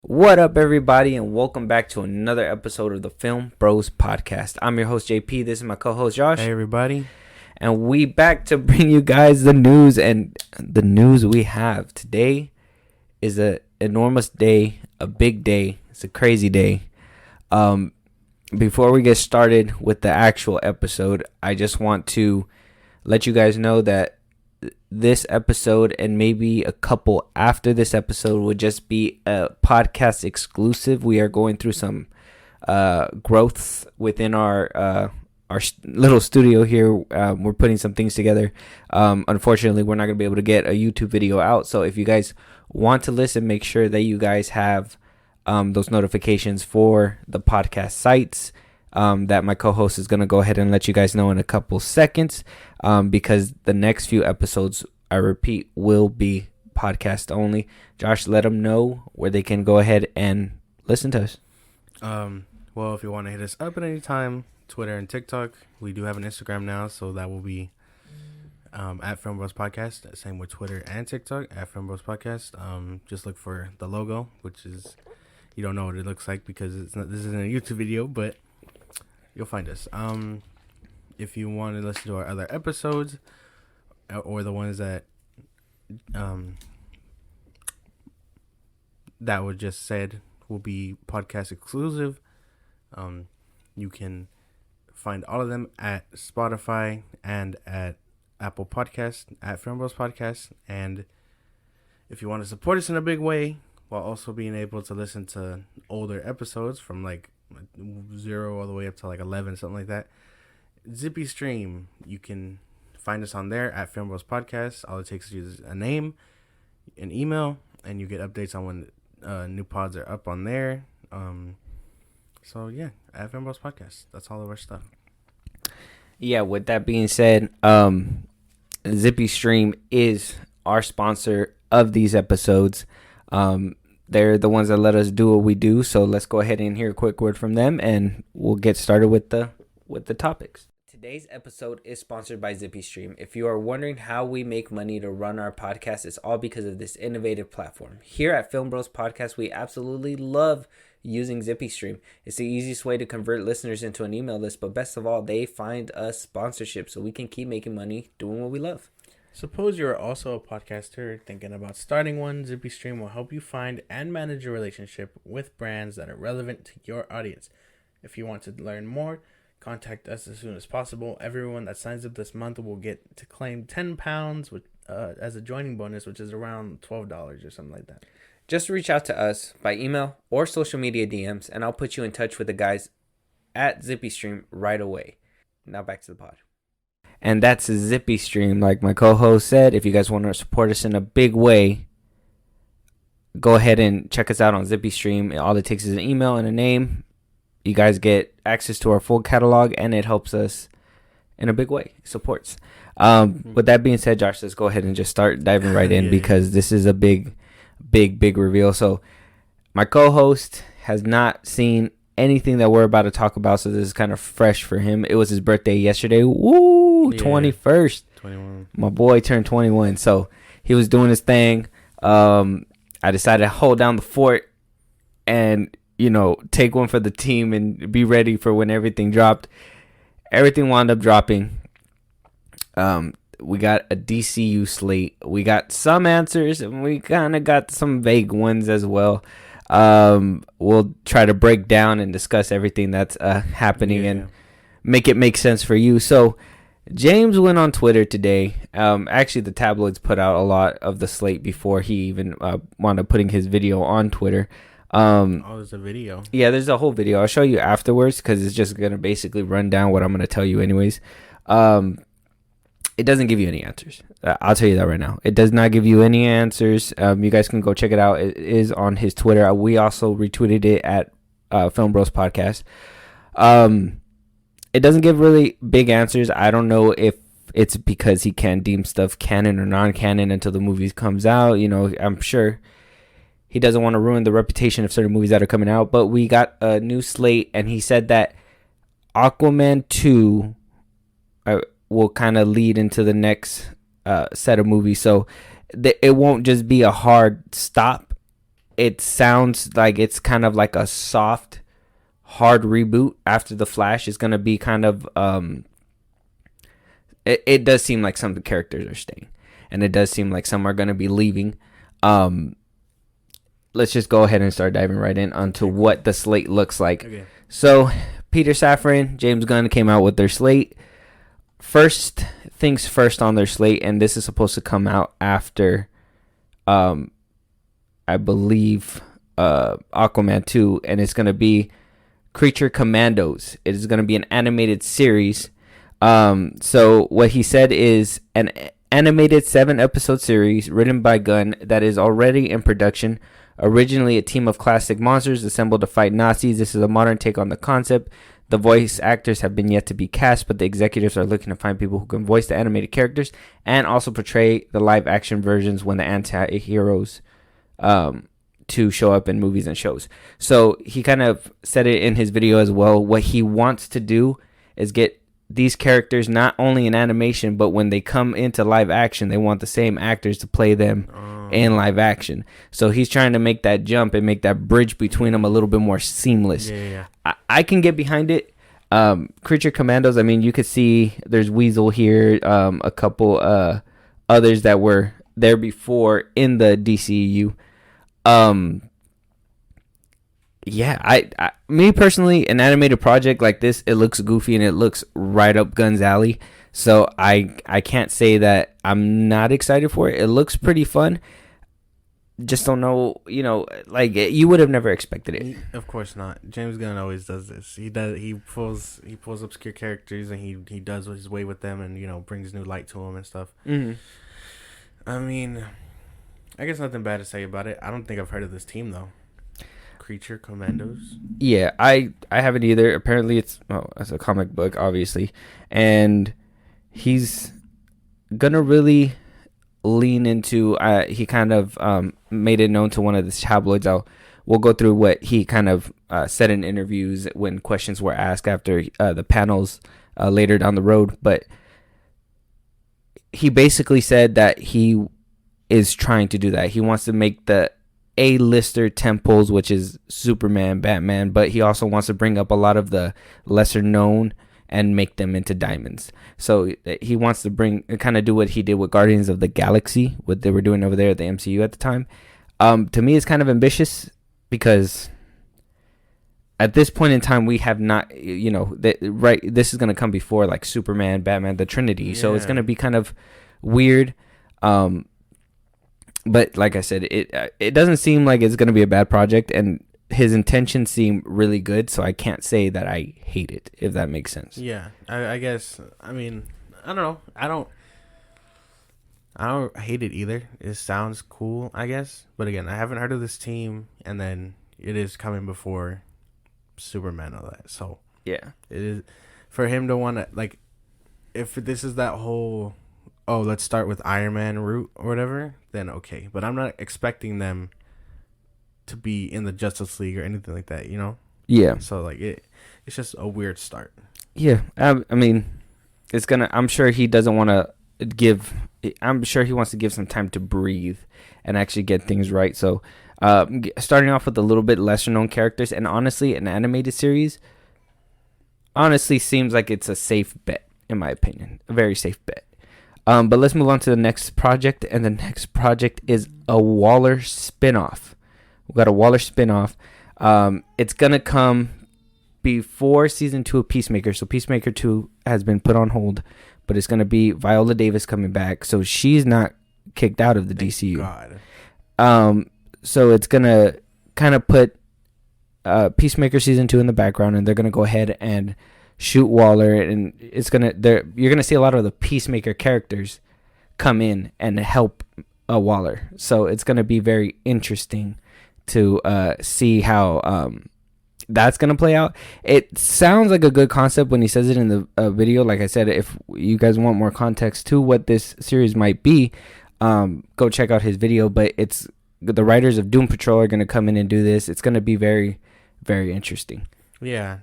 What up, everybody, and welcome back to another episode of the Film Bros podcast. I'm your host, JP. This is my co-host, Josh. Hey, everybody. And we back to bring you guys the news. And the news we have today is an enormous day, a big day. It's a crazy day. Before we get started with the actual episode, I just want to let you guys know that this episode and maybe a couple after this episode would just be a podcast exclusive. We are going through some growths within our little studio here. We're putting some things together. Unfortunately, we're not going to be able to get a YouTube video out. So if you guys want to listen, make sure that you guys have those notifications for the podcast sites. That my co-host is going to go ahead and let you guys know in a couple seconds, because the next few episodes, I repeat, will be podcast only. Josh, let them know where they can go ahead and listen to us. Well, if you want to hit us up at any time, Twitter and TikTok. We do have an Instagram now, so that will be at FilmBros Podcast. Same with Twitter and TikTok at FilmBros Podcast. Just look for the logo, which is, you don't know what it looks like because this isn't a YouTube video, but you'll find us. If you want to listen to our other episodes or the ones that that was just said will be podcast exclusive, you can find all of them at Spotify and at Apple Podcasts at FilmBros Podcast. And if you want to support us in a big way while also being able to listen to older episodes from like 0 all the way up to like 11, something like that, Zippy Stream, you can find us on there at FilmBros Podcast. All it takes is a name, an email, and you get updates on when new pods are up on there. So yeah, at FilmBros Podcast, that's all of our stuff. Yeah, with that being said, Zippy Stream is our sponsor of these episodes. They're the ones that let us do what we do. So let's go ahead and hear a quick word from them, and we'll get started with the topics. Today's episode is sponsored by Zippy Stream. If you are wondering how we make money to run our podcast, it's all because of this innovative platform. Here at Film Bros Podcast, we absolutely love using Zippy Stream. It's the easiest way to convert listeners into an email list, but best of all, they find us sponsorship so we can keep making money doing what we love. Suppose you're also a podcaster thinking about starting one. Zippy Stream will help you find and manage a relationship with brands that are relevant to your audience. If you want to learn more, contact us as soon as possible. Everyone that signs up this month will get to claim £10 with, as a joining bonus, which is around $12 or something like that. Just reach out to us by email or social media DMs, and I'll put you in touch with the guys at Zippy Stream right away. Now back to the pod. And that's a Zippy Stream. Like my co-host said, if you guys want to support us in a big way, go ahead and check us out on Zippy Stream. All it takes is an email and a name. You guys get access to our full catalog, and it helps us in a big way. It supports. With that being said, Josh, let's go ahead and just start diving right in because this is a big reveal. So my co-host has not seen anything that we're about to talk about, so this is kind of fresh for him. It was his birthday yesterday. Woo, yeah. 21st. 21. My boy turned 21, so he was doing his thing. I decided to hold down the fort and, take one for the team and be ready for when everything dropped. Everything wound up dropping. We got a DCU slate. We got some answers, and we kind of got some vague ones as well. We'll try to break down and discuss everything that's happening and make it make sense for you. So James went on Twitter today. Actually, the tabloids put out a lot of the slate before he even wound up putting his video on Twitter. There's a video. Yeah, there's a whole video. I'll show you afterwards because it's just going to basically run down what I'm going to tell you anyways. It doesn't give you any answers. I'll tell you that right now. It does not give you any answers. You guys can go check it out. It is on his Twitter. We also retweeted it at FilmBros Podcast. It doesn't give really big answers. I don't know if it's because he can't deem stuff canon or non-canon until the movie comes out. I'm sure he doesn't want to ruin the reputation of certain movies that are coming out. But we got a new slate, and he said that Aquaman 2... will kind of lead into the next set of movies. So it won't just be a hard stop. it sounds like it's kind of like a soft, hard reboot after the Flash. Is going to be kind of it does seem like some of the characters are staying, and it does seem like some are going to be leaving. Let's just go ahead and start diving right in onto what the slate looks like. Okay. So Peter Safran, James Gunn came out with their slate. First things first on their slate, and this is supposed to come out after I believe Aquaman 2, and it's going to be Creature Commandos. It is going to be an animated series. So what he said is an animated 7-episode series written by Gunn that is already in production. Originally a team of classic monsters assembled to fight Nazis. This is a modern take on the concept. The voice actors have been yet to be cast, but the executives are looking to find people who can voice the animated characters and also portray the live action versions when the anti-heroes to show up in movies and shows. So he kind of said it in his video as well. What he wants to do is get these characters not only in animation, but when they come into live action, they want the same actors to play them in live action. So he's trying to make that jump and make that bridge between them a little bit more seamless. Yeah. I can get behind it. Creature Commandos, I mean, you could see there's Weasel here, a couple others that were there before in the DCEU. Yeah, I me personally, an animated project like this, it looks goofy and it looks right up Gunn's alley. So I can't say that I'm not excited for it. It looks pretty fun. Just don't know, like you would have never expected it. Of course not. James Gunn always does this. He pulls obscure characters and he does his way with them and brings new light to them and stuff. Mm-hmm. I mean, I guess nothing bad to say about it. I don't think I've heard of this team though. Creature Commandos. Yeah, I haven't either. Apparently it's a comic book, obviously, and he's gonna really lean into. He kind of made it known to one of the tabloids. We'll go through what he kind of said in interviews when questions were asked after the panels later down the road. But he basically said that he is trying to do that. He wants to make the A-lister temples, which is Superman, Batman, but he also wants to bring up a lot of the lesser known and make them into diamonds. So he wants to kind of do what he did with Guardians of the Galaxy, what they were doing over there at the MCU at the time. To me, it's kind of ambitious because at this point in time, we have not, this is going to come before like Superman, Batman, the Trinity. Yeah. So it's going to be kind of weird. But like I said, it doesn't seem like it's going to be a bad project, and his intentions seem really good, so I can't say that I hate it, if that makes sense. Yeah, I guess. I mean, I don't know. I don't hate it either. It sounds cool, I guess. But again, I haven't heard of this team, and then it is coming before Superman and all that. So yeah, it is for him to want to, like, if this is that whole, let's start with Iron Man route or whatever, then okay. But I'm not expecting them to be in the Justice League or anything like that, Yeah. So like it's just a weird start. Yeah, I mean, I'm sure he doesn't want to I'm sure he wants to give some time to breathe and actually get things right. So, starting off with a little bit lesser known characters, and honestly, an animated series honestly seems like it's a safe bet, in my opinion, a very safe bet. But let's move on to the next project, and the next project is a Waller spinoff. We got a Waller spinoff. It's gonna come before season 2 of Peacemaker. So Peacemaker 2 has been put on hold, but it's gonna be Viola Davis coming back, so she's not kicked out of the DCU. God. So it's gonna kind of put Peacemaker season 2 in the background, and they're gonna go ahead and shoot Waller, and you're gonna see a lot of the Peacemaker characters come in and help Waller. So it's gonna be very interesting to see how that's gonna play out. It sounds like a good concept when he says it in the video. Like I said, if you guys want more context to what this series might be, go check out his video. But it's the writers of Doom Patrol are gonna come in and do this. It's gonna be very, very interesting. Yeah.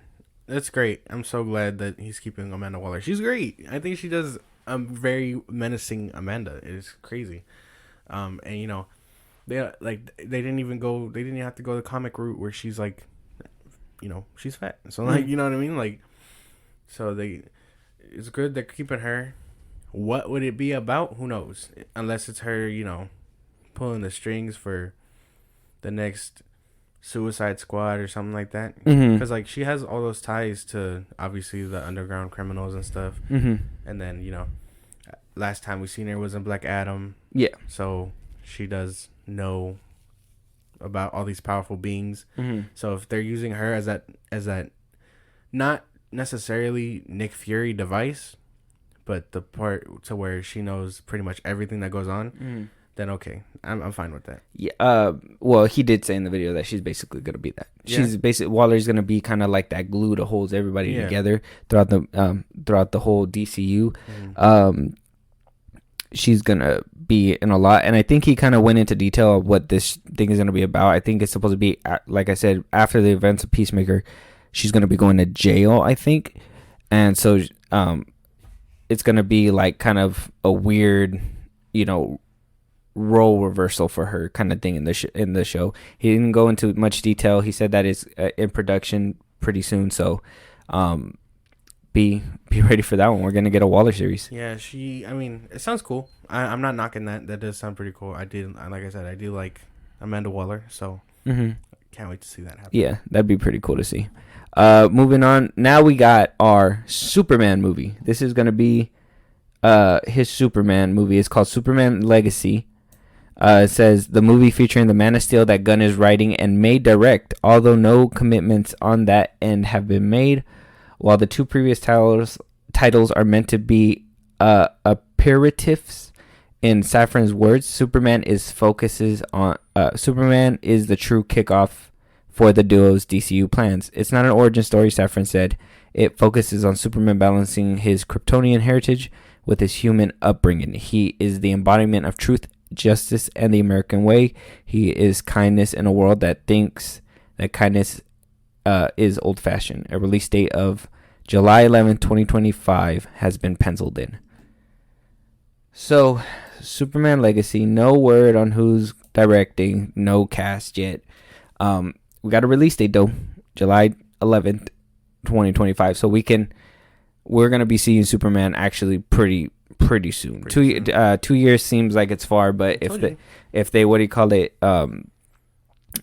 That's great. I'm so glad that he's keeping Amanda Waller. She's great. I think she does a very menacing Amanda. It is crazy. And they didn't even go. They didn't have to go the comic route where she's like, she's fat. So like, you know what I mean? Like, so it's good they're keeping her. What would it be about? Who knows? Unless it's her, pulling the strings for the next Suicide Squad or something like that. Because like she has all those ties to obviously the underground criminals and stuff. And then last time we seen her was in Black Adam. Yeah. So she does know about all these powerful beings. So if they're using her as that not necessarily Nick Fury device, but the part to where she knows pretty much everything that goes on, then okay, I'm fine with that. Yeah. Well, he did say in the video that she's basically gonna be that. She's basically Waller's gonna be kind of like that glue to hold everybody together throughout the whole DCU. She's gonna be in a lot, and I think he kind of went into detail of what this thing is gonna be about. I think it's supposed to be, like I said, after the events of Peacemaker, she's gonna be going to jail, I think, and so it's going to be like kind of a weird, role reversal for her kind of thing in the show. He didn't go into much detail. He said that it's in production pretty soon. So be ready for that one. We're going to get a Waller series. Yeah, it sounds cool. I'm not knocking that. That does sound pretty cool. Like I said, I do like Amanda Waller. So can't wait to see that happen. Yeah, that'd be pretty cool to see. Moving on. Now we got our Superman movie. This is going to be his Superman movie. It's called Superman Legacy. It says the movie featuring the Man of Steel that Gunn is writing and may direct, although no commitments on that end have been made. While the two previous titles are meant to be aperitifs, in Safran's words, Superman is the true kickoff for the duo's DCU plans. It's not an origin story, Safran said. It focuses on Superman balancing his Kryptonian heritage with his human upbringing. He is the embodiment of truth, justice, and the American way. He is kindness in a world that thinks that kindness is old-fashioned. A release date of July 11, 2025 has been penciled in. So, Superman Legacy, no word on who's directing, no cast yet. We got a release date though, July 11th, 2025. So we're gonna be seeing Superman actually pretty soon. 2 years seems like it's far, but if they what do you call it?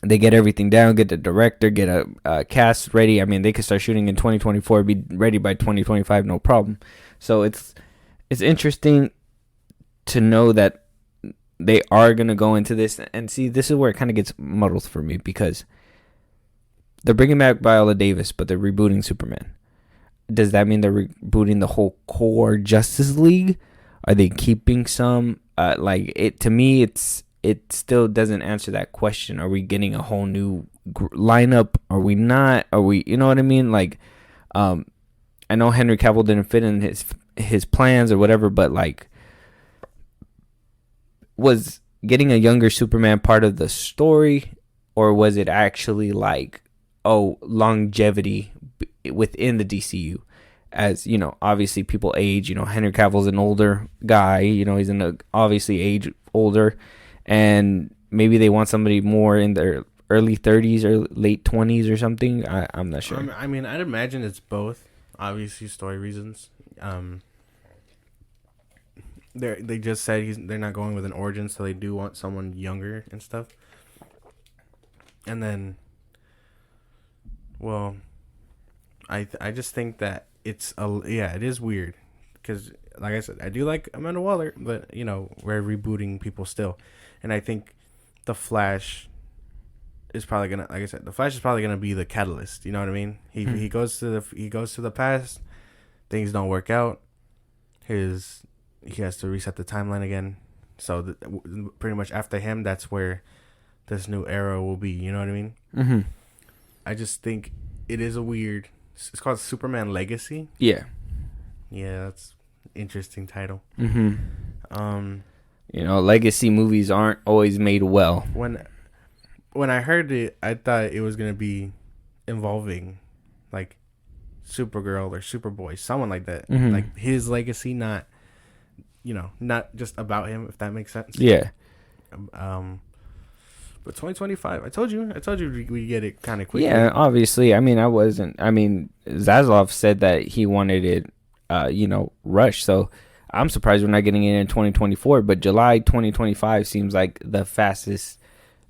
They get everything down, get the director, get a cast ready. I mean, they could start shooting in 2024, be ready by 2025, no problem. So it's interesting to know that they are gonna go into this, and see, this is where it kind of gets muddled for me, because they're bringing back Viola Davis, but they're rebooting Superman. Does that mean they're rebooting the whole core Justice League? Are they keeping some? To me, it still doesn't answer that question. Are we getting a whole new lineup? Are we not? Are we? You know what I mean? Like, I know Henry Cavill didn't fit in his plans or whatever, but like, was getting a younger Superman part of the story, or was it actually like, longevity within the DCU? As obviously people age. Henry Cavill's an older guy. He's obviously age older, and maybe they want somebody more in their early 30s or late 20s or something. I'm not sure. I mean, I'd imagine it's both. Obviously, story reasons. They just said they're not going with an origin, so they do want someone younger and stuff. And then, well, I just think that it is weird, because like I said, I do like Amanda Waller, but we're rebooting people still, and I think the Flash is probably gonna, like I said, the Flash is probably gonna be the catalyst. You know what I mean? He goes to the past, things don't work out, he has to reset the timeline again. So pretty much after him, that's where this new era will be. You know what I mean? Mm-hmm. I just think it is a weird. It's called Superman Legacy. Yeah. Yeah, that's an interesting title. Mm-hmm. Legacy movies aren't always made well. When I heard it, I thought it was gonna be involving like Supergirl or Superboy, someone like that. Mm-hmm. Like his legacy, not not just about him, if that makes sense. Yeah. But 2025, I told you we get it kind of quickly. Yeah, obviously. I mean, Zaslav said that he wanted it, rushed. So I'm surprised we're not getting it in 2024. But July 2025 seems like the fastest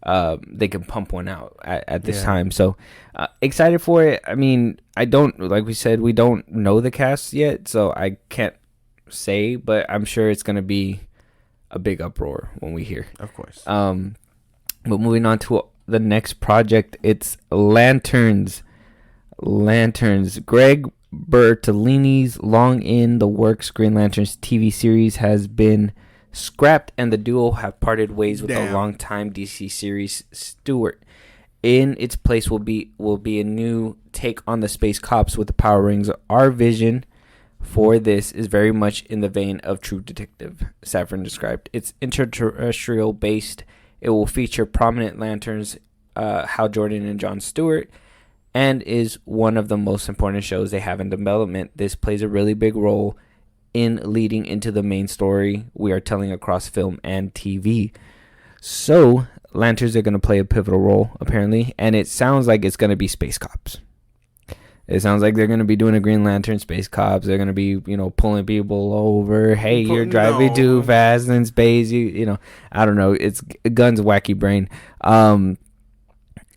they can pump one out at this time. So excited for it. I mean, like we said, we don't know the cast yet, so I can't say, but I'm sure it's gonna be a big uproar when we hear. Of course. But moving on to the next project, it's Lanterns. Greg Bertolini's long in the works Green Lanterns TV series has been scrapped, and the duo have parted ways with a longtime DC series steward. In its place will be a new take on the space cops with the power rings. Our vision for this is very much in the vein of True Detective, Safran described. It's interterrestrial based. It will feature prominent Lanterns, Hal Jordan and Jon Stewart, and is one of the most important shows they have in development. This plays a really big role in leading into the main story we are telling across film and TV. So, Lanterns are going to play a pivotal role, apparently, and it sounds like it's going to be space cops. It sounds like they're going to be doing a Green Lantern space cops. They're going to be, pulling people over. Hey, you're driving too fast in space. I don't know. It's Gunn's wacky brain.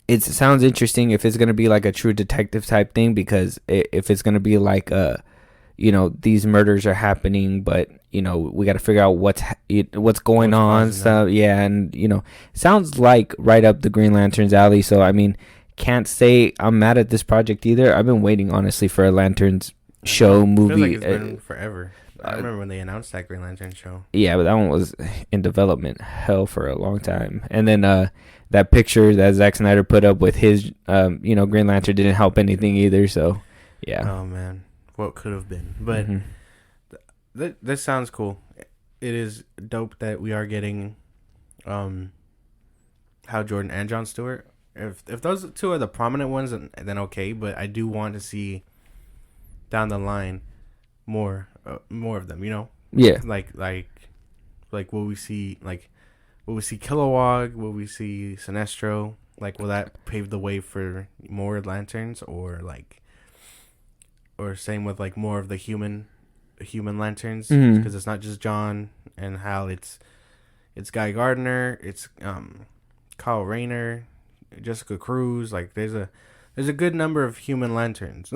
It sounds interesting if it's going to be like a True Detective type thing, because if it's going to be like these murders are happening, but we got to figure out what's going on. So yeah, and sounds like right up the Green Lantern's alley. So I mean, can't say I'm mad at this project either. I've been waiting honestly for a Lanterns show movie. I feel like it's been forever. I remember when they announced that Green Lantern show. Yeah, but that one was in development hell for a long time. And then that picture that Zack Snyder put up with his Green Lantern didn't help anything either. So yeah. Oh man, what could have been? But this sounds cool. It is dope that we are getting Hal Jordan and Jon Stewart. If those two are the prominent ones, then okay. But I do want to see down the line more of them. Yeah. Like will we see Kilowog? Will we see Sinestro? Like, will that pave the way for more Lanterns, or same with like more of the human Lanterns? Because it's not just John and Hal. It's Guy Gardner. It's Kyle Rayner, Jessica Cruz. Like there's a good number of human Lanterns.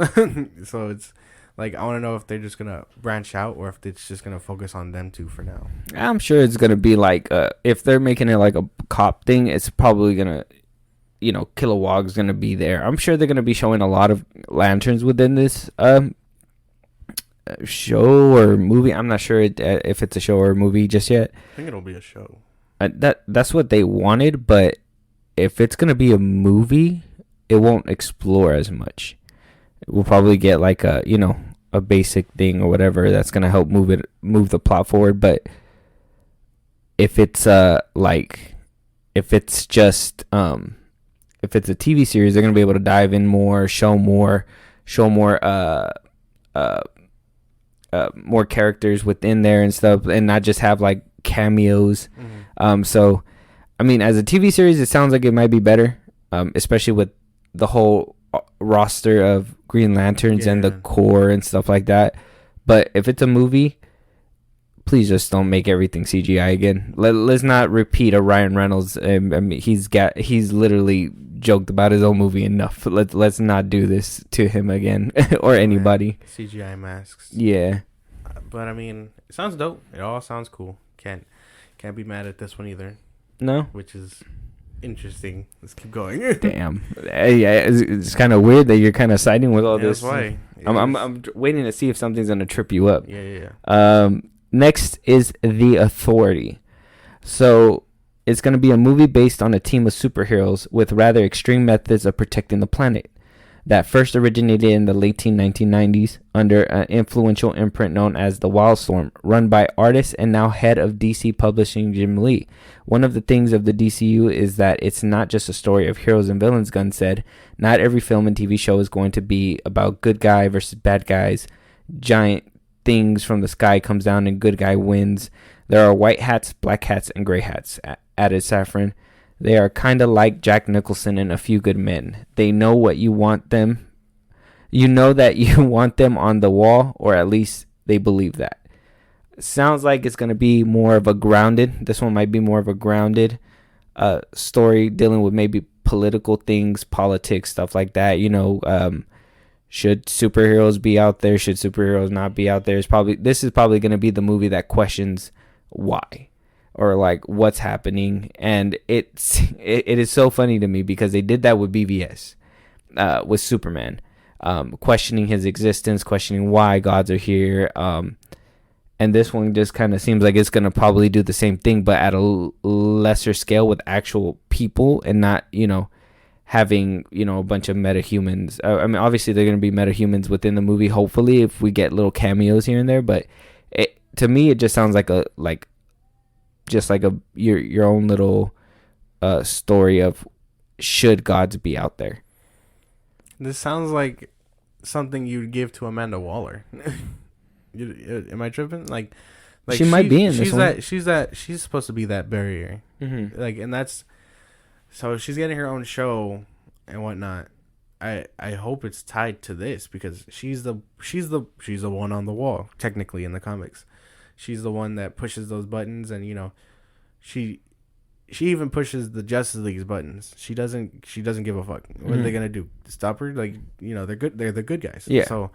So it's like, I want to know if they're just gonna branch out or if it's just gonna focus on them two for now. I'm sure it's gonna be like if they're making it like a cop thing, it's probably gonna Kilowog's gonna be there. I'm sure they're gonna be showing a lot of Lanterns within this show or movie. I'm not sure if it's a show or a movie just yet. I think it'll be a show. That's what they wanted, but if it's gonna be a movie, it won't explore as much. We'll probably get like a basic thing or whatever that's gonna help move the plot forward. But if it's if it's a TV series, they're gonna be able to dive in more, show more characters within there and stuff, and not just have like cameos. So I mean, as a TV series, it sounds like it might be better, especially with the whole roster of Green Lanterns and the core and stuff like that. But if it's a movie, please just don't make everything CGI again. Let's not repeat a Ryan Reynolds. I mean, he's literally joked about his own movie enough. Let's not do this to him again or anybody. CGI masks. Yeah. But I mean, it sounds dope. It all sounds cool. Can't be mad at this one either. No. Which is interesting. Let's keep going. Damn. Yeah, it's kind of weird that you're kind of siding with all this. That's why. I'm waiting to see if something's gonna trip you up. Yeah. Next is The Authority. So it's going to be a movie based on a team of superheroes with rather extreme methods of protecting the planet. That first originated in the late 1990s under an influential imprint known as The Wildstorm, run by artist and now head of DC Publishing Jim Lee. One of the things of the DCU is that it's not just a story of heroes and villains, Gunn said. Not every film and TV show is going to be about good guy versus bad guys. Giant things from the sky comes down and good guy wins. There are white hats, black hats, and gray hats, added Safran. They are kind of like Jack Nicholson in A Few Good Men. They know what you want them. You know that you want them on the wall, or at least they believe that. Sounds like it's going to be more of a grounded. This one might be more of a grounded story dealing with maybe political things, politics, stuff like that. Should superheroes be out there? Should superheroes not be out there? This is probably going to be the movie that questions why, or like what's happening. And it is so funny to me because they did that with BVS, with Superman, questioning his existence, questioning why gods are here. And this one just kind of seems like it's going to probably do the same thing, but at a lesser scale with actual people and not, having, a bunch of metahumans. I mean, obviously, they're going to be metahumans within the movie, hopefully, if we get little cameos here and there. But to me, it just sounds like your own little story of should gods be out there. This sounds like something you'd give to Amanda Waller. Am I tripping? Like she might be in this one. She's supposed to be that barrier. Mm-hmm. And that's so she's getting her own show and whatnot. I hope it's tied to this because she's the one on the wall technically in the comics. She's the one that pushes those buttons, and she even pushes the Justice League's buttons. She doesn't give a fuck. What are they gonna do? Stop her? They're good. They're the good guys. Yeah. So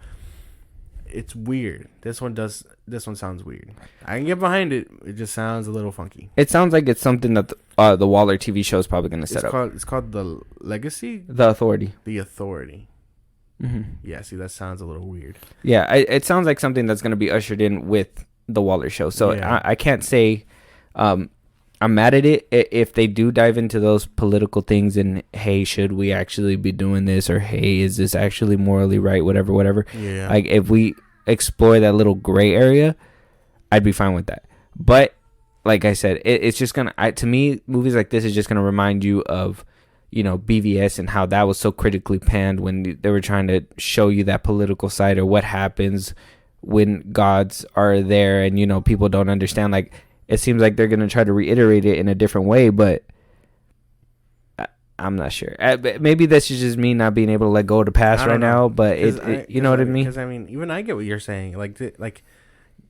it's weird. This one sounds weird. I can get behind it. It just sounds a little funky. It sounds like it's something that the Waller TV show is probably going to set up. It's called The Legacy? The Authority. The Authority. Mm-hmm. Yeah, see, that sounds a little weird. Yeah, it sounds like something that's going to be ushered in with the Waller show. So yeah. I can't say I'm mad at it if they do dive into those political things and, hey, should we actually be doing this? Or, hey, is this actually morally right? Whatever. Yeah. Like, if we explore that little gray area, I'd be fine with that. But like I said, it's just gonna to me, movies like this is just gonna remind you of BVS and how that was so critically panned when they were trying to show you that political side, or what happens when gods are there and people don't understand. Like, it seems like they're gonna try to reiterate it in a different way, but I'm not sure. Maybe this is just me not being able to let go of the past right now. But you know what I mean? Because I mean, even I get what you're saying. Like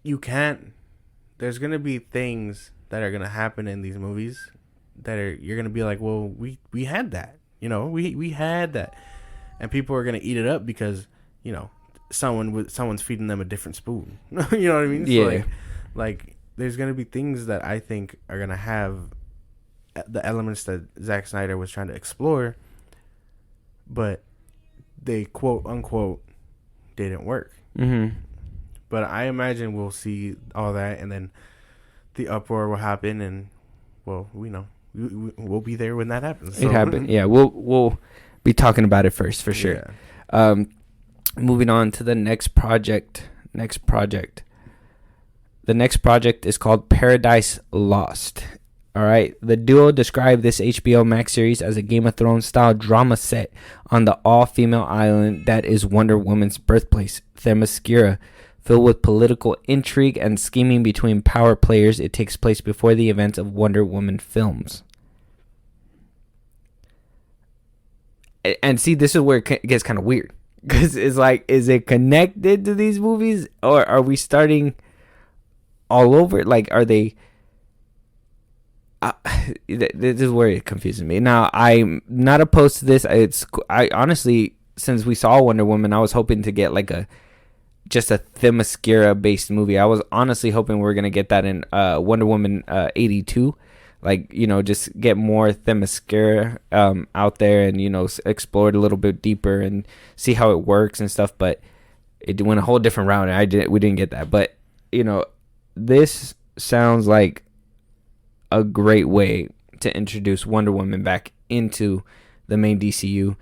you can't. There's gonna be things that are gonna happen in these movies you're gonna be like, well, we had that. We had that, and people are gonna eat it up because someone's feeding them a different spoon. You know what I mean? Yeah. So like there's gonna be things that I think are gonna have the elements that Zack Snyder was trying to explore, but they quote unquote didn't work. Mm-hmm. But I imagine we'll see all that, and then the uproar will happen, and well, we'll be there when that happens. So. It happened. Yeah, we'll be talking about it first for sure. Yeah. Moving on to the next project. The next project is called Paradise Lost. All right. The duo described this HBO Max series as a Game of Thrones style drama set on the all-female island that is Wonder Woman's birthplace, Themyscira. Filled with political intrigue and scheming between power players, it takes place before the events of Wonder Woman films. And see, this is where it gets kind of weird. Because it's like, is it connected to these movies? Or are we starting all over? Like, are they... this is where it confuses me. Now, I'm not opposed to this. I honestly, since we saw Wonder Woman, I was hoping to get like just a Themyscira based movie. I was honestly hoping we were gonna get that in Wonder Woman 82. Like, just get more Themyscira out there and explore it a little bit deeper and see how it works and stuff. But it went a whole different route, and we didn't get that. But this sounds like a great way to introduce Wonder Woman back into the main DCU,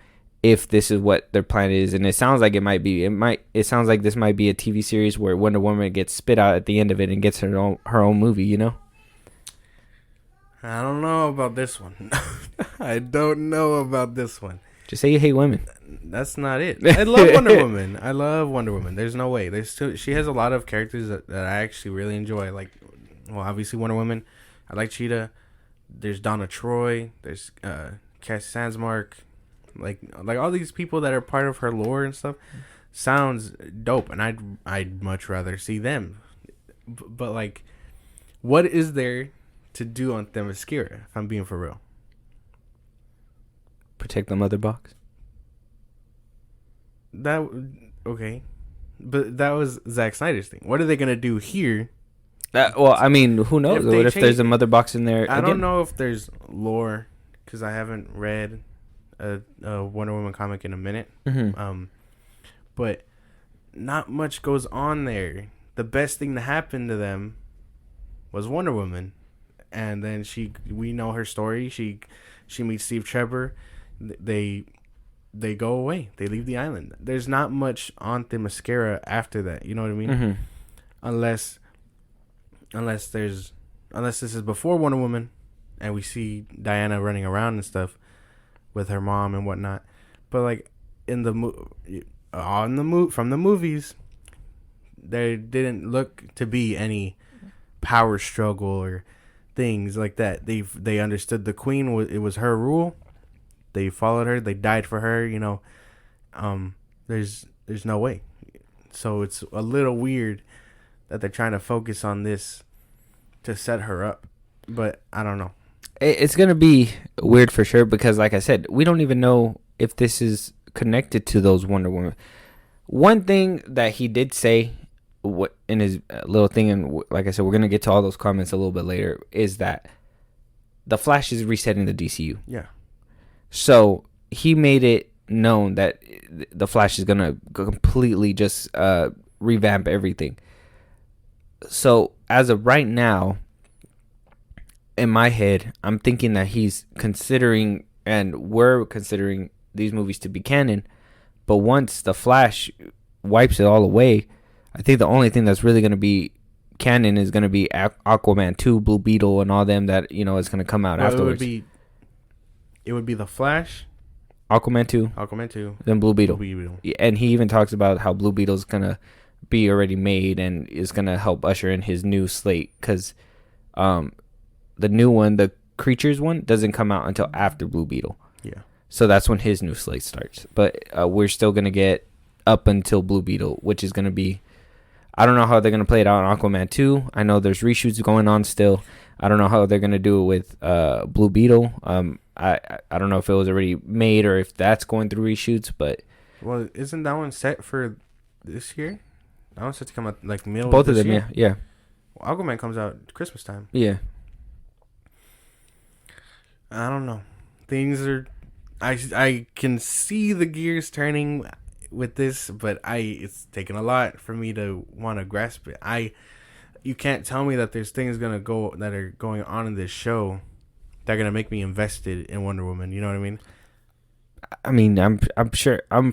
if this is what their plan is. And it sounds like it might be. It sounds like this might be a TV series where Wonder Woman gets spit out at the end of it and gets her own movie. I don't know about this one. I don't know about this one. Just say you hate women. That's not it. I love Wonder Woman. There's no way. She has a lot of characters that I actually really enjoy. Like, well, obviously Wonder Woman. I like Cheetah. there's Donna Troy, there's Cass Sandsmark, like all these people that are part of her lore and stuff. Sounds dope, and I'd much rather see them. But like, what is there to do on Themyscira? If I'm being for real, Protect the mother box. that okay, but that was Zack Snyder's thing. What are they gonna do here? Well, I mean, who knows? What if there's a mother box in there? I don't know if there's lore because I haven't read a Wonder Woman comic in a minute. Mm-hmm. But not much goes on there. The best thing to happen to them was Wonder Woman, and then we know her story. She meets Steve Trevor. They go away. They leave the island. There's not much on Themyscira after that. You know what I mean? Mm-hmm. Unless this is before Wonder Woman, and we see Diana running around and stuff with her mom and whatnot. But like from the movies, there didn't look to be any power struggle or things like that. They understood the queen it was her rule. They followed her. They died for her. You know, there's no way. So it's a little weird that they're trying to focus on this to set her up, but I don't know. It's gonna be weird for sure because, like I said, we don't even know if this is connected to those Wonder Woman. One thing that he did say, what in his little thing, and like I said, we're gonna get to all those comments a little bit later, is that the Flash is resetting the DCU. Yeah. So he made it known that the Flash is gonna completely just revamp everything. So as of right now, in my head, I'm thinking that he's considering, and we're considering these movies to be canon. But once the Flash wipes it all away, I think the only thing that's really going to be canon is going to be Aquaman 2, Blue Beetle, and all them that, you know, is going to come out afterwards. It would be the Flash, Aquaman 2, then Blue Beetle. And he even talks about how Blue Beetle's going to be already made and is going to help usher in his new slate, because the new one, the Creatures one, doesn't come out until after Blue Beetle. Yeah. So that's when his new slate starts. But we're still going to get up until Blue Beetle, which is going to be, I don't know how they're going to play it out on Aquaman 2. I know there's reshoots going on still. I don't know how they're going to do it with Blue Beetle. I don't know if it was already made or if that's going through reshoots, but... Well, isn't that one set for this year? That one's set to come out like middle both of them, year? yeah. Well, Aquaman comes out Christmas time. Yeah. I don't know. Things are... I can see the gears turning with this, but it's taken a lot for me to want to grasp it. You can't tell me that there's things that are going on in this show that are gonna make me invested in Wonder Woman. You know what I mean? I mean, I'm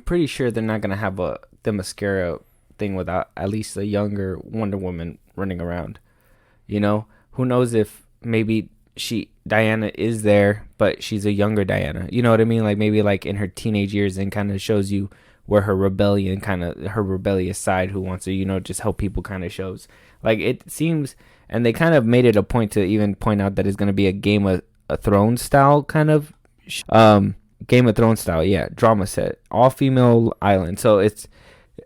pretty sure they're not gonna have the mascara thing without at least a younger Wonder Woman running around. You know, who knows if maybe Diana is there, but she's a younger Diana. You know what I mean? Like maybe like in her teenage years, and kind of shows you where her rebellion, kind of her rebellious side, who wants to, you know, just help people, kind of shows. Like it seems, and they kind of made it a point to even point out that it's going to be a Game of Thrones style kind of, Game of Thrones style, yeah, drama set, all female island. So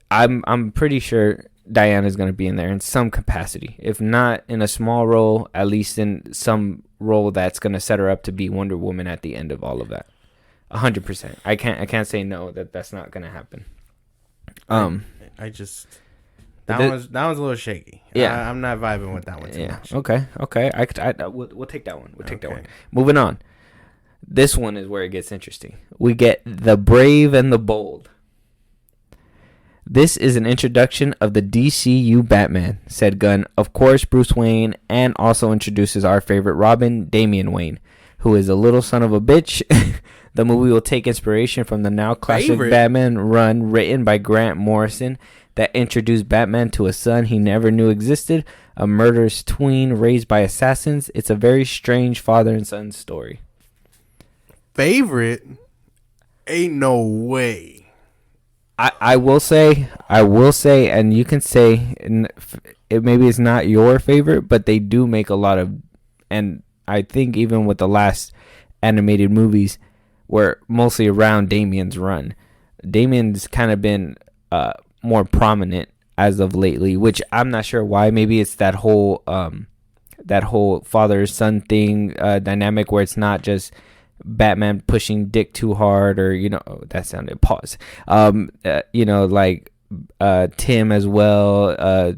I'm pretty sure Diana's going to be in there in some capacity, if not in a small role, at least in some role that's going to set her up to be Wonder Woman at the end of all of that. 100%. I can't say no that's not going to happen. That one's a little shaky. Yeah, I'm not vibing with that one too much. Okay. We'll take that one. We'll take that one. Moving on. This one is where it gets interesting. We get the Brave and the Bold. This is an introduction of the DCU Batman, said Gunn. Of course, Bruce Wayne, and also introduces our favorite Robin, Damian Wayne, who is a little son of a bitch. The movie will take inspiration from the now classic Batman run written by Grant Morrison that introduced Batman to a son he never knew existed, a murderous tween raised by assassins. It's a very strange father and son story. Favorite? Ain't no way. I will say, and you can say, maybe it's not your favorite, but they do make a lot of, and I think even with the last animated movies were mostly around Damian's run. Damian's kind of been more prominent as of lately, which I'm not sure why. Maybe it's that whole father son thing dynamic where it's not just Batman pushing Dick too hard, or that sounded pause. Like Tim as well.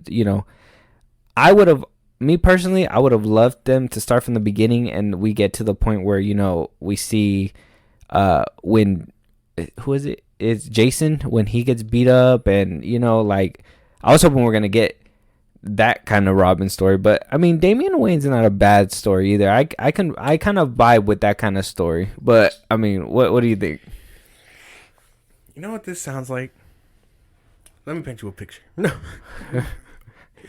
I would have, me personally, I would have loved them to start from the beginning, and we get to the point where we see when who is it? It's Jason when he gets beat up, and like I was hoping we're gonna get that kind of Robin story, but I mean Damian Wayne's not a bad story either. I kind of vibe with that kind of story, but I mean, what do you think? You know what this sounds like? Let me paint you a picture. No.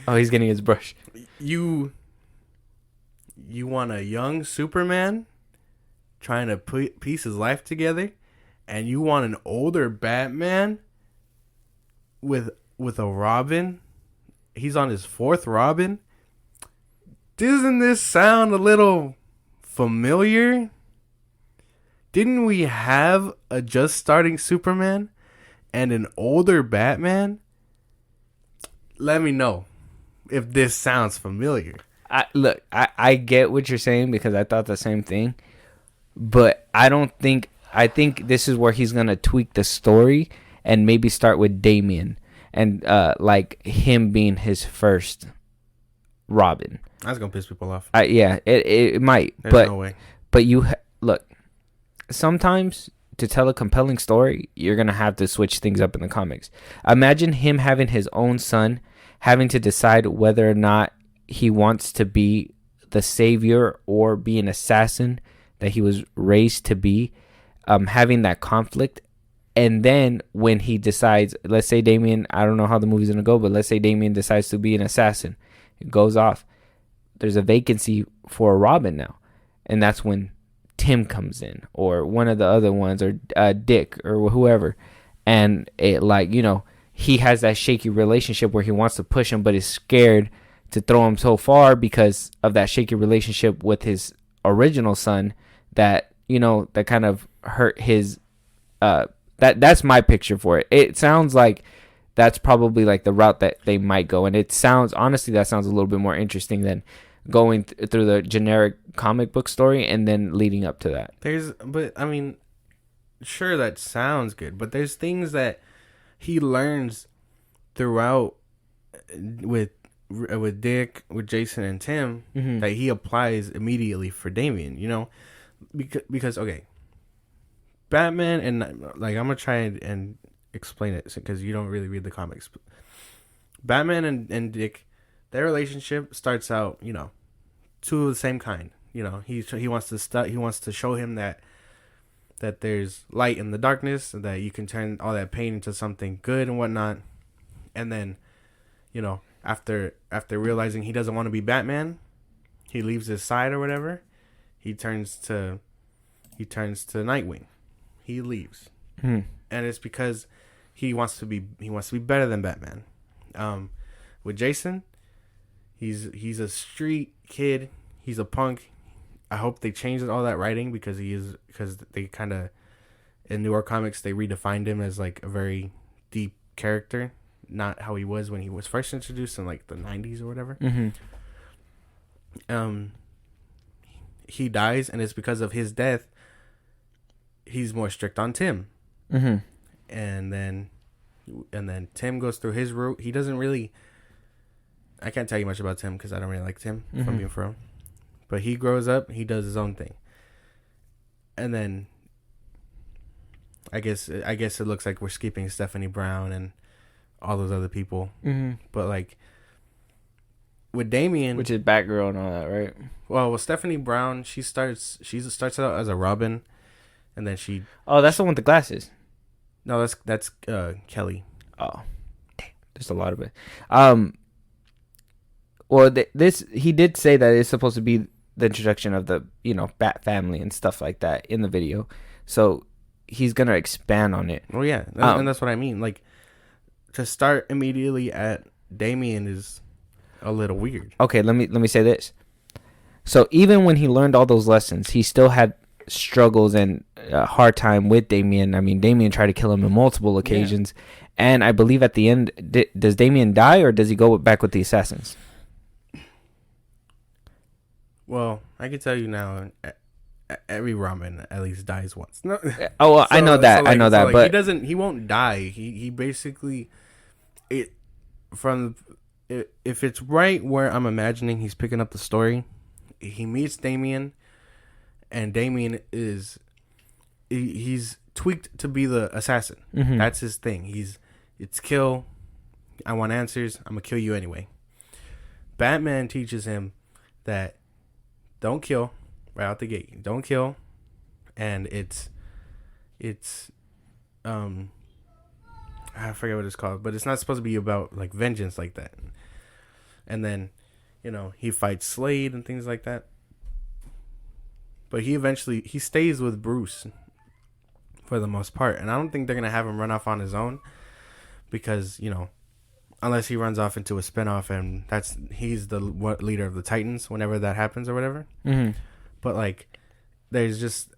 Oh, he's getting his brush. You want a young Superman trying to piece his life together, and you want an older Batman with a Robin. He's on his fourth Robin. Doesn't this sound a little familiar? Didn't we have a just starting Superman and an older Batman? Let me know if this sounds familiar. I get what you're saying because I thought the same thing, but I think this is where he's going to tweak the story and maybe start with Damian and like him being his first Robin. That's going to piss people off. Yeah, it might. There's no way. But look, sometimes to tell a compelling story, you're going to have to switch things up in the comics. Imagine him having his own son, having to decide whether or not he wants to be the savior or be an assassin that he was raised to be, having that conflict. And then when he decides, let's say Damian, I don't know how the movie's going to go, but let's say Damian decides to be an assassin. It goes off. There's a vacancy for a Robin now. And that's when Tim comes in, or one of the other ones, or Dick, or whoever. And it he has that shaky relationship where he wants to push him, but is scared to throw him so far because of that shaky relationship with his original son that, that kind of hurt his, that's my picture for it. It sounds like that's probably like the route that they might go. And that sounds a little bit more interesting than going through the generic comic book story and then leading up to that. But I mean, sure, that sounds good, but there's things that he learns throughout with Dick, with Jason and Tim, mm-hmm. that he applies immediately for Damian, because okay, Batman, and like I'm gonna try and explain it because you don't really read the comics. Batman and Dick, their relationship starts out, two of the same kind. He wants to show him that there's light in the darkness, and that you can turn all that pain into something good and whatnot. And then, after realizing he doesn't want to be Batman, he leaves his side or whatever. He turns to Nightwing. He leaves, and it's because he wants to be better than Batman. With Jason, he's a street kid. He's a punk. I hope they changed all that writing because they kind of, in newer comics, they redefined him as like a very deep character, not how he was when he was first introduced in like the 90s or whatever. Mm-hmm. He dies, and it's because of his death. He's more strict on Tim. Mm-hmm. And then Tim goes through his route. He doesn't really. I can't tell you much about Tim because I don't really like Tim, if I'm being for him. But he grows up. He does his own thing. And then, I guess it looks like we're skipping Stephanie Brown and all those other people. Mm-hmm. But like with Damian, which is Batgirl and all that, right? Well, with Stephanie Brown, she starts out as a Robin, and then she. Oh, that's the one with the glasses. No, that's Kelly. Oh, damn. There's a lot of it. Well, he did say that it's supposed to be the introduction of the Bat family and stuff like that in the video, so he's gonna expand on it. Well, yeah, and that's what I mean. Like, to start immediately at Damian is a little weird. Okay, let me say this. So even when he learned all those lessons, he still had struggles and a hard time with Damian. I mean, Damian tried to kill him on multiple occasions. Yeah. And I believe at the end, does Damian die or does he go back with the assassins? Well, I can tell you now, every Robin at least dies once. No. Oh, well, I know that. I know that. But he won't die. He basically, if it's right where I'm imagining he's picking up the story, he meets Damian, and Damian he's tweaked to be the assassin. Mm-hmm. That's his thing. It's kill. I want answers. I'm gonna kill you anyway. Batman teaches him that don't kill right out the gate. Don't kill, and it's I forget what it's called, but it's not supposed to be about like vengeance like that. And then, he fights Slade and things like that. But he stays with Bruce for the most part, and I don't think they're gonna have him run off on his own. Because, unless he runs off into a spinoff and he's the leader of the Titans whenever that happens or whatever. Mm-hmm. But, like, there's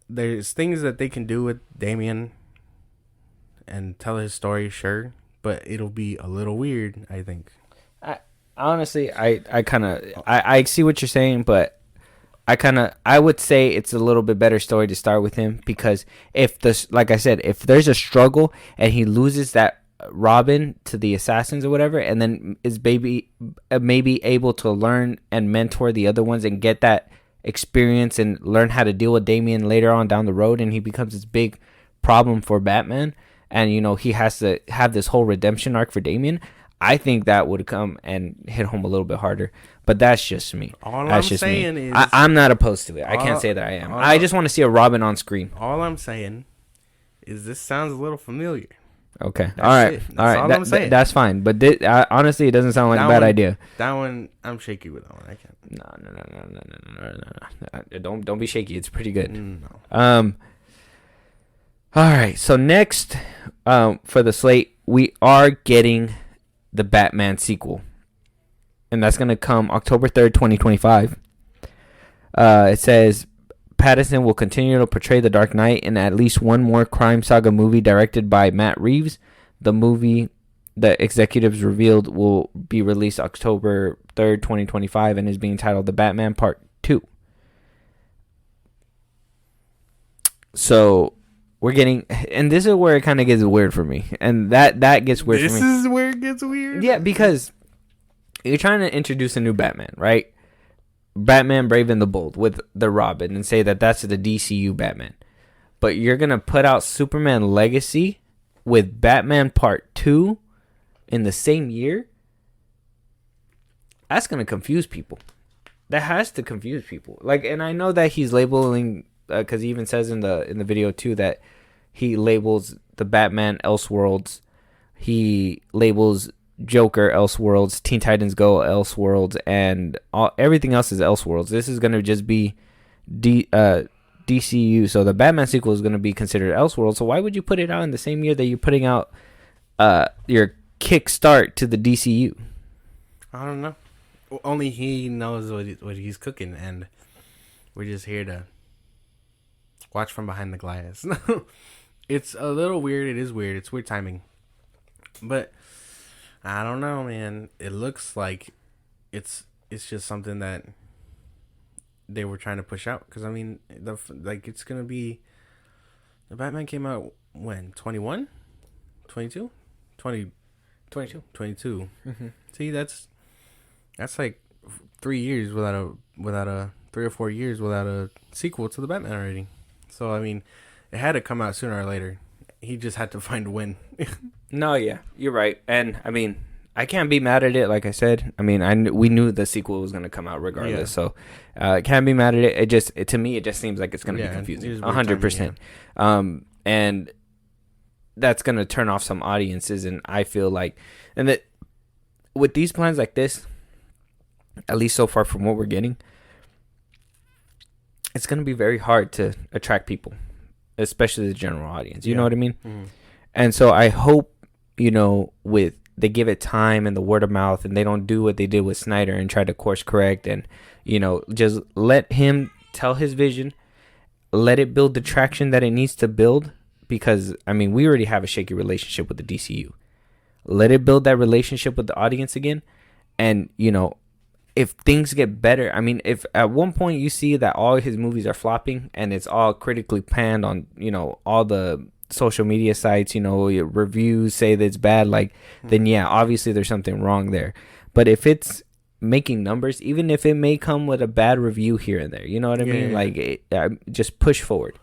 things that they can do with Damian and tell his story, sure. But it'll be a little weird, I think. Honestly, I see what you're saying, but I would say it's a little bit better story to start with him. Because like I said, if there's a struggle and he loses that Robin to the assassins or whatever, and then is maybe able to learn and mentor the other ones and get that experience and learn how to deal with Damian later on down the road, and he becomes this big problem for Batman, and he has to have this whole redemption arc for Damian, I think that would come and hit home a little bit harder. But that's just me. I'm not opposed to it. I can't say that I am. I just want to see a Robin on screen. All I'm saying is this sounds a little familiar. Okay. All right. I'm saying. That's fine. But honestly, it doesn't sound like a bad idea. That one, I'm shaky with that one. I can't. No. Don't be shaky. It's pretty good. No. All right. So next, for the slate, we are getting the Batman sequel, and that's gonna come October 3rd, 2025. It says Pattinson will continue to portray the Dark Knight in at least one more crime saga movie directed by Matt Reeves. The movie, the executives revealed, will be released October 3rd, 2025, and is being titled The Batman Part 2. So we're getting, and this is where it kind of gets weird for me, and that gets weird for me. This is where it gets weird? Yeah, because you're trying to introduce a new Batman, right? Batman Brave and the Bold with the Robin, and say that that's the DCU Batman. But you're going to put out Superman Legacy with Batman Part 2 in the same year? That's going to confuse people. That has to confuse people. Like, and I know that he's labeling, because he even says in the video too that he labels the Batman Elseworlds. He labels Joker Elseworlds, Teen Titans Go Elseworlds, and everything else is Elseworlds. This is going to just be DCU. So the Batman sequel is going to be considered Elseworlds. So why would you put it out in the same year that you're putting out your kickstart to the DCU? I don't know. Only he knows what he's cooking, and we're just here to watch from behind the glass. It's a little weird. It is weird. It's weird timing. But I don't know, man. It looks like it's just something that they were trying to push out. Because, I mean, it's going to be... The Batman came out when? 21? 22? 22. Mm-hmm. See, that's like 3 years without a 3 or 4 years without a sequel to the Batman already. So, I mean, it had to come out sooner or later. He just had to find when. No, yeah, you're right. And, I mean, I can't be mad at it, like I said. I mean, we knew the sequel was going to come out regardless. Yeah. So, can't be mad at it. To me, it just seems like it's going to be confusing. 100%. And that's going to turn off some audiences. And I feel like, and that with these plans like this, at least so far from what we're getting, it's going to be very hard to attract people, especially the general audience. You know what I mean? Mm-hmm. And so I hope, with they give it time and the word of mouth, and they don't do what they did with Snyder and try to course correct and, just let him tell his vision, let it build the traction that it needs to build. Because, we already have a shaky relationship with the DCU. Let it build that relationship with the audience again. And, if things get better, if at one point you see that all his movies are flopping and it's all critically panned on, all the social media sites, reviews say that it's bad, then yeah, obviously there's something wrong there. But if it's making numbers, even if it may come with a bad review here and there, you know what I mean? Yeah. Just push forward.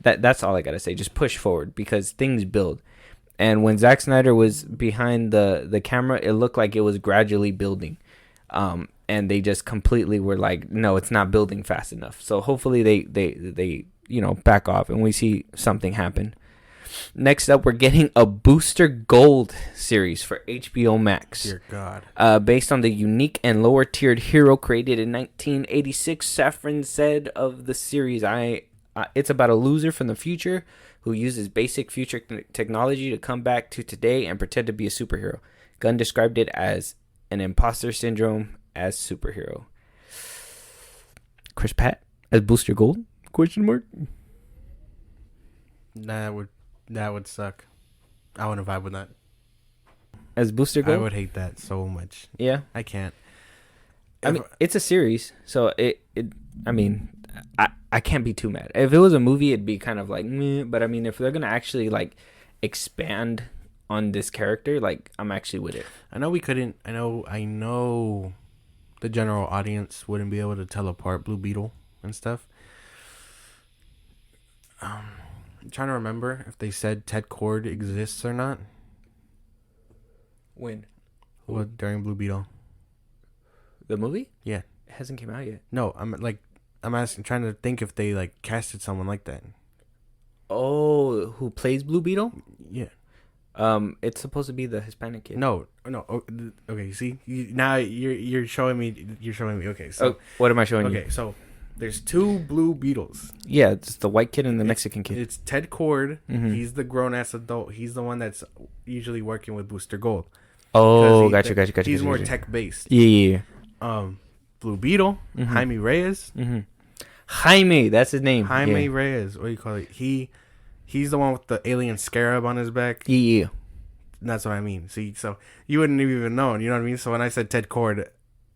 That's all I gotta say. Just push forward, because things build. And when Zack Snyder was behind the camera, it looked like it was gradually building. And they just completely were like, no, it's not building fast enough. So hopefully they back off and we see something happen. Next up, we're getting a Booster Gold series for HBO Max. Dear God. Based on the unique and lower-tiered hero created in 1986, Safran said of the series, it's about a loser from the future who uses basic future technology to come back to today and pretend to be a superhero. Gunn described it as an imposter syndrome as superhero. Chris Pratt as Booster Gold? Question mark. That would suck. I wouldn't vibe with that. As Booster Gold? I would hate that so much. Yeah. I can't. It's a series, so I can't be too mad. If it was a movie, it'd be kind of like meh, but if they're gonna actually expand on this character, I'm actually with it. I know we couldn't. I know the general audience wouldn't be able to tell apart Blue Beetle and stuff. I'm trying to remember if they said Ted Kord exists or not. When? Well, during Blue Beetle. The movie? Yeah. It hasn't came out yet. No, I'm asking, trying to think if they casted someone like that. Oh, who plays Blue Beetle? Yeah. It's supposed to be the Hispanic kid. No. Okay, see, now you're showing me. Okay, so what am I showing you? Okay, so there's two Blue Beetles. Yeah, it's the white kid and the Mexican kid. It's Ted Kord. Mm-hmm. He's the grown ass adult. He's the one that's usually working with Booster Gold. Oh, gotcha. He's more tech based. Yeah. Blue Beetle, mm-hmm. Jaime Reyes. Mm-hmm. Jaime, that's his name. Jaime Reyes. What do you call it? He's the one with the alien scarab on his back. Yeah. That's what I mean. See, so you wouldn't have even known. You know what I mean? So when I said Ted Kord,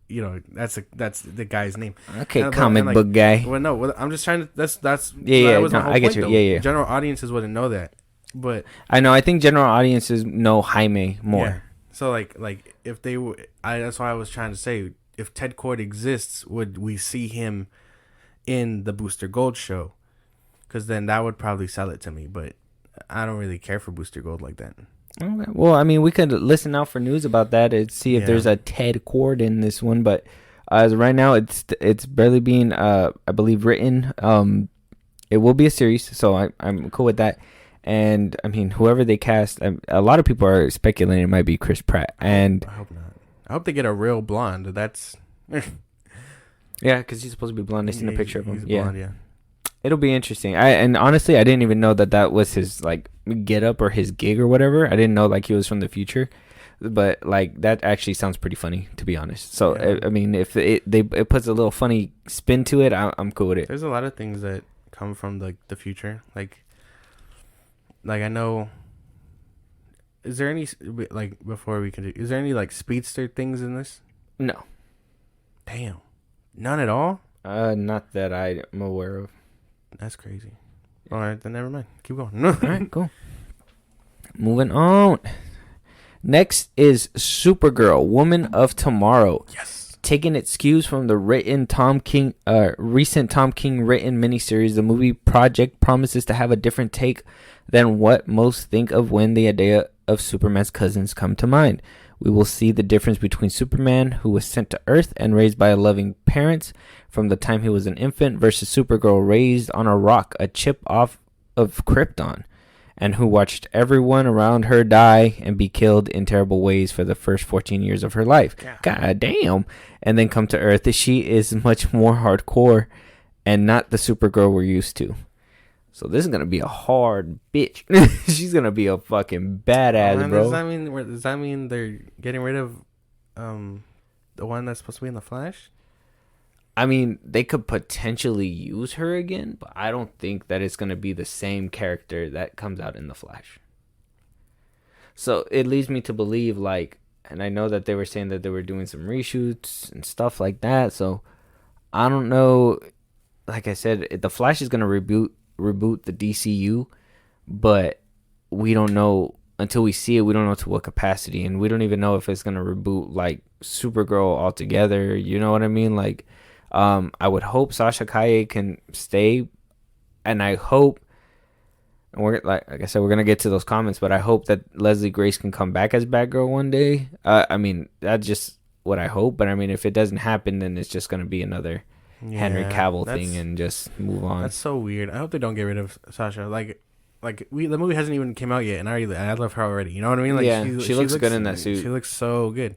that's the guy's name. Okay, comic book guy. Well, no, I'm just trying to. That's yeah. No, I get you. Though. Yeah. General audiences wouldn't know that, but I know. I think general audiences know Jaime more. Yeah. So like if they were, that's why I was trying to say, if Ted Kord exists, would we see him in the Booster Gold show? Because then that would probably sell it to me. But I don't really care for Booster Gold like that. Okay. Well, we could listen out for news about that and see if there's a Ted Kord in this one. But as of right now, it's barely being, I believe, written. It will be a series, so I'm cool with that. And whoever they cast, a lot of people are speculating it might be Chris Pratt. And I hope not. I hope they get a real blonde. That's yeah, because he's supposed to be blonde. I seen a picture of him. He's blonde, yeah. It'll be interesting. And honestly, I didn't even know that was his get up or his gig or whatever. I didn't know he was from the future, but that actually sounds pretty funny, to be honest. So yeah. If it puts a little funny spin to it, I'm cool with it. There's a lot of things that come from the future. I know. Is there any before we can? Is there any speedster things in this? No. Damn. None at all. Not that I'm aware of. That's crazy. All right, then never mind. Keep going. All right, cool. Moving on. Next is Supergirl, Woman of Tomorrow. Yes. Taking its cues from the recent Tom King written miniseries, the movie project promises to have a different take than what most think of when the idea of Superman's cousins come to mind. We will see the difference between Superman, who was sent to Earth and raised by loving parents from the time he was an infant, versus Supergirl, raised on a rock, a chip off of Krypton, and who watched everyone around her die and be killed in terrible ways for the first 14 years of her life. Yeah. God damn. And then come to Earth. She is much more hardcore and not the Supergirl we're used to. So this is gonna be a hard bitch. She's gonna be a fucking badass, Man, bro. does that mean they're getting rid of the one that's supposed to be in the Flash? I mean, they could potentially use her again, but I don't think that it's gonna be the same character that comes out in the Flash. So it leads me to believe, like, and I know that they were saying that they were doing some reshoots and stuff like that. So I don't know. Like I said, the Flash is gonna reboot the DCU, but we don't know until we see it. We don't know to what capacity, and we don't even know if it's gonna reboot like Supergirl altogether. You know what I mean? Like, I would hope Sasha Calle can stay, and I hope. And we're like I said, we're gonna get to those comments, but I hope that Leslie Grace can come back as Batgirl one day. I mean, that's just what I hope. But I mean, if it doesn't happen, then it's just gonna be another Henry Cavill thing and just move on. That's so weird. I hope they don't get rid of Sasha. The movie hasn't even came out yet, and I love her already. You know what I mean? Like, yeah, she looks good in that suit. She looks so good.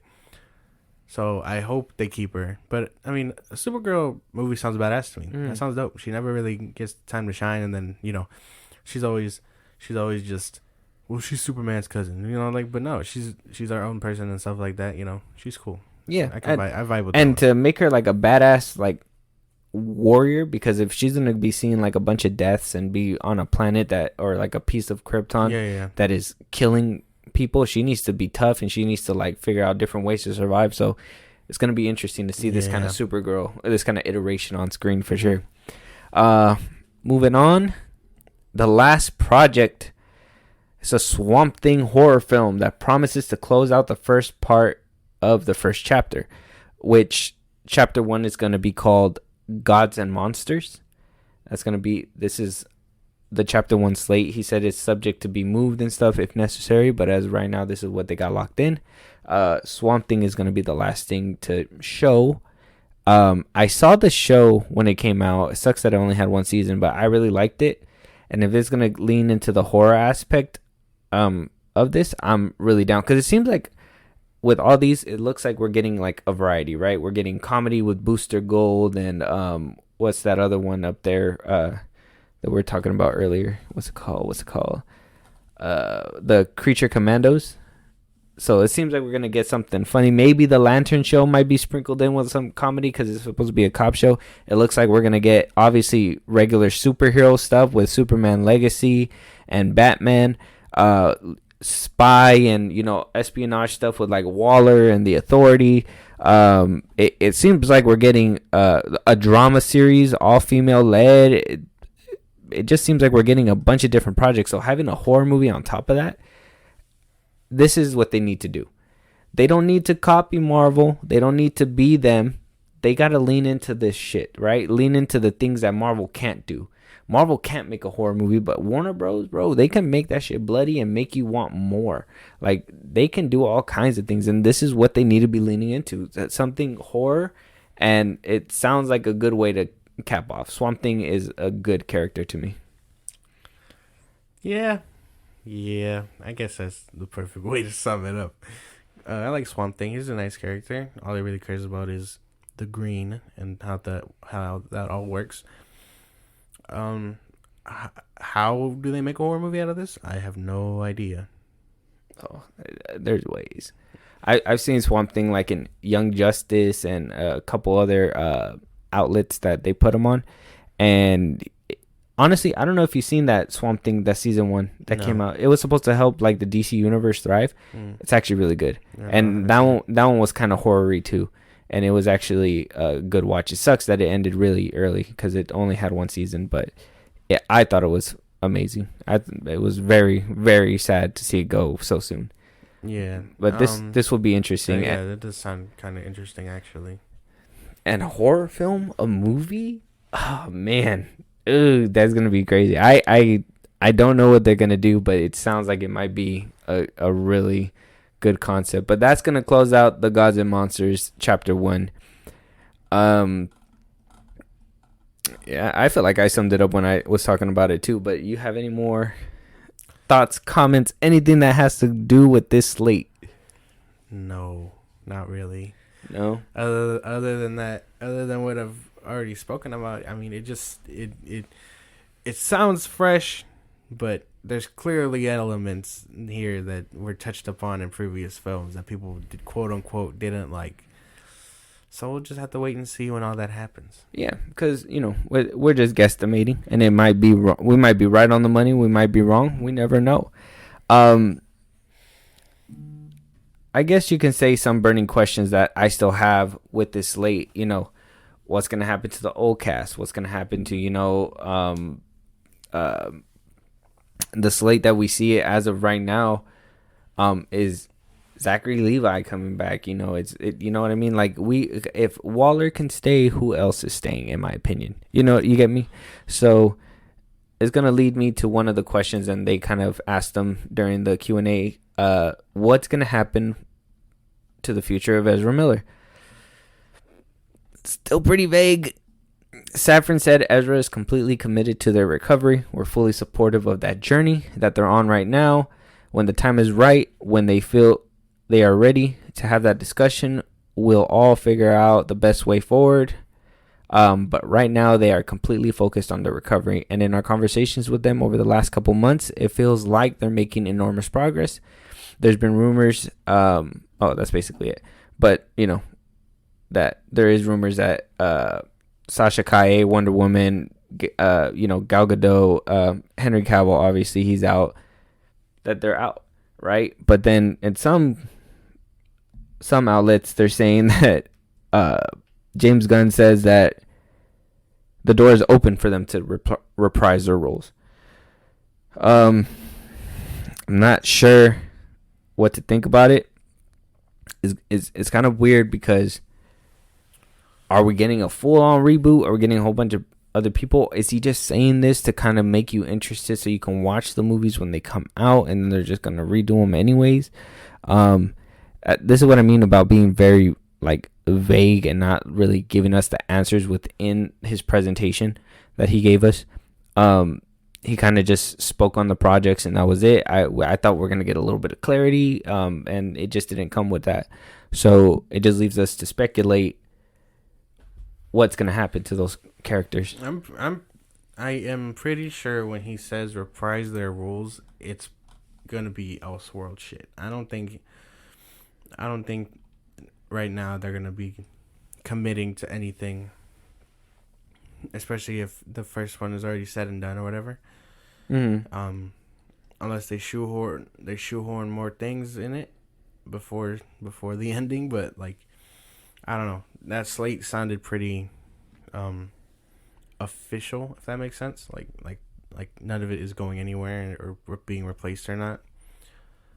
So I hope they keep her. But I mean, a Supergirl movie sounds badass to me. That sounds dope. She never really gets time to shine, and then she's always just, well, she's Superman's cousin. Like, but no, she's our own person and stuff like that. She's cool. Yeah, I vibe with. And to make her like a badass like warrior, because if she's gonna be seeing like a bunch of deaths and be on a planet that, or like a piece of Krypton that is killing people, she needs to be tough, and she needs to like figure out different ways to survive. So it's gonna be interesting to see this kind of Supergirl, this kind of iteration on screen for sure. Moving on, the last project is a Swamp Thing horror film that promises to close out the first part of the first chapter, which chapter 1 is going to be called Gods and Monsters. This is the chapter 1 slate. He said it's subject to be moved and stuff if necessary, but as right now, this is what they got locked in. Swamp Thing is going to be the last thing to show. I saw the show when it came out. It sucks that it only had one season, but I really liked it. And if it's going to lean into the horror aspect of this, I'm really down. Because it seems like with all these, it looks like we're getting like a variety, right? We're getting comedy with Booster Gold and what's that other one up there that we were talking about earlier? What's it called? The Creature Commandos. So it seems like we're going to get something funny. Maybe the Lantern Show might be sprinkled in with some comedy because it's supposed to be a cop show. It looks like we're going to get, obviously, regular superhero stuff with Superman Legacy and Batman. Spy and, espionage stuff with, like, Waller and the Authority. It seems like we're getting a drama series, all-female led. It just seems like we're getting a bunch of different projects. So having a horror movie on top of that, this is what they need to do. They don't need to copy Marvel. They don't need to be them. They got to lean into this shit, right? Lean into the things that Marvel can't do. Marvel can't make a horror movie, but Warner Bros, bro, they can make that shit bloody and make you want more. Like, they can do all kinds of things, and this is what they need to be leaning into. That's something horror, and it sounds like a good way to cap off. Swamp Thing is a good character to me. Yeah, I guess that's the perfect way to sum it up. I like Swamp Thing. He's a nice character. All he really cares about is the green and how that all works. How do they make a horror movie out of this? I have no idea. Oh, there's ways. I've seen Swamp Thing like in Young Justice and a couple other outlets that they put him on, and honestly, I don't know if you've seen that Swamp Thing, that season 1 that came out. It was supposed to help like the DC universe thrive. It's actually really good, and that one was kind of horror-y too, and it was actually a good watch. It sucks that it ended really early because it only had one season, but I thought it was amazing. It was very, very sad to see it go so soon. Yeah, but this will be interesting. Yeah, that does sound kind of interesting actually. And a horror film, a movie, oh man. Ooh, that's gonna be crazy. I don't know what they're gonna do, but it sounds like it might be a really good concept. But that's gonna close out the Gods and Monsters chapter 1. Yeah, I feel like I summed it up when I was talking about it too. But you have any more thoughts, comments, anything that has to do with this slate? No, not really. No. Other than that, other than what I've already spoken about, I mean, it it sounds fresh, but there's clearly elements here that were touched upon in previous films that people did, quote unquote, didn't like. So we'll just have to wait and see when all that happens. Yeah, because we're just guesstimating, and it might be wrong. We might be right on the money. We might be wrong. We never know. I guess you can say some burning questions that I still have with this slate. What's gonna happen to the old cast? What's gonna happen to the slate that we see as of right now? Is Zachary Levi coming back? You know what I mean? Like, if Waller can stay, who else is staying, in my opinion? You get me? So it's going to lead me to one of the questions, and they kind of asked them during the Q&A, what's going to happen to the future of Ezra Miller? Still pretty vague. Safran said Ezra is completely committed to their recovery. We're fully supportive of that journey that they're on right now. When the time is right, when they feel they are ready to have that discussion, we'll all figure out the best way forward. But right now, they are completely focused on their recovery. And in our conversations with them over the last couple months, it feels like they're making enormous progress. There's been rumors. That's basically it. But, that there is rumors that Sasha Calle, Wonder Woman, Gal Gadot, Henry Cavill, obviously he's out, that they're out, right? But then in some outlets, they're saying that James Gunn says that the door is open for them to reprise their roles. I'm not sure what to think about it. It's kind of weird because are we getting a full-on reboot? Are we getting a whole bunch of other people? Is he just saying this to kind of make you interested so you can watch the movies when they come out, and then they're just going to redo them anyways? This is what I mean about being very vague and not really giving us the answers within his presentation that he gave us. He kind of just spoke on the projects, and that was it. I thought we were going to get a little bit of clarity, and it just didn't come with that. So it just leaves us to speculate what's going to happen to those characters. I am pretty sure when he says reprise their roles, it's going to be Elseworld shit. I don't think right now they're going to be committing to anything, especially if the first one is already said and done or whatever. Mm-hmm. Unless they shoehorn more things in it before the ending, but I don't know. That slate sounded pretty official, if that makes sense. Like none of it is going anywhere or being replaced or not.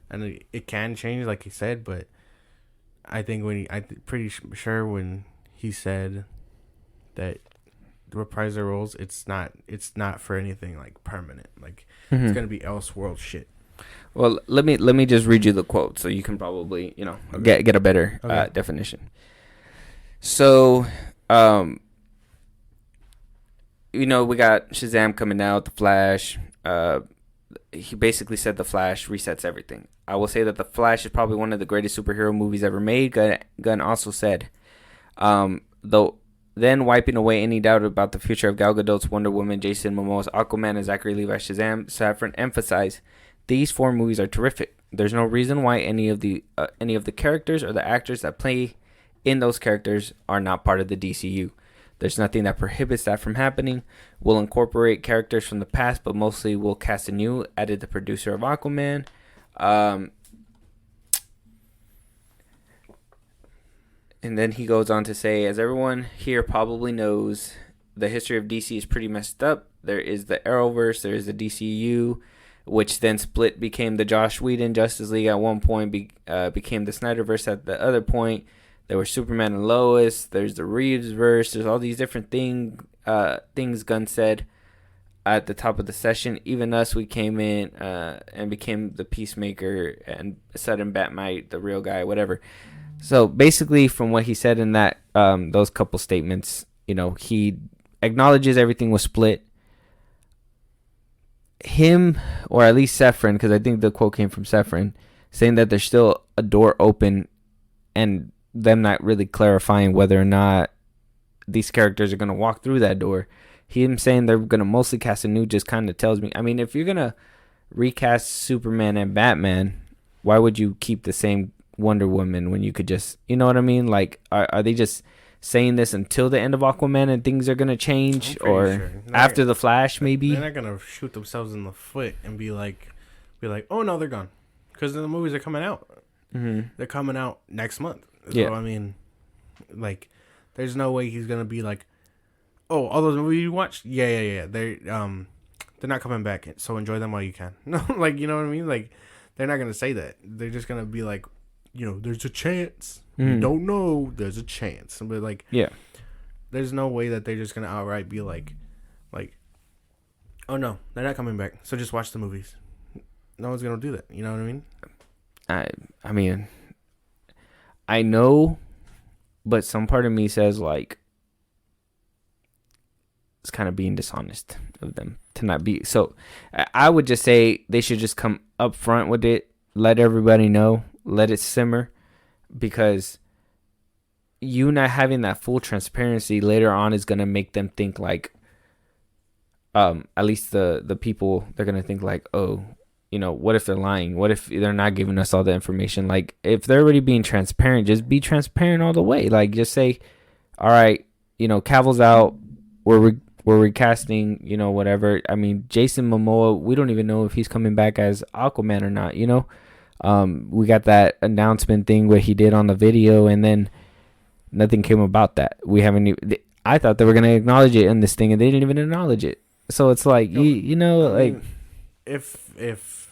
And it can change, like he said, but I think I'm pretty sure when he said that reprise their roles, it's not for anything permanent. It's gonna be Elseworld shit. Well, let me just read you the quote so you can probably get a better definition. So, we got Shazam coming out, The Flash. He basically said The Flash resets everything. I will say that The Flash is probably one of the greatest superhero movies ever made. Gunn also said, though, then wiping away any doubt about the future of Gal Gadot's Wonder Woman, Jason Momoa's Aquaman, and Zachary Levi's Shazam, Safran emphasized, these 4 movies are terrific. There's no reason why any of the characters or the actors that play in those characters are not part of the DCU. There's nothing that prohibits that from happening. We'll incorporate characters from the past, but mostly we'll cast anew, added the producer of Aquaman. And then he goes on to say, as everyone here probably knows, the history of DC is pretty messed up. There is the Arrowverse, there is the DCU, which then split, became the Joss Whedon Justice League at one point, became the Snyderverse at the other point. There were Superman and Lois. There's the Reevesverse. There's all these different things Gunn said at the top of the session. Even us, we came in and became the Peacemaker and sudden Batmite, the real guy, whatever. So basically, from what he said in that those couple statements, he acknowledges everything was split. Him, or at least Safran, because I think the quote came from Safran, saying that there's still a door open, and them not really clarifying whether or not these characters are going to walk through that door. him saying they're gonna mostly cast a new just kind of tells me. I mean, if you're gonna recast Superman and Batman, why would you keep the same Wonder Woman when you could just, you know what I mean? Like, are they just saying this until the end of Aquaman and things are gonna change, or sure. after the Flash maybe? They're not gonna shoot themselves in the foot and be like, oh no, they're gone, because the movies are coming out. Mm-hmm. They're coming out next month. Yeah. So, I mean, like, there's no way he's gonna be like, oh, all those movies you watched, yeah. They're not coming back, so enjoy them while you can. No, like, you know what I mean? Like, they're not gonna say that. They're just gonna be like, there's a chance. You don't know. There's a chance. But like, yeah, there's no way that they're just gonna outright be like, oh no, they're not coming back. So just watch the movies. No one's gonna do that. You know what I mean? I mean, I know, but some part of me says like it's kind of being dishonest of them to not be. So I would just say they should just come up front with it, let everybody know, let it simmer, because you not having that full transparency later on is going to make them think like, at least the people, they're going to think like, oh, what if they're lying? What if they're not giving us all the information? Like, if they're already being transparent, just be transparent all the way. Like, just say, all right, Cavill's out. We're recasting, whatever. I mean, Jason Momoa, we don't even know if he's coming back as Aquaman or not, we got that announcement thing where he did on the video, and then nothing came about that. We haven't even, I thought they were going to acknowledge it in this thing, and they didn't even acknowledge it. So it's like, like, if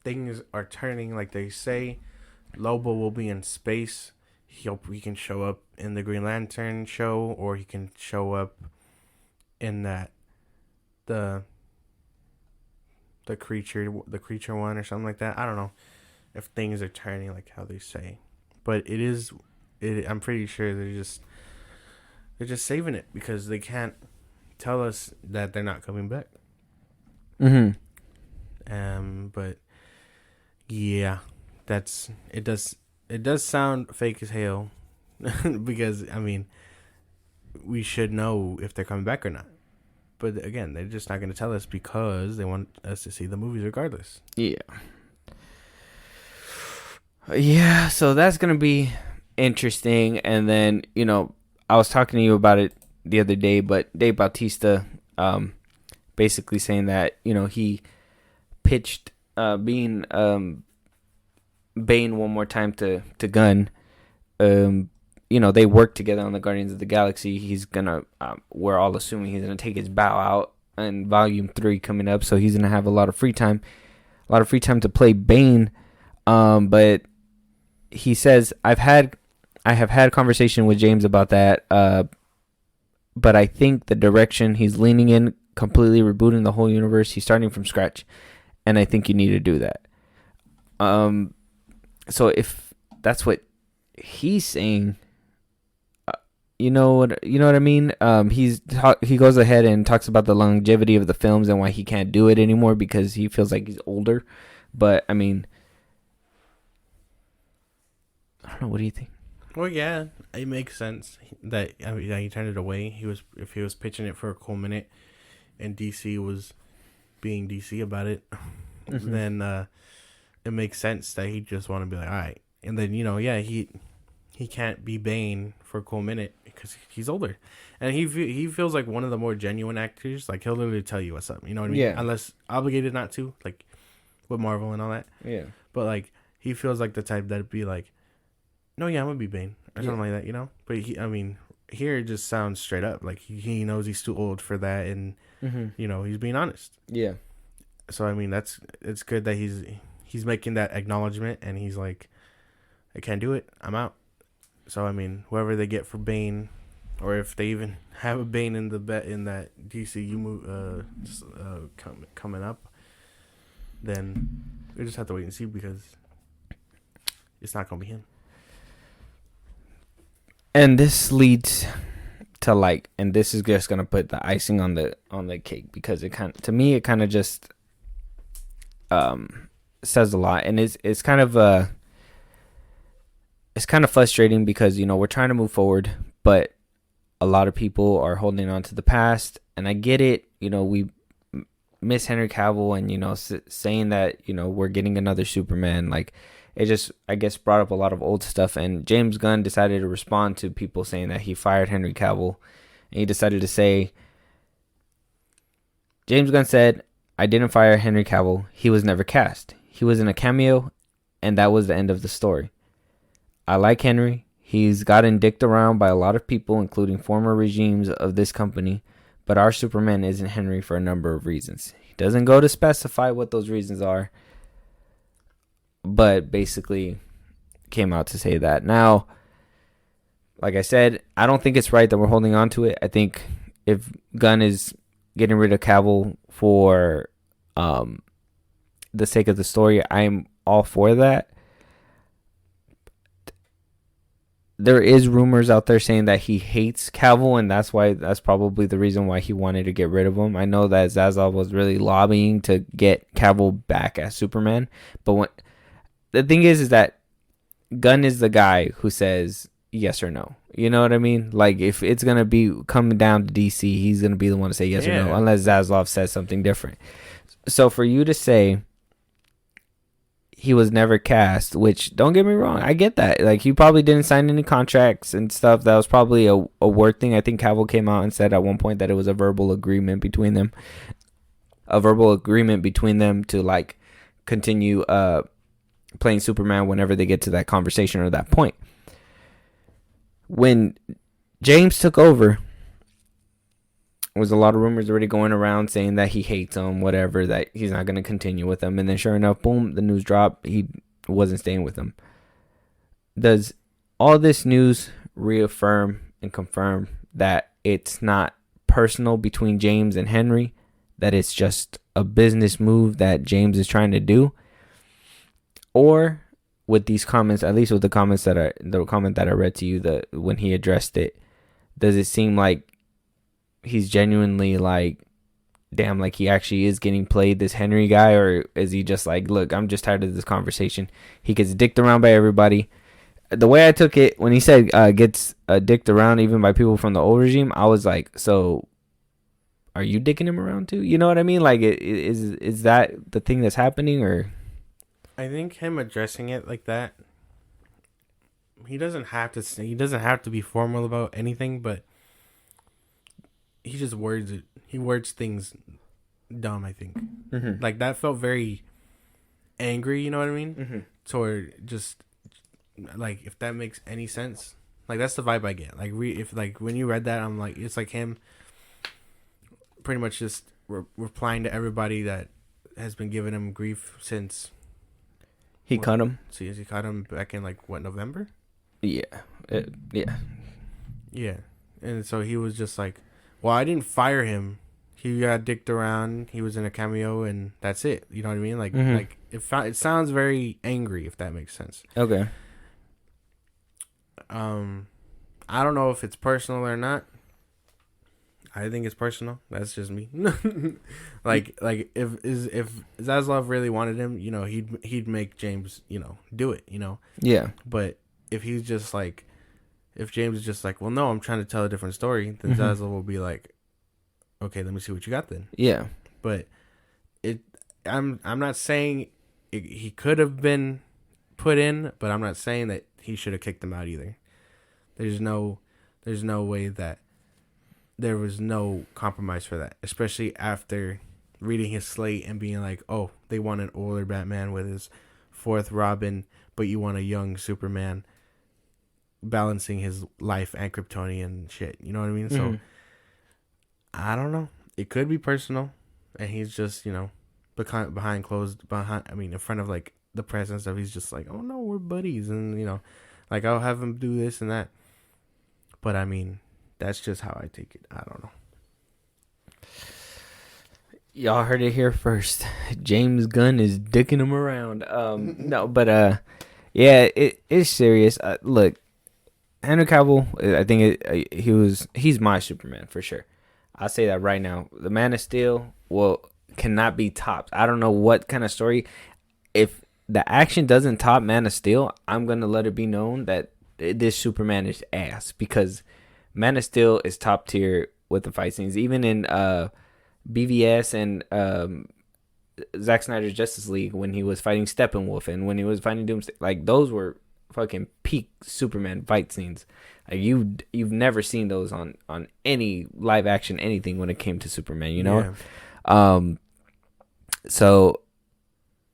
things are turning like they say, Lobo will be in space. He can show up in the Green Lantern show, or he can show up in that the creature one or something like that. I don't know if things are turning like how they say, but I'm pretty sure they're just saving it because they can't tell us that they're not coming back. But yeah, it does sound fake as hell because I mean, we should know if they're coming back or not. But again, they're just not going to tell us because they want us to see the movies regardless. Yeah. Yeah, so that's going to be interesting. And then, I was talking to you about it the other day, but Dave Bautista basically saying that, he pitched being Bane one more time to Gunn. They work together on the Guardians of the Galaxy. He's gonna, we're all assuming he's gonna take his bow out in Volume 3 coming up, so he's gonna have a lot of free time to play Bane. But he says I have had conversation with James about that. But I think the direction he's leaning in, completely rebooting the whole universe, he's starting from scratch, and I think you need to do that. So if that's what he's saying, you know what I mean? He goes ahead and talks about the longevity of the films and why he can't do it anymore because he feels like he's older. But I mean, I don't know. What do you think? Well, yeah, it makes sense that he turned it away. If he was pitching it for a cool minute, and DC was being DC about it, then it makes sense that he just want to be like, all right. And then he can't be Bane for a cool minute because he's older, and he feels like one of the more genuine actors. Like, he'll literally tell you what's up. You know what I mean? Yeah. Unless obligated not to, like with Marvel and all that. Yeah. But like, he feels like the type that'd be like, no, yeah, I'm gonna be Bane or something like that. But here it just sounds straight up like he knows he's too old for that, and he's being honest. Yeah. So I mean, it's good that he's making that acknowledgement, and he's like, I can't do it. I'm out. So I mean, whoever they get for Bane, or if they even have a Bane in that DCU move coming up, then we just have to wait and see because it's not gonna be him. And this leads to and this is just gonna put the icing on the cake because it kind of just says a lot, and it's kind of frustrating because we're trying to move forward, but a lot of people are holding on to the past, And I get it, we miss Henry Cavill, and saying that we're getting another Superman, like it just, I guess, brought up a lot of old stuff. And James Gunn decided to respond to people saying that he fired Henry Cavill, and he decided to say, James Gunn said, "I didn't fire Henry Cavill. He was never cast. He was in a cameo, and that was the end of the story. I like Henry. He's gotten dicked around by a lot of people, including former regimes of this company, but our Superman isn't Henry for a number of reasons." He doesn't go to specify what those reasons are, but basically came out to say that. Now, like I said, I don't think it's right that we're holding on to it. I think if Gunn is getting rid of Cavill for the sake of the story, I'm all for that. There is rumors out there saying that he hates Cavill, and that's probably the reason why he wanted to get rid of him. I know that Zaslav was really lobbying to get Cavill back as Superman, but the thing is that Gunn is the guy who says yes or no. You know what I mean? Like, if it's gonna be coming down to DC, he's gonna be the one to say yes or no, unless Zaslav says something different. So for you to say he was never cast, which, don't get me wrong, I get that. Like, he probably didn't sign any contracts and stuff. That was probably a word thing. I think Cavill came out and said at one point that it was a verbal agreement between them. A verbal agreement between them to, like, continue playing Superman whenever they get to that conversation or that point. When James took over, there was a lot of rumors already going around saying that he hates him, whatever, that he's not going to continue with him. And then sure enough, boom, the news dropped. He wasn't staying with him. Does all this news reaffirm and confirm that it's not personal between James and Henry, that it's just a business move that James is trying to do? Or with these comments, at least with the comment that I read to you, when he addressed it, does it seem like he's genuinely like, damn, like he actually is getting played, this Henry guy? Or is he just like, look, I'm just tired of this conversation? He gets dicked around by everybody. The way I took it, when he said gets dicked around even by people from the old regime, I was like, so are you dicking him around too? You know what I mean? Like, is that the thing that's happening? Or I think him addressing it like that, he doesn't have to be formal about anything, but he just words it. He words things dumb, I think. Mm-hmm. Like, that felt very angry, you know what I mean? Mm-hmm. Toward just, like, if that makes any sense. Like, that's the vibe I get. Like, when you read that, I'm like, it's like him pretty much just replying to everybody that has been giving him grief since he cut him. So he cut him back in, like, what, November? Yeah. Yeah. And so he was just like, well, I didn't fire him. He got dicked around. He was in a cameo, and that's it. You know what I mean? Like, mm-hmm. Like it sounds very angry, if that makes sense. Okay. I don't know if it's personal or not. I think it's personal. That's just me. like if Zaslav really wanted him, he'd make James, do it, Yeah. But if he's just like, if James is just like, well, no, I'm trying to tell a different story, then mm-hmm. Zaslav will be like, okay, let me see what you got then. Yeah. But I'm not saying he could have been put in, but I'm not saying that he should have kicked him out either. There's no way that there was no compromise for that, especially after reading his slate and being like, oh, they want an older Batman with his fourth Robin, but you want a young Superman balancing his life and Kryptonian shit. You know what I mean? Mm-hmm. So I don't know. It could be personal, and he's just, in front of like the press and stuff, he's just like, oh no, we're buddies, and like, I'll have him do this and that. But I mean, that's just how I take it. I don't know. Y'all heard it here first. James Gunn is dicking him around. No, but yeah, it's serious. Look, Henry Cavill, I think he's my Superman for sure. I'll say that right now. The Man of Steel cannot be topped. I don't know what kind of story. If the action doesn't top Man of Steel, I'm gonna let it be known that this Superman is ass, because Man of Steel is top tier with the fight scenes. Even in BVS and Zack Snyder's Justice League, when he was fighting Steppenwolf and when he was fighting Doomsday, like those were fucking peak Superman fight scenes. Like you've never seen those on any live action anything when it came to Superman, you know? Yeah. So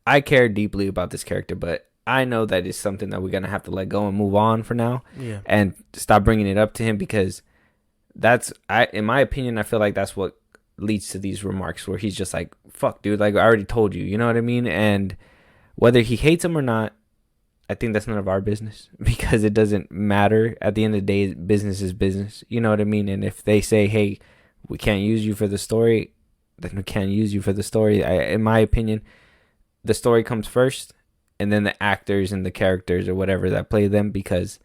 I care deeply about this character, but I know that it's something that we're gonna have to let go and move on for now, and stop bringing it up to him, because in my opinion, I feel like that's what leads to these remarks where he's just like, "Fuck, dude! Like I already told you," you know what I mean? And whether he hates him or not, I think that's none of our business, because it doesn't matter. At the end of the day, business is business. You know what I mean? And if they say, "Hey, we can't use you for the story," then we can't use you for the story. In my opinion, the story comes first, and then the actors and the characters or whatever that play them, because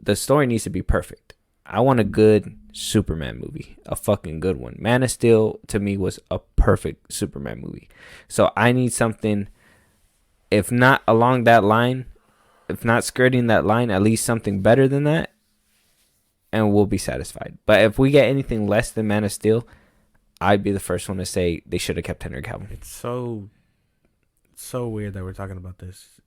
the story needs to be perfect. I want a good Superman movie, a fucking good one. Man of Steel, to me, was a perfect Superman movie. So I need something, if not along that line, if not skirting that line, at least something better than that, and we'll be satisfied. But if we get anything less than Man of Steel, I'd be the first one to say they should have kept Henry Cavill. It's so weird that we're talking about this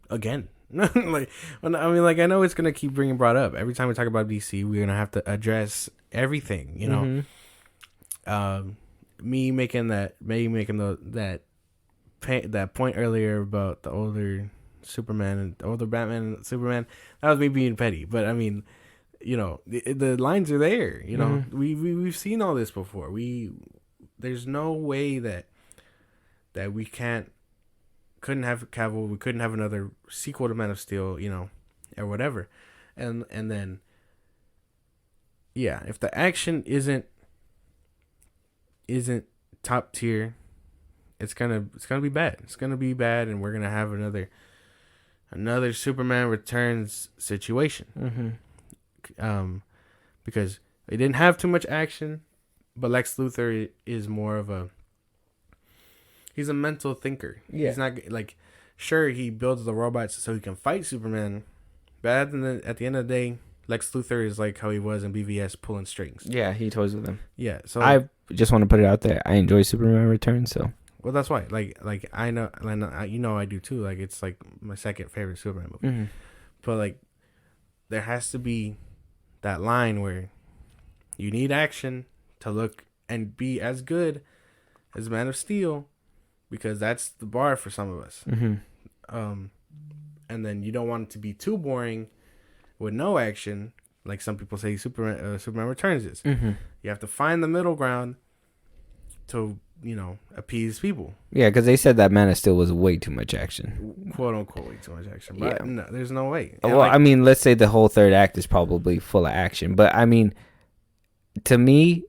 again. Like, I mean, like, I know it's gonna keep being brought up every time we talk about DC. We're gonna have to address everything, you know. Me making that point earlier about the older Superman and the older Batman and Superman, that was me being petty. But I mean, you know, the lines are there. You know, we've seen all this before. There's no way that we couldn't have Cavill. We couldn't have another sequel to Man of Steel, you know, or whatever. And then, yeah, if the action isn't top tier, it's gonna be bad. It's gonna be bad, and we're gonna have another Superman Returns situation. Because they didn't have too much action, but Lex Luthor is more of he's a mental thinker. Yeah. He's not like, sure, he builds the robots so he can fight Superman, but at the end of the day, Lex Luthor is like how he was in BVS, pulling strings. Yeah, he toys with them. Yeah, so I just want to put it out there. I enjoy Superman Returns, so. Well, that's why. Like I know, you know, I do too. Like, it's like my second favorite Superman movie. But like, there has to be that line where you need action to look and be as good as Man of Steel, because that's the bar for some of us. And then you don't want it to be too boring with no action, like some people say Superman Returns is. You have to find the middle ground to, you know, appease people. Yeah, because they said that Man of Steel was way too much action. Quote unquote, way too much action. But yeah. No, there's no way. And well, I mean, let's say the whole third act is probably full of action. But I mean, to me,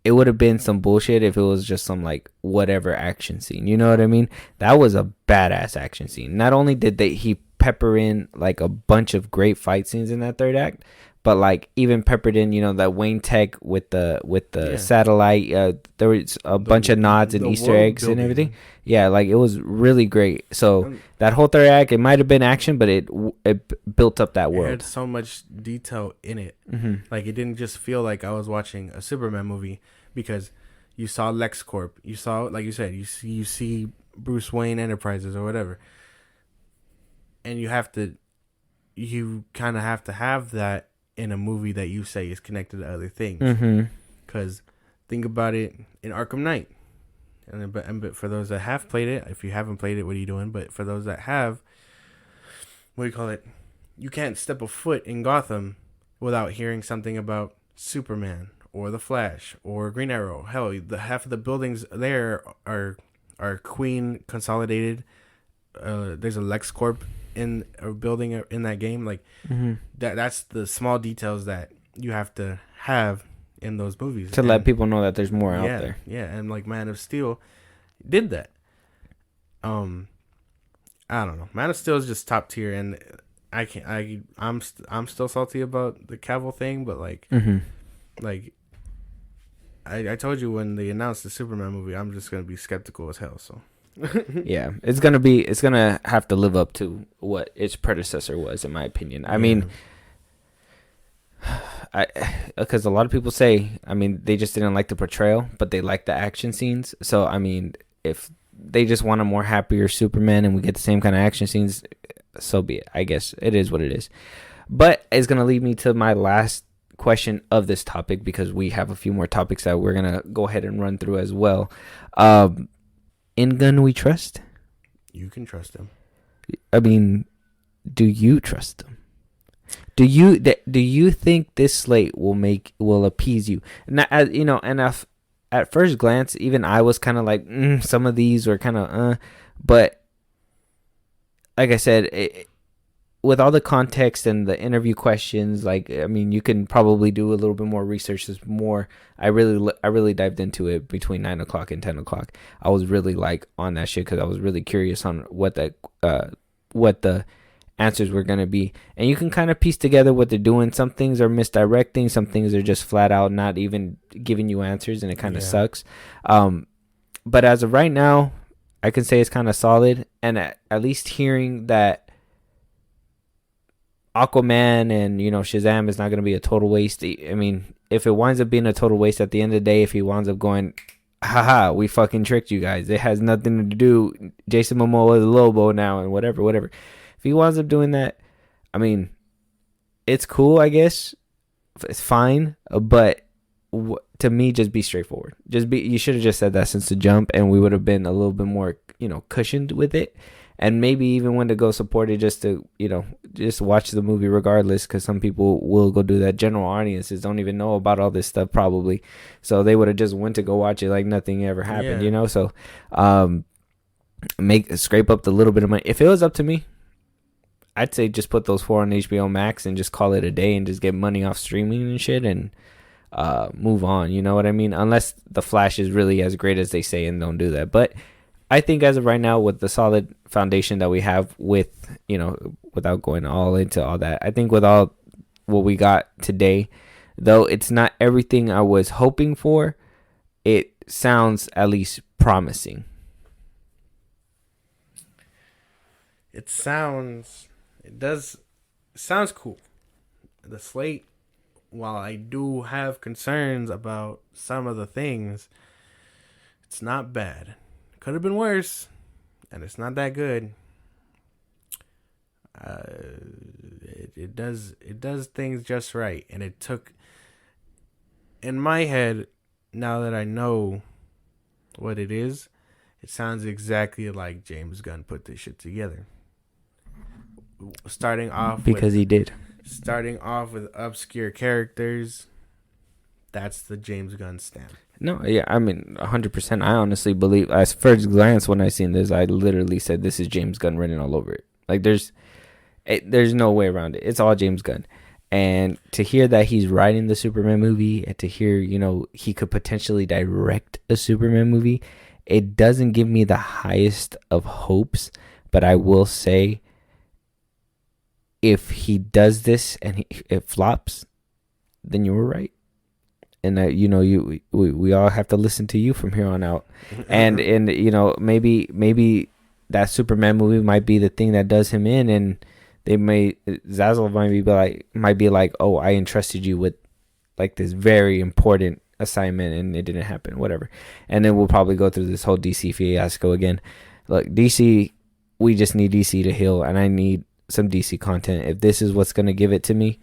it would have been some bullshit if it was just some like whatever action scene. You know what I mean? That was a badass action scene. Not only did he pepper in like a bunch of great fight scenes in that third act, but like even peppered in, you know, that Wayne Tech with the satellite. There was a bunch of nods and Easter eggs and everything. Yeah, like it was really great. So that whole third act, it might have been action, but it built up that world. It had so much detail in it. Like, it didn't just feel like I was watching a Superman movie, because you saw LexCorp, you saw, like you said, you see Bruce Wayne Enterprises or whatever, and you kind of have to have that in a movie that you say is connected to other things. Because think about it in Arkham Knight, but for those that have played it, if you haven't played it, what are you doing? But for those that have, what do you call it? You can't step a foot in Gotham without hearing something about Superman or the Flash or Green Arrow. Hell, half of the buildings there are Queen consolidated. There's a LexCorp in a building in that game. Like, that's the small details that you have to have in those movies to let people know that there's more out there. Yeah, and like Man of Steel did that. I don't know. Man of Steel is just top tier, and I'm still salty about the Cavill thing, but like, like I told you when they announced the Superman movie, I'm just gonna be skeptical as hell. So. Yeah, it's gonna have to live up to what its predecessor was, in my opinion. I mean, I because a lot of people say, I mean, they just didn't like the portrayal, but they like the action scenes. So I mean, if they just want a more happier Superman and we get the same kind of action scenes, so be it. I guess it is what it is. But it's gonna lead me to my last question of this topic because we have a few more topics that we're gonna go ahead and run through as well. In Gunn we trust. You can trust him. I mean, do you trust him? Do you think this slate will appease you? Now, and if, at first glance, even I was kind of like, some of these were kind of, but like I said, with all the context and the interview questions, like I mean, you can probably do a little bit more research. There's more. I really dived into it between 9 o'clock and 10 o'clock. I was really like on that shit because I was really curious on what the answers were going to be, and you can kind of piece together what they're doing. Some things are misdirecting, some things are just flat out not even giving you answers, and it kind of sucks. But as of right now, I can say it's kind of solid, and at least hearing that Aquaman and Shazam is not going to be a total waste. I mean, if it winds up being a total waste at the end of the day, if he winds up going, haha, we fucking tricked you guys, it has nothing to do, Jason Momoa is Lobo now and whatever, if he winds up doing that, I mean, it's cool, I guess. It's fine. But to me, just be straightforward. You should have just said that since the jump, and we would have been a little bit more, cushioned with it. And maybe even when to go support it just to, just watch the movie regardless, because some people will go do that. General audiences don't even know about all this stuff probably. So they would have just went to go watch it like nothing ever happened, So scrape up the little bit of money. If it was up to me, I'd say just put those 4 on HBO Max and just call it a day and just get money off streaming and shit and move on. You know what I mean? Unless the Flash is really as great as they say, and don't do that. But I think as of right now, with the solid foundation that we have with, without going all into all that, I think with all what we got today, though it's not everything I was hoping for, it sounds at least promising. It sounds cool. The slate, while I do have concerns about some of the things, it's not bad. Could have been worse, and it's not that good. It does things just right, and it took, in my head, now that I know what it is, it sounds exactly like James Gunn put this shit together. Starting off he did. Starting off with obscure characters, that's the James Gunn stamp. No, yeah, I mean, 100%. I honestly believe, at first glance when I seen this, I literally said, this is James Gunn written all over it. Like, there's no way around it. It's all James Gunn. And to hear that he's writing the Superman movie, and to hear, he could potentially direct a Superman movie, it doesn't give me the highest of hopes. But I will say, if he does this and it flops, then you were right. And we all have to listen to you from here on out. And maybe that Superman movie might be the thing that does him in, and Zazzle might be like, oh, I entrusted you with like this very important assignment and it didn't happen, whatever. And then we'll probably go through this whole DC fiasco again. Look, DC, we just need DC to heal, and I need some DC content. If this is what's gonna give it to me,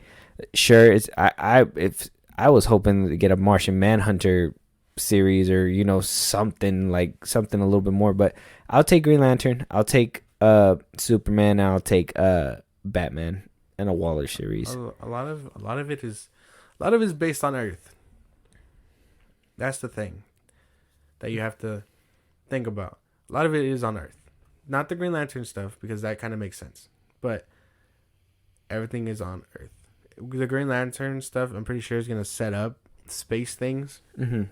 sure. If I was hoping to get a Martian Manhunter series, or something a little bit more, but I'll take Green Lantern, I'll take Superman, I'll take Batman, and a Waller series. A lot of it is based on Earth. That's the thing that you have to think about. A lot of it is on Earth, not the Green Lantern stuff, because that kind of makes sense. But everything is on Earth. The Green Lantern stuff, I'm pretty sure, is going to set up space things. Mm-hmm.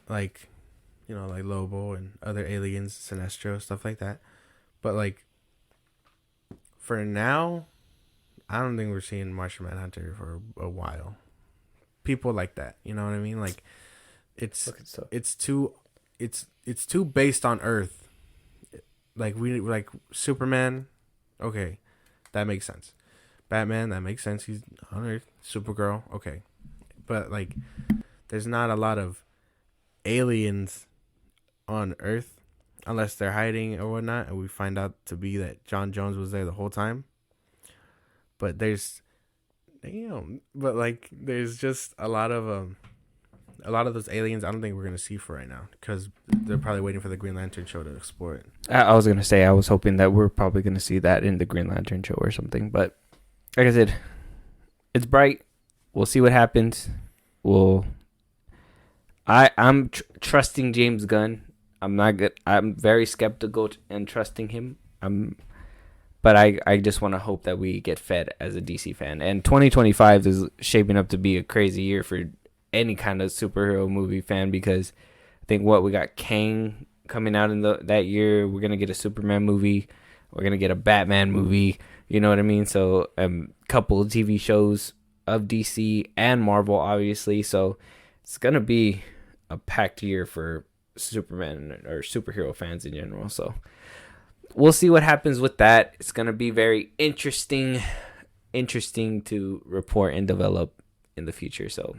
Like, like Lobo and other aliens, Sinestro, stuff like that. But, like, for now, I don't think we're seeing Martian Manhunter for a while. People like that, you know what I mean? Like, it's too based on Earth. Like Superman, okay, that makes sense. Batman, that makes sense. He's on Earth. Supergirl, okay. But, like, there's not a lot of aliens on Earth unless they're hiding or whatnot, and we find out to be that John Jones was there the whole time. But there's just a lot of those aliens I don't think we're gonna see for right now, because they're probably waiting for the Green Lantern show to explore it. I was gonna say I was hoping that we're probably gonna see that in the Green Lantern show or something, but like I said, it's bright. We'll see what happens. I'm trusting James Gunn. I'm not good. I'm very skeptical and trusting him. But I just want to hope that we get fed as a DC fan. And 2025 is shaping up to be a crazy year for any kind of superhero movie fan, because I think we got Kang coming out in that year. We're gonna get a Superman movie. We're gonna get a Batman movie. You know what I mean? So couple of TV shows of DC and Marvel, obviously. So it's gonna be a packed year for Superman or superhero fans in general. So we'll see what happens with that. It's gonna be very interesting to report and develop in the future. So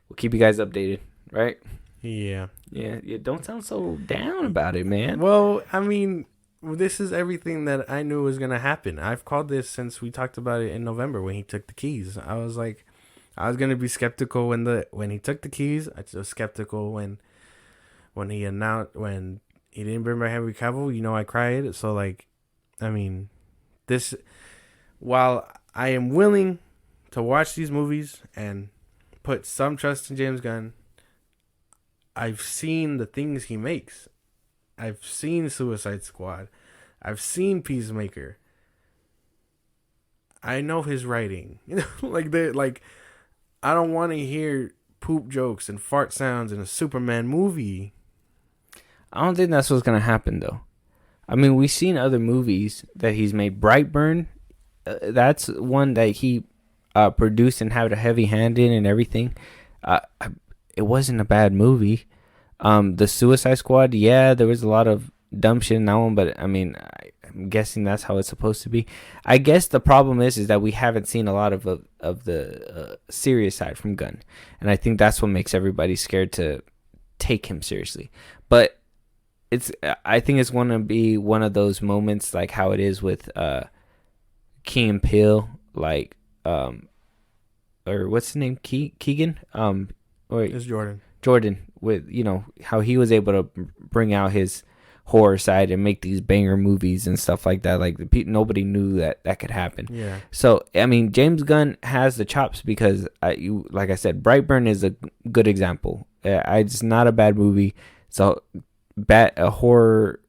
we'll keep you guys updated, right? Yeah. Don't sound so down about it, man. Well, I mean, this is everything that I knew was gonna happen. I've called this since we talked about it in November when he took the keys. I was like, I was gonna be skeptical when he took the keys. I was skeptical when he announced when he didn't bring back Henry Cavill. You know, I cried. So, like, I mean, while I am willing to watch these movies and put some trust in James Gunn, I've seen the things he makes. I've seen Suicide Squad. I've seen Peacemaker. I know his writing. You know, I don't want to hear poop jokes and fart sounds in a Superman movie. I don't think that's what's gonna happen, though. I mean, we've seen other movies that he's made. Brightburn, that's one that he produced and had a heavy hand in and everything. It wasn't a bad movie. The Suicide Squad, yeah, there was a lot of dumb shit in that one, but I mean, I'm guessing that's how it's supposed to be. I guess the problem is that we haven't seen a lot of the serious side from Gunn, and I think that's what makes everybody scared to take him seriously. But I think it's going to be one of those moments like how it is with Key and Peele, like or what's his name, Keegan? It's Jordan. Jordan, with, you know, how he was able to bring out his horror side and make these banger movies and stuff like that. Like, nobody knew that could happen. Yeah. So I mean, James Gunn has the chops, because like I said, Brightburn is a good example. It's not a bad movie. So a horror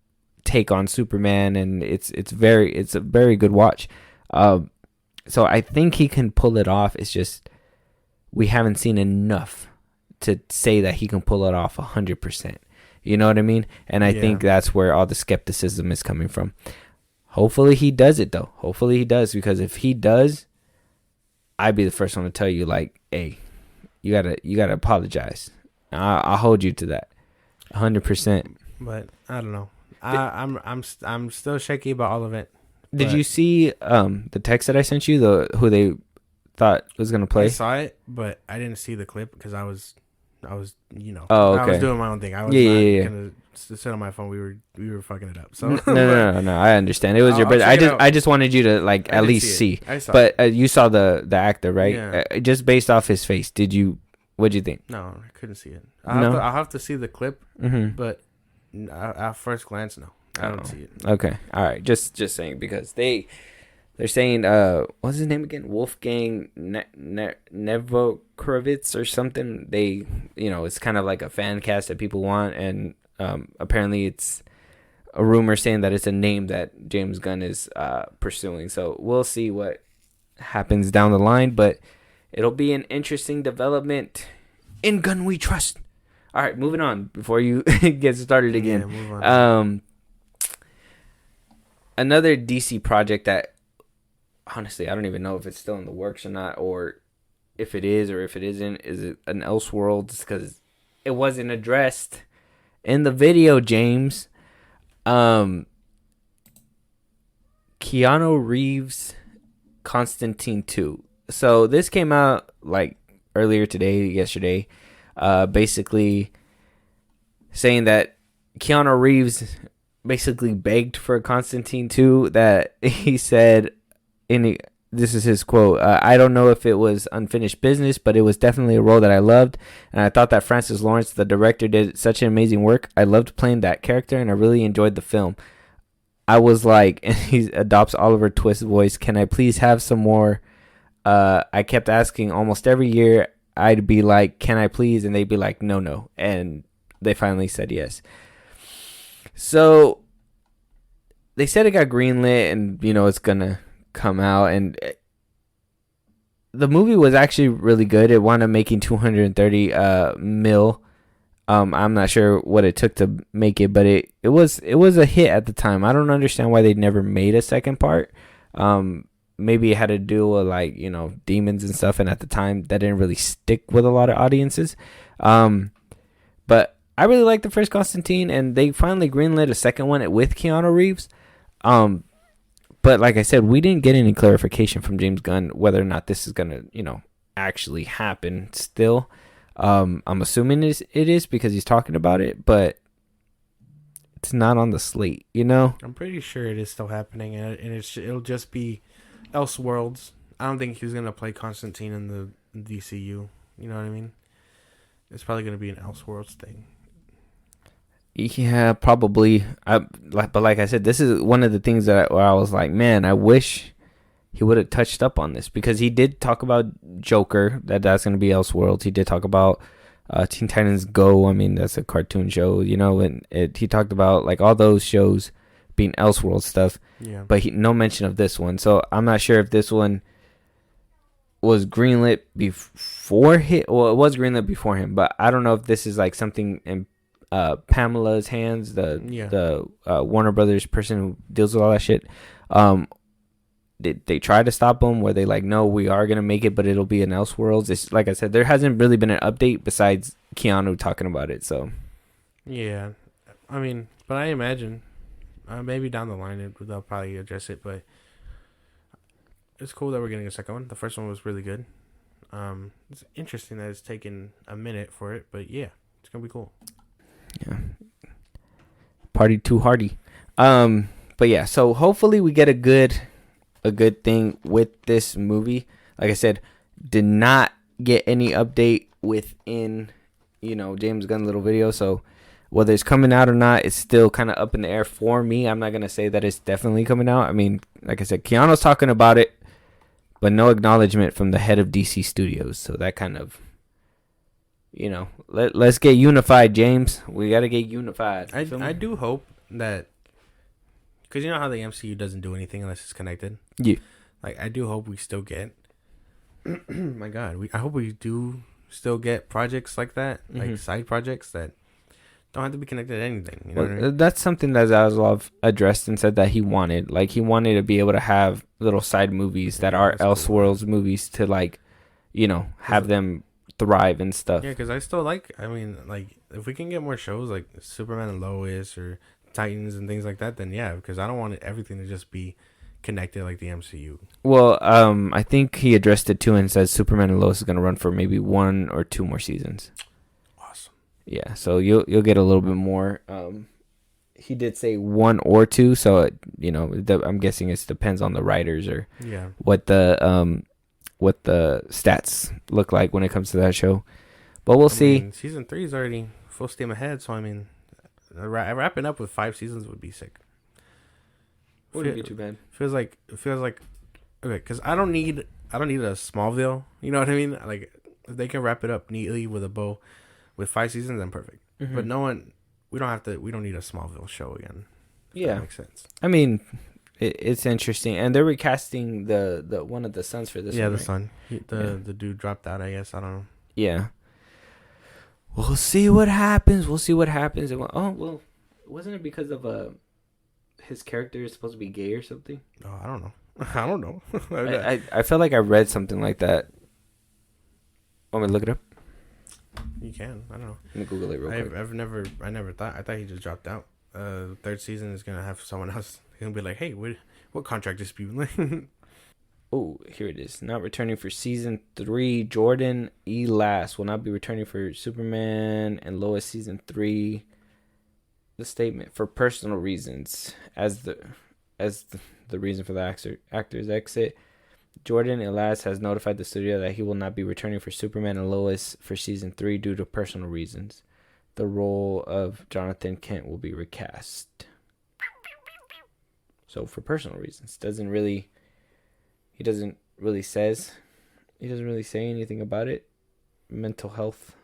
take on Superman, and it's a very good watch. So I think he can pull it off. It's just we haven't seen enough to say that he can pull it off 100%. You know what I mean? And I think that's where all the skepticism is coming from. Hopefully he does it, though. Hopefully he does, because if he does, I'd be the first one to tell you, like, hey, you gotta apologize. I'll hold you to that, 100%. But I don't know. I'm still shaky about all of it. Did you see the text that I sent you? Who they thought was gonna play? I saw it, but I didn't see the clip because I was you know, oh, okay. I was doing my own thing. I was not gonna sit on my phone. We were fucking it up. So no. I understand. It was your birthday. I just wanted you to at least see. I saw but you saw the actor, right? Yeah. Just based off his face, what'd you think? No, I couldn't see it. I'll have to see the clip. Mm-hmm. But at first glance, no, I don't see it. Okay, all right. Just saying, because they're saying what's his name again? Wolfgang Nevokorovitz or something. They, you know, it's kind of like a fan cast that people want, and apparently it's a rumor saying that it's a name that James Gunn is pursuing. So we'll see what happens down the line, but it'll be an interesting development. In Gunn we trust. All right, moving on before you get started again. Yeah, move on. Another DC project that, honestly, I don't even know if it's still in the works or not, or if it is or if it isn't. Is it an Elseworlds? Because it wasn't addressed in the video, James. Keanu Reeves Constantine 2. So this came out like yesterday, basically saying that Keanu Reeves basically begged for Constantine 2, that he said this is his quote, I don't know if it was unfinished business, but it was definitely a role that I loved, and I thought that Francis Lawrence, the director, did such an amazing work. I loved playing that character, and I really enjoyed the film. I was like, and he adopts Oliver Twist's voice, can I please have some more? I kept asking almost every year. I'd be like, can I please? And they'd be like, no. And they finally said yes. So they said it got greenlit and, it's going to come out. And the movie was actually really good. It wound up making 230 mil. I'm not sure what it took to make it, but it was a hit at the time. I don't understand why they never made a second part. Maybe it had to do with demons and stuff, and at the time that didn't really stick with a lot of audiences. But I really liked the first Constantine, and they finally greenlit a second one with Keanu Reeves. But like I said, we didn't get any clarification from James Gunn whether or not this is gonna actually happen still. I'm assuming it is because he's talking about it, but it's not on the slate, I'm pretty sure it is still happening, and it'll just be Elseworlds. I don't think he's gonna play Constantine in the DCU. You know what I mean? It's probably gonna be an Elseworlds thing. Yeah, probably. But like I said, this is one of the things where I was like, man, I wish he would have touched up on this, because he did talk about Joker, that's going to be Elseworlds. He did talk about Teen Titans Go. I mean, that's a cartoon show, and he talked about like all those shows being Elseworlds stuff. Yeah. But no mention of this one. So I'm not sure if this one was greenlit before him. Well, it was greenlit before him, but I don't know if this is like something in Pamela's hands, the Warner Brothers person who deals with all that shit. They try to stop them, where they like, no, we are gonna make it, but it'll be an Elseworlds. It's like I said, there hasn't really been an update besides Keanu talking about it. So yeah, I mean, but I imagine maybe down the line they'll probably address it. But it's cool that we're getting a second one. The first one was really good. It's interesting that it's taken a minute for it, but yeah, it's gonna be cool. Yeah, party too hardy. But yeah, so hopefully we get a good thing with this movie. Like I said, did not get any update within James Gunn little video, so whether it's coming out or not, it's still kind of up in the air for me. I'm not gonna say that it's definitely coming out. I mean, like I said, Keanu's talking about it, but no acknowledgement from the head of DC Studios. So that kind of let's get unified, James. We gotta get unified. I do hope that, because you know how the MCU doesn't do anything unless it's connected. Yeah. Like, I do hope we still get. My God, I hope we do still get projects like that, like side projects that don't have to be connected to anything. You know what I mean? That's something that Zaslav addressed and said that he wanted. Like, he wanted to be able to have little side movies that are Elseworlds movies to, like, have them thrive and stuff. Yeah, because I still like. I mean, like, if we can get more shows like Superman and Lois or Titans and things like that, then yeah, because I don't want everything to just be connected like the MCU. Well, I think he addressed it too and says Superman and Lois is going to run for maybe 1 or 2 more seasons. Awesome. Yeah, so you'll get a little bit more. He did say 1 or 2, so I'm guessing it depends on the writers or what the stats look like when it comes to that show. But we'll see. Season 3 is already full steam ahead, so I mean, wrapping up with 5 seasons would be sick. Wouldn't be too bad. Feels like okay, because I don't need a Smallville. You know what I mean? Like, if they can wrap it up neatly with a bow, with 5 seasons, then perfect. Mm-hmm. But we don't need a Smallville show again. Yeah, that makes sense. I mean, it's interesting, and they're recasting the one of the sons for this. Yeah, one, the right? son. The dude dropped out, I guess. I don't know. Yeah. We'll see what happens. Well, wasn't it because of his character is supposed to be gay or something? Oh, I don't know. I don't know. I felt like I read something like that. Want me to look it up? You can. I don't know. Let me Google it real quick. I never thought. I thought he just dropped out. Third season is gonna have someone else. He's gonna be like, hey, what contract dispute? Oh, here it is. Not returning for season 3. Jordan E. Lass will not be returning for Superman and Lois season 3. The statement for personal reasons as the reason for the actor's exit. Jordan Elias has notified the studio that he will not be returning for Superman and Lois for season 3 due to personal reasons. The role of Jonathan Kent will be recast. So for personal reasons, he doesn't really say anything about it. Mental health.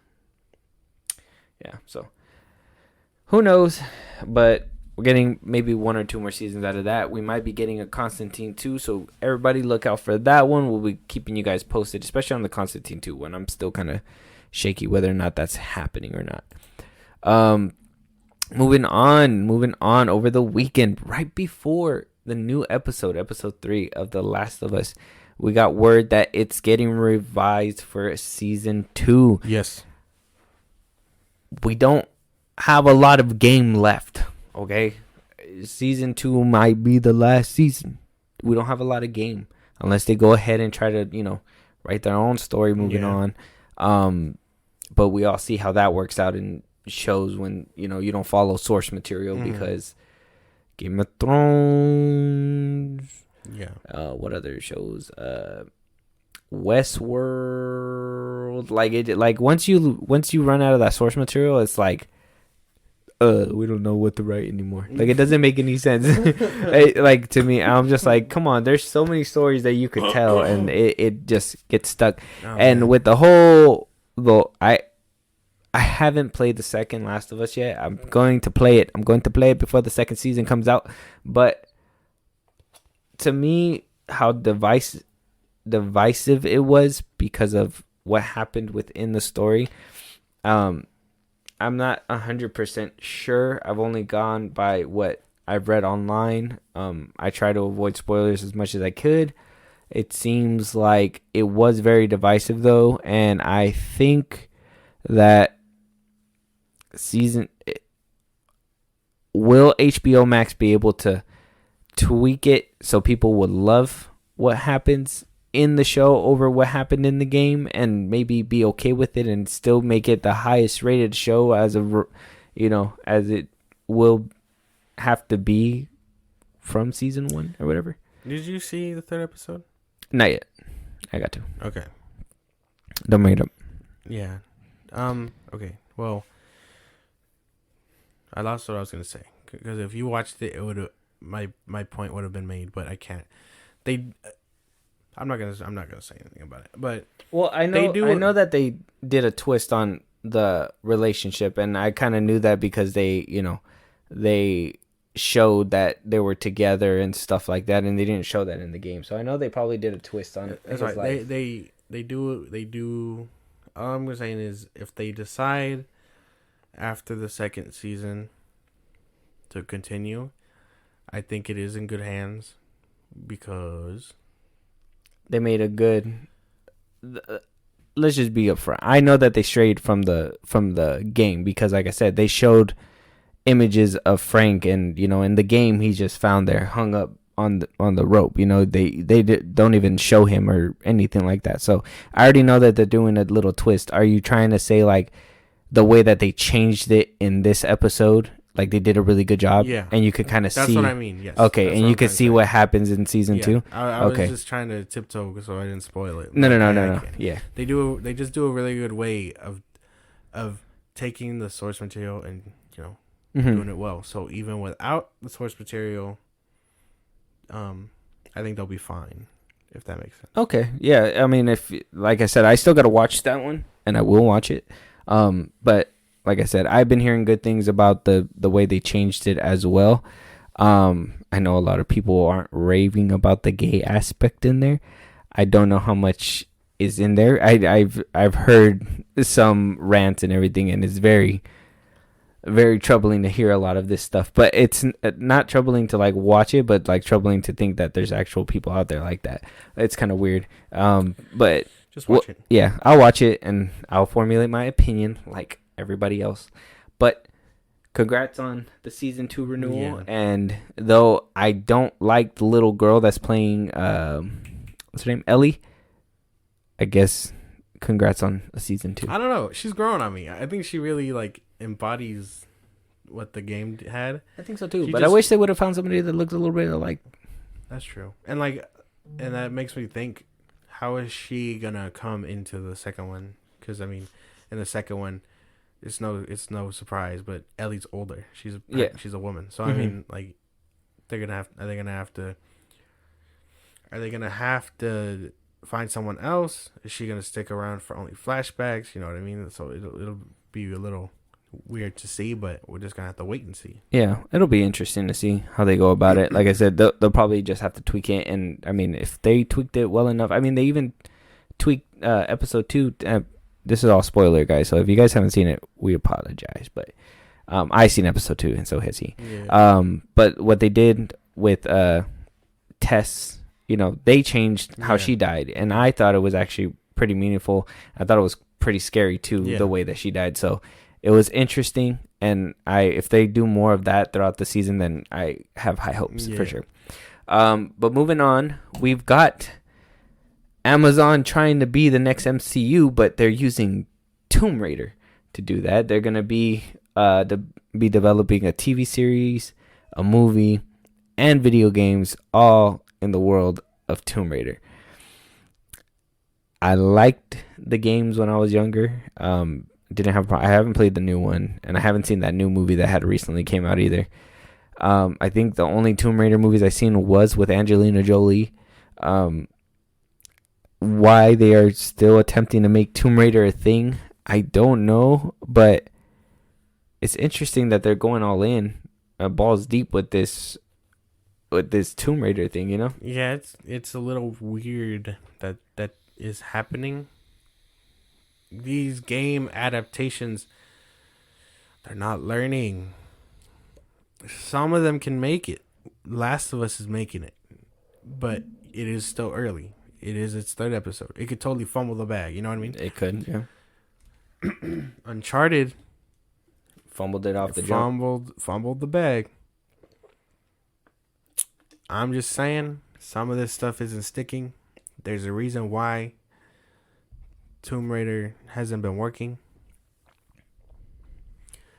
Yeah, so who knows? But we're getting maybe 1 or 2 more seasons out of that. We might be getting a Constantine 2, so everybody look out for that one. We'll be keeping you guys posted, especially on the Constantine 2 one. I'm still kind of shaky whether or not that's happening or not. Moving on over the weekend, right before the new episode 3 of The Last of Us, we got word that it's getting revised for season 2. Yes. We don't have a lot of game left. Okay, season 2 might be the last season. We don't have a lot of game unless they go ahead and try to, write their own story moving on. But we all see how that works out in shows when, you don't follow source material because Game of Thrones. Yeah. What other shows? Westworld. Like once you run out of that source material, it's like, we don't know what to write anymore. Like, it doesn't make any sense. Like, to me, I'm just like, come on, there's so many stories that you could tell, and it just gets stuck. And with the whole, I haven't played the second Last of Us yet. I'm going to play it before the second season comes out. But to me, how divisive it was because of what happened within the story. I'm not 100% sure. I've only gone by what I've read online. I try to avoid spoilers as much as I could. It seems like it was very divisive, though, and I think that will HBO Max be able to tweak it so people would love what happens in the show over what happened in the game and maybe be okay with it and still make it the highest rated show as it will have to be from season 1 or whatever. Did you see the 3rd episode? Not yet. I got to. Okay. Don't bring it up. Yeah. Okay. Well, I lost what I was gonna say because if you watched it, it would my point would have been made, but I can't. I'm not gonna say anything about it. But I know that they did a twist on the relationship, and I kind of knew that because they showed that they were together and stuff like that, and they didn't show that in the game. So I know they probably did a twist on his life. They do. All I'm saying is if they decide after the second season to continue, I think it is in good hands because they made a good. Let's just be upfront. I know that they strayed from the game because, like I said, they showed images of Frank, and in the game he's just found there, hung up on the rope. Don't even show him or anything like that. So I already know that they're doing a little twist. Are you trying to say like the way that they changed it in this episode? Like they did a really good job, and you could kind of see. That's what I mean. Yes. Okay, and you could see what happens in season 2. I was just trying to tiptoe so I didn't spoil it. No. Yeah, they just do a really good way of taking the source material and doing it well. So even without the source material, I think they'll be fine. If that makes sense. Okay. Yeah. I mean, like I said, I still got to watch that one, and I will watch it. But like I said, I've been hearing good things about the way they changed it as well. I know a lot of people aren't raving about the gay aspect in there. I don't know how much is in there. I've heard some rants and everything, and it's very, very troubling to hear a lot of this stuff. But it's not troubling to like watch it, but like troubling to think that there's actual people out there like that. It's kind of weird. But just watch it. Yeah, I'll watch it and I'll formulate my opinion like everybody else. But congrats on the season 2 renewal. And though I don't like the little girl that's playing what's her name, Ellie. I guess congrats on a season 2. I don't know. She's growing on me. I think she really like embodies what the game had. I think so too. But I wish they would have found somebody that looked a little bit alike. That's true. And that makes me think, how is she gonna come into the second one? Because I mean, in the second one, it's no surprise, but Ellie's older. She's a woman. So I mean, like, are they gonna have to find someone else? Is she gonna stick around for only flashbacks? You know what I mean? So it'll be a little weird to see, but we're just gonna have to wait and see. Yeah, it'll be interesting to see how they go about it. Like I said, they'll probably just have to tweak it, and I mean, if they tweaked it well enough, I mean, they even tweaked episode 2. This is all spoiler, guys. So if you guys haven't seen it, we apologize. But I seen episode 2, and so has he. Yeah. But what they did with Tess, you know, they changed how she died, and I thought it was actually pretty meaningful. I thought it was pretty scary too, the way that she died. So it was interesting, and if they do more of that throughout the season, then I have high hopes for sure. But moving on, we've got Amazon trying to be the next MCU, but they're using Tomb Raider to do that. They're gonna be developing a TV series, a movie, and video games, all in the world of Tomb Raider. I liked the games when I was younger. I haven't played the new one, and I haven't seen that new movie that had recently came out either. I think the only Tomb Raider movies I've seen was with Angelina Jolie. Why they are still attempting to make Tomb Raider a thing, I don't know, but it's interesting that they're going all in, balls deep with this Tomb Raider thing, you know? Yeah, it's a little weird that is happening. These game adaptations, they're not learning. Some of them can make it. Last of Us is making it, but it is still early. It is its 3rd episode. It could totally fumble the bag. You know what I mean? It could, yeah. Uncharted fumbled it off the jump. Fumbled the bag. I'm just saying, some of this stuff isn't sticking. There's a reason why Tomb Raider hasn't been working.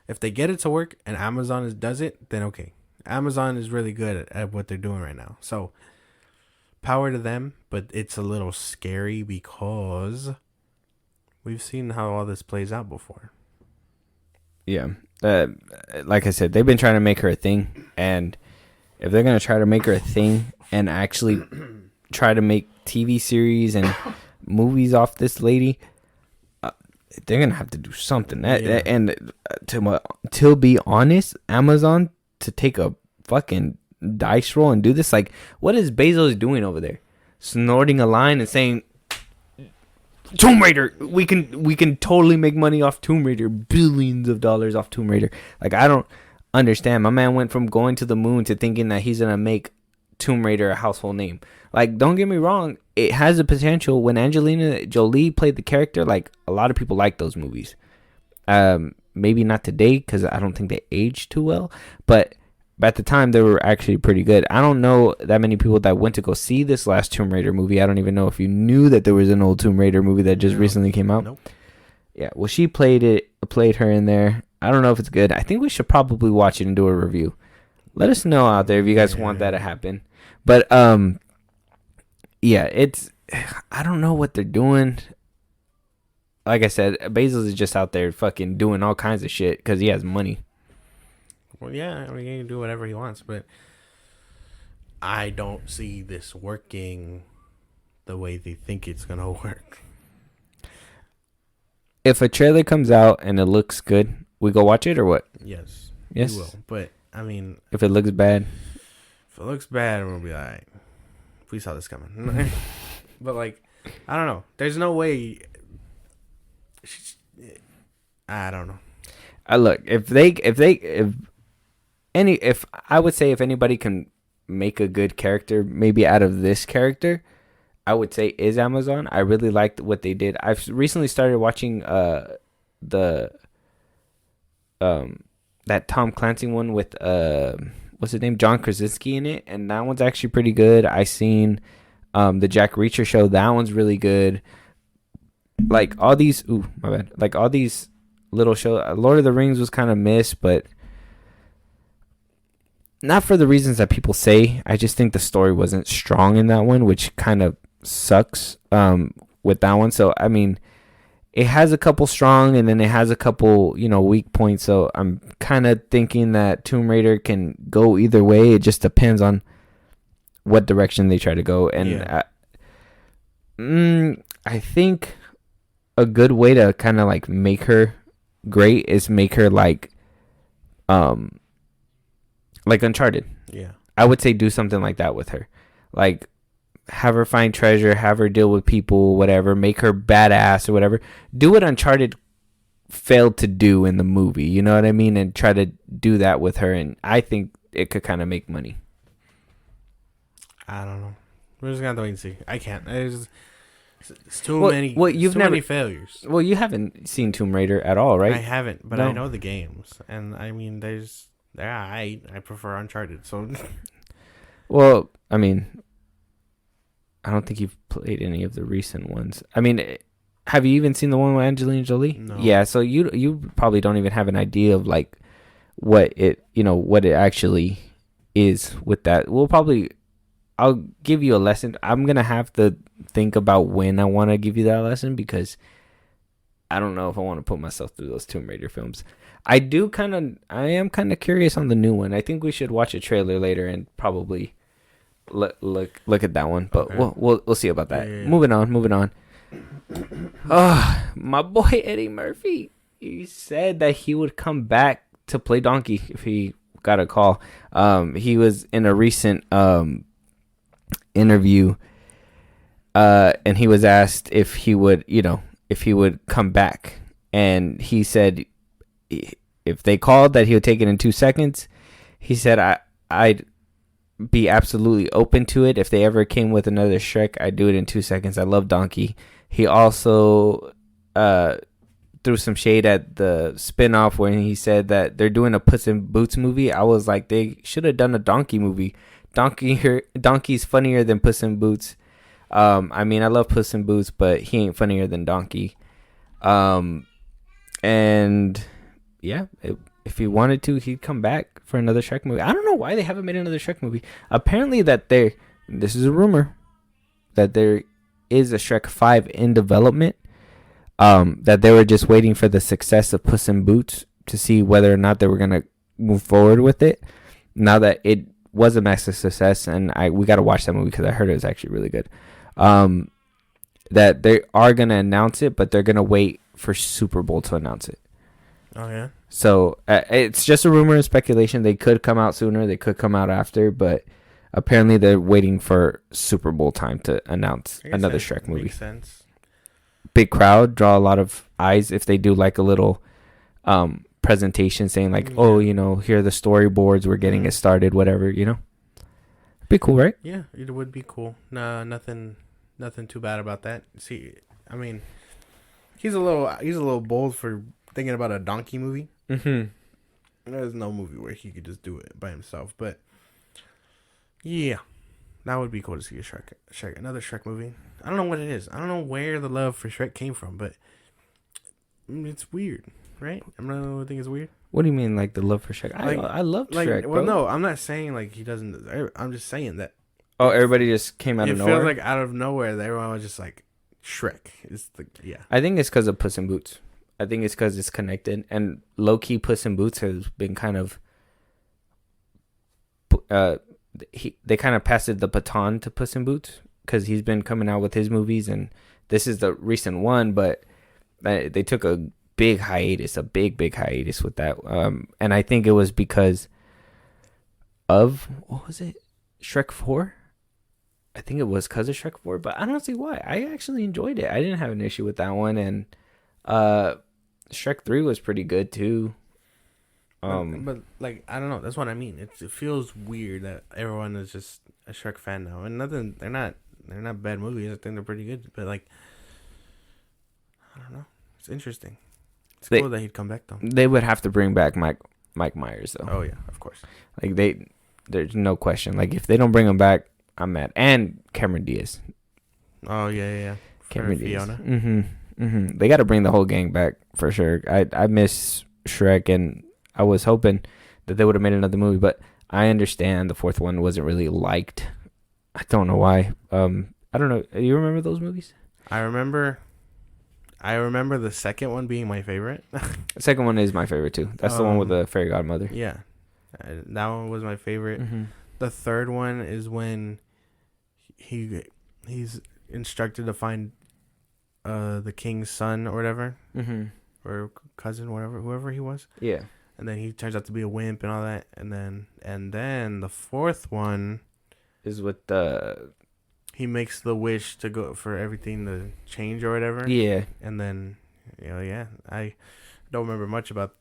If they get it to work and Amazon does it, then okay. Amazon is really good at what they're doing right now. So, power to them, but it's a little scary because we've seen how all this plays out before. Yeah. Like I said, they've been trying to make her a thing, and if they're going to try to make her a thing and actually try to make TV series and movies off this lady, they're going to have to do something. And to be honest, Amazon, to take a fucking dice roll and do this, like, what is Bezos doing over there? Snorting a line and saying, Tomb Raider, we can totally make money off Tomb Raider, billions of dollars off Tomb Raider. Like, I don't understand. My man went from going to the moon to thinking that he's gonna make Tomb Raider a household name. Like, don't get me wrong, it has the potential. When Angelina Jolie played the character, like, a lot of people like those movies. Maybe not today, because I don't think they aged too well, but at the time they were actually pretty good. I don't know that many people that went to go see this last Tomb Raider movie. I don't even know if you knew that there was an old Tomb Raider movie that just recently came out. Nope. Yeah, well, she played her in there. I don't know if it's good. I think we should probably watch it and do a review. Let us know out there if you guys want that to happen. But yeah, I don't know what they're doing. Like I said, Bezos is just out there fucking doing all kinds of shit because he has money. Well, yeah, I mean, he can do whatever he wants, but I don't see this working the way they think it's gonna work. If a trailer comes out and it looks good, we go watch it or what? Yes, we will. But I mean, if it looks bad, we'll be like, we saw this coming. But like, I don't know. There's no way. I don't know. Look, if I would say if anybody can make a good character, maybe out of this character, I would say is Amazon. I really liked what they did. I've recently started watching that Tom Clancy one with what's his name, John Krasinski in it, and that one's actually pretty good. I seen The Jack Reacher show, that one's really good. Like all these, ooh, my bad. Like all these little shows. Lord of the Rings was kind of missed, but not for the reasons that people say. I just think the story wasn't strong in that one, which kind of sucks with that one. So I mean, it has a couple strong, and then it has a couple, weak points. So I'm kind of thinking that Tomb Raider can go either way. It just depends on what direction they try to go. And I think a good way to kind of like make her great is make her like Uncharted. Yeah. I would say do something like that with her. Like have her find treasure, have her deal with people, whatever, make her badass or whatever. Do what Uncharted failed to do in the movie, you know what I mean? And try to do that with her, and I think it could kind of make money. I don't know. We're just gonna have to wait and see. I can't. It's too many. Well, you've never many failures. Well, you haven't seen Tomb Raider at all, right? I haven't, but No. I know the games, and I mean, they're I prefer Uncharted. So, Well, I mean, I don't think you've played any of the recent ones. I mean, have you even seen the one with Angelina Jolie? No. Yeah, so you probably don't even have an idea of like what it actually is with that. I'll give you a lesson. I'm going to have to think about when I want to give you that lesson, because I don't know if I want to put myself through those Tomb Raider films. I am kind of curious on the new one. I think we should watch a trailer later and probably look at that one. But Okay. we'll see about that. Yeah. Moving on. Oh, my boy Eddie Murphy. He said that he would come back to play Donkey if he got a call. He was in a recent interview, and he was asked if he would come back, and he said if they called that he would take it in 2 seconds. He said I'd be absolutely open to it. If they ever came with another Shrek, I'd do it in 2 seconds. I love Donkey. He also threw some shade at the spinoff when he said that they're doing a Puss in Boots movie. I was like, they should have done a Donkey movie. Donkey's funnier than Puss in Boots. I mean, I love Puss in Boots, but he ain't funnier than Donkey. And yeah, if he wanted to, he'd come back for another Shrek movie. I don't know why they haven't made another Shrek movie. Apparently this is a rumor, that there is a Shrek 5 in development. That they were just waiting for the success of Puss in Boots to see whether or not they were going to move forward with it. Now that it was a massive success, and we got to watch that movie because I heard it was actually really good. That they are going to announce it, but they're going to wait for Super Bowl to announce it. oh yeah. So it's just a rumor and speculation. They could come out sooner, they could come out after, but apparently they're waiting for Super Bowl time to announce another Shrek movie. Makes sense. Big crowd, draw a lot of eyes if they do like a little presentation saying like, oh, here are the storyboards, we're getting it started, whatever, Be cool, right? Yeah, it would be cool. Nah, nothing too bad about that. See, I mean, he's a little bold for thinking about a Donkey movie. Mm-hmm. There's no movie where he could just do it by himself, but yeah, that would be cool to see another Shrek movie. I don't know what it is. I don't know where the love for Shrek came from, but it's weird, right? I don't think it's weird. What do you mean, like the love for Shrek? I love Shrek. Well, bro. no, I'm not saying like he doesn't. I'm just saying that. Oh, everybody just came out of nowhere. It feels like out of nowhere, everyone was just like Shrek. Yeah. I think it's because of Puss in Boots. I think it's because it's connected, and low key Puss in Boots has been kind of. They kind of passed the baton to Puss in Boots because he's been coming out with his movies, and this is the recent one, but they took a big hiatus with that. And I think it was because of, what was it? Shrek 4? I think it was because of Shrek 4, but I don't see why. I actually enjoyed it. I didn't have an issue with that one, and Shrek 3 was pretty good too. But like, I don't know. That's what I mean. It feels weird that everyone is just a Shrek fan now, and they're not bad movies. I think they're pretty good, but like, I don't know. It's interesting. It's cool that he'd come back though. They would have to bring back Mike Myers though. Oh yeah, of course. Like there's no question. Like if they don't bring him back, I'm mad. And Cameron Diaz. Oh yeah. Cameron Diaz. Fiona. They got to bring the whole gang back for sure. I miss Shrek, and I was hoping that they would have made another movie, but I understand the fourth one wasn't really liked. I don't know why. I don't know. You remember those movies? I remember the second one being my favorite. The second one is my favorite too. That's the one with the fairy godmother. Yeah, that one was my favorite. Mm-hmm. The third one is when he's instructed to find the king's son or whatever, or cousin, whatever, whoever he was. Yeah. And then he turns out to be a wimp and all that. And then the fourth one is with the... He makes the wish to go for everything to change or whatever. Yeah. And then, I don't remember much about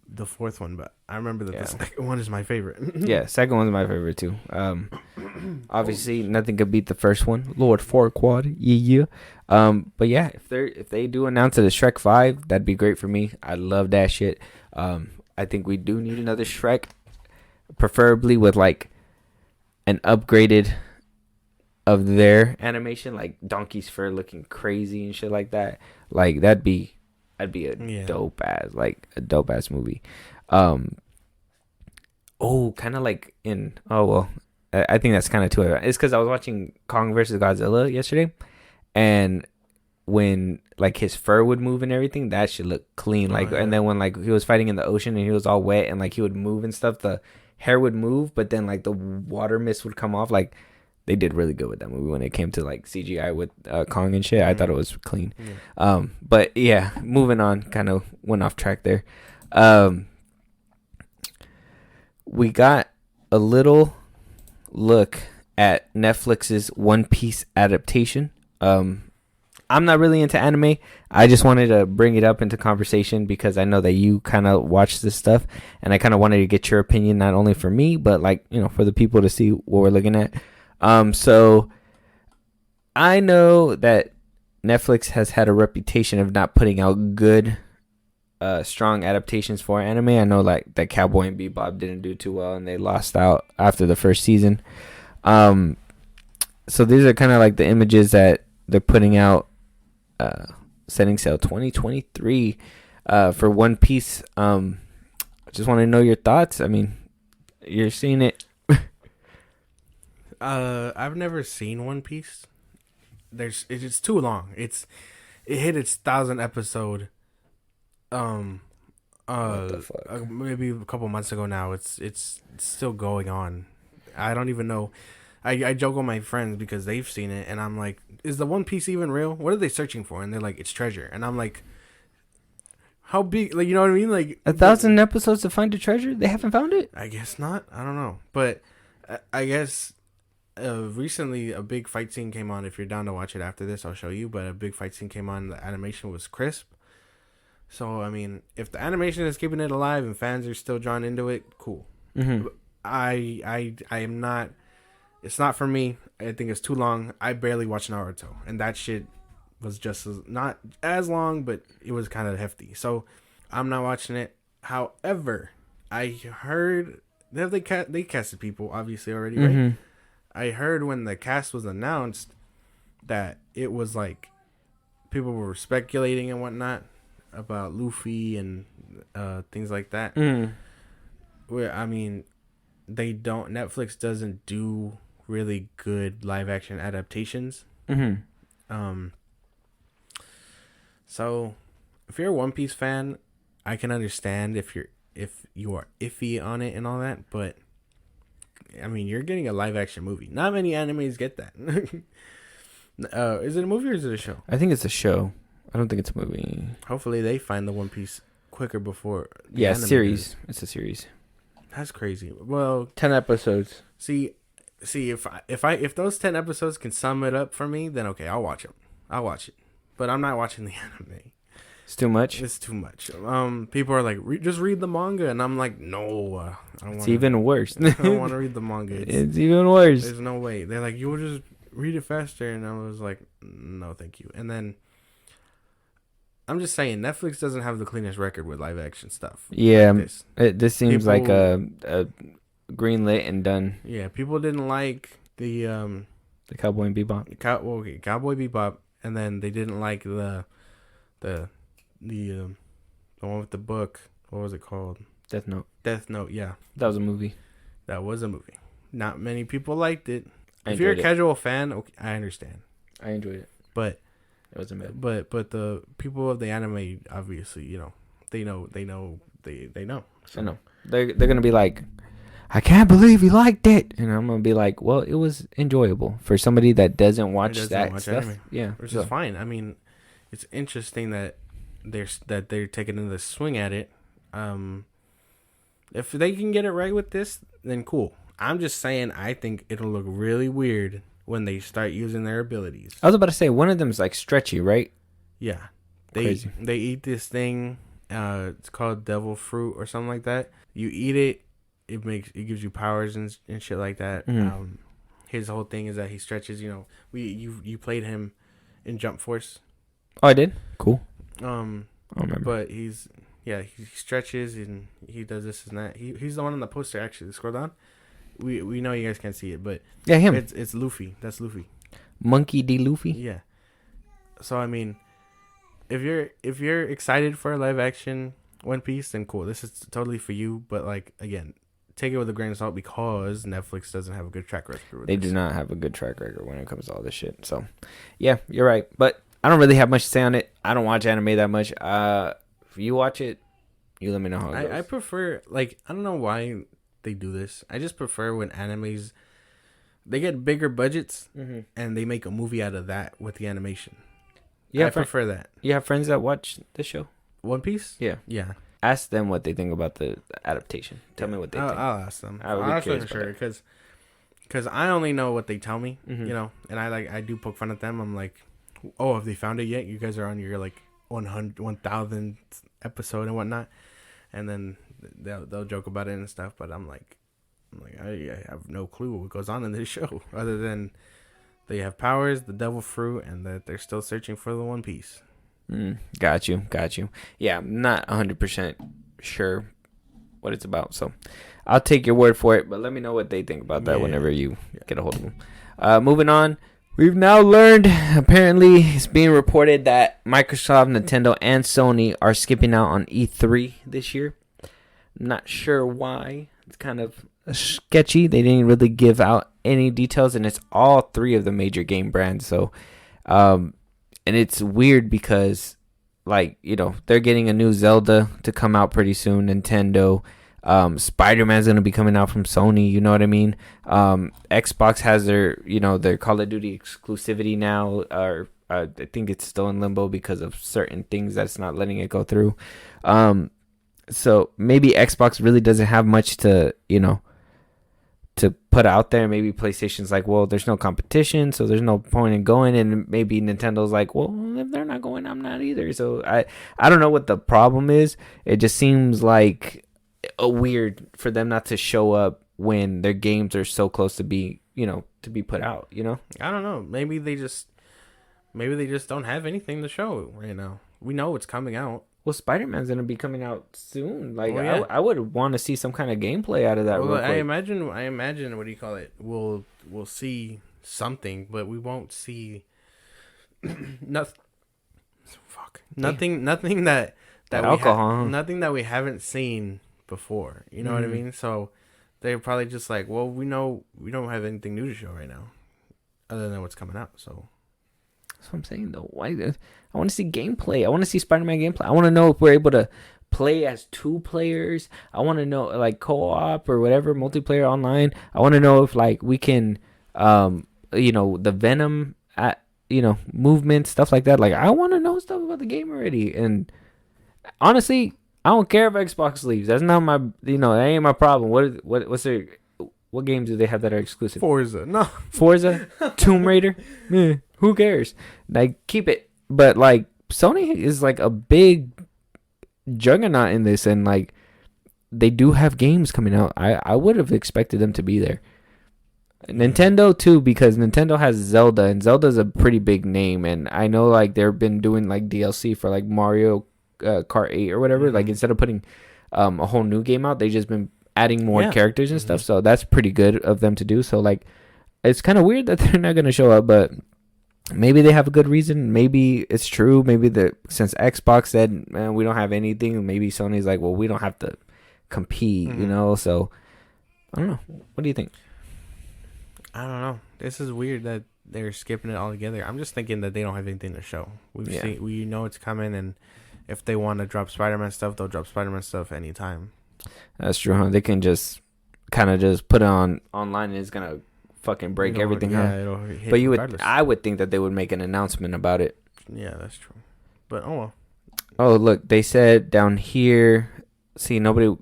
the fourth one, but I remember that the second one is my favorite. Yeah, second one's my favorite too. Obviously, nothing could beat the first one. Lord Farquaad, yeah. But yeah, if they do announce it as Shrek 5, that'd be great for me. I love that shit. I think we do need another Shrek, preferably with like an upgraded of their animation, like Donkey's fur looking crazy and shit like that. Like that'd be a dope ass movie. Kind of like I think that's kind of too. It's because I was watching Kong versus Godzilla yesterday, and when like his fur would move and everything, that should look clean. And then when like he was fighting in the ocean and he was all wet and like he would move and stuff, the hair would move, but then like the water mist would come off. Like they did really good with that movie when it came to like CGI with Kong and shit. I thought it was clean. But yeah, moving on, kind of went off track there. We got a little look at Netflix's One Piece adaptation. I'm not really into anime. I just wanted to bring it up into conversation because I know that you kind of watch this stuff, and I kind of wanted to get your opinion, not only for me, but like, for the people to see what we're looking at. So I know that Netflix has had a reputation of not putting out good, strong adaptations for anime. I know like that Cowboy and Bebop didn't do too well and they lost out after the first season. So these are kind of like the images that they're putting out, setting sail 2023, for One Piece. I just want to know your thoughts. I mean, you're seeing it. I've never seen One Piece. It's too long. It hit its 1,000 episode. What the fuck? Maybe a couple months ago now. It's still going on. I don't even know. I joke with my friends because they've seen it, and I'm like, "Is the One Piece even real? What are they searching for?" And they're like, "It's treasure." And I'm like, "How big? Like, you know what I mean? Like 1,000 episodes to find a treasure? They haven't found it? I guess not. I don't know, but I guess." Recently a big fight scene came on. If you're down to watch it after this, I'll show you. But a big fight scene came on. The animation was crisp. So I mean, if the animation is keeping it alive and fans are still drawn into it, cool. Mm-hmm. I am not. It's not for me. I think it's too long. I barely watch Naruto, and that shit was just not as long, but it was kind of hefty. So I'm not watching it. However, I heard they casted people obviously already, right? Mm-hmm. I heard when the cast was announced that it was like people were speculating and whatnot about Luffy and things like that. Where I mean, Netflix doesn't do really good live action adaptations. So if you're a One Piece fan, I can understand if you are iffy on it and all that, but I mean, you're getting a live action movie. Not many animes get that. Is it a movie or is it a show? I think it's a show. I don't think it's a movie. Hopefully they find the One Piece quicker before. Series. It's a series. That's crazy. Well, 10 episodes. See, if those 10 episodes can sum it up for me, then okay, I'll watch it. But I'm not watching the anime. It's too much. It's too much. People are like, just read the manga, and I'm like, no, I don't want. It's even worse. I don't want to read the manga. It's even worse. There's no way. They're like, you'll just read it faster, and I was like, no, thank you. And then I'm just saying, Netflix doesn't have the cleanest record with live action stuff. Yeah, like this seems like a green lit and done. Yeah, people didn't like The Cowboy and Bebop. Cowboy Bebop, and then they didn't like the one with the book. What was it called? Death Note. Death Note. Yeah, That was a movie. that was a movie. Not many people liked it. I If you're a enjoyed it. casual fan, okay, I understand. I enjoyed it. But It wasn't bad. but the people of the anime, obviously, they know. So. I know. They're gonna be like, I can't believe you liked it, and I'm gonna be like, well, it was enjoyable for somebody that doesn't watch that stuff. Anime, Yeah, which is fine. I mean, it's interesting that they're taking another swing at it. If they can get it right with this, then cool. I'm just saying, I think it'll look really weird when they start using their abilities. I was about to say one of them is like stretchy, right? Yeah, Crazy. they eat this thing. It's called devil fruit or something like that. You eat it, it gives you powers and shit like that. Mm. His whole thing is that he stretches. You played him in Jump Force. Oh, I did. Cool. I don't remember. But he stretches and he does this and that. He's the one on the poster actually. Scroll down. We know you guys can't see it, but Yeah, him. It's Luffy. That's Luffy. Monkey D. Luffy. Yeah. So I mean, if you're excited for a live action One Piece, then cool. This is totally for you. But like again, take it with a grain of salt because Netflix doesn't have a good track record with They this. do not have a good track record when it comes to all this shit. So, yeah, you're right. But I don't really have much to say on it. I don't watch anime that much. If you watch it, you let me know how it goes. I prefer, like, I don't know why they do this. I just prefer when animes, they get bigger budgets and they make a movie out of that with the animation. I prefer that. You have friends that watch this show? One Piece? Yeah. Yeah. Ask them what they think about the adaptation. Tell me what they think. I'll ask them. I would be curious for sure because I only know what they tell me, Mhm. and I do poke fun at them. I'm like, oh, have they found it yet? You guys are on your like 1,000th episode and whatnot, and then they'll joke about it and stuff. But I'm like, I have no clue what goes on in this show other than they have powers, the devil fruit, and that they're still searching for the One Piece. Got you. Yeah, I'm not 100% sure what it's about. So I'll take your word for it, but let me know what they think about that whenever you get a hold of them. Moving on, we've now learned, apparently it's being reported that Microsoft, Nintendo, and Sony are skipping out on E3 this year. I'm not sure why. It's kind of sketchy. They didn't really give out any details, and it's all three of the major game brands. So, and it's weird because, like, they're getting a new Zelda to come out pretty soon. Nintendo, Spider-Man's going to be coming out from Sony. You know what I mean? Xbox has their Call of Duty exclusivity now. Or I think it's still in limbo because of certain things that's not letting it go through. So maybe Xbox really doesn't have much to put out there. Maybe PlayStation's like, well, there's no competition, so there's no point in going. And maybe Nintendo's like, well, if they're not going, I'm not either. So I don't know what the problem is. It just seems like weird for them not to show up when their games are so close to be put out. I don't know. Maybe they just don't have anything to show right now. We know it's coming out. Well, Spider-Man's gonna be coming out soon. Like, yeah. I would want to see some kind of gameplay out of that. Well, real quick. I imagine. What do you call it? We'll see something, but we won't see nothing. Fuck. Nothing that alcohol. Nothing that we haven't seen before. You know what I mean? So they're probably just like, well, we know we don't have anything new to show right now, other than what's coming out. So. That's what I'm saying, though. Why? I want to see gameplay. I want to see Spider-Man gameplay. I want to know if we're able to play as 2 players. I want to know, like, co-op or whatever, multiplayer online. I want to know if, like, we can, the Venom, movement, stuff like that. Like, I want to know stuff about the game already. And honestly, I don't care if Xbox leaves. That's not my, that ain't my problem. What games do they have that are exclusive? Forza, Tomb Raider. Who cares? Like, keep it. But like, Sony is like a big juggernaut in this, and like, they do have games coming out. I would have expected them to be there. Nintendo too, because Nintendo has Zelda, and Zelda's a pretty big name, and I know like they've been doing like DLC for like Mario Kart 8 or whatever. Like, instead of putting a whole new game out, they just been adding more characters and stuff. So that's pretty good of them to do. So like, it's kind of weird that they're not going to show up, but maybe they have a good reason. Maybe it's true. Maybe since Xbox said, man, we don't have anything, maybe Sony's like, well, we don't have to compete, you know? So, I don't know. What do you think? I don't know. This is weird that they're skipping it altogether. I'm just thinking that they don't have anything to show. We know it's coming, and if they want to drop Spider-Man stuff, they'll drop Spider-Man stuff anytime. That's true, huh? They can just kind of just put it on online, and it's gonna fucking break everything, huh? It'll hit But I would think that they would make an announcement about it. Yeah, that's true. But oh well. Oh, look, they said down here. See, nobody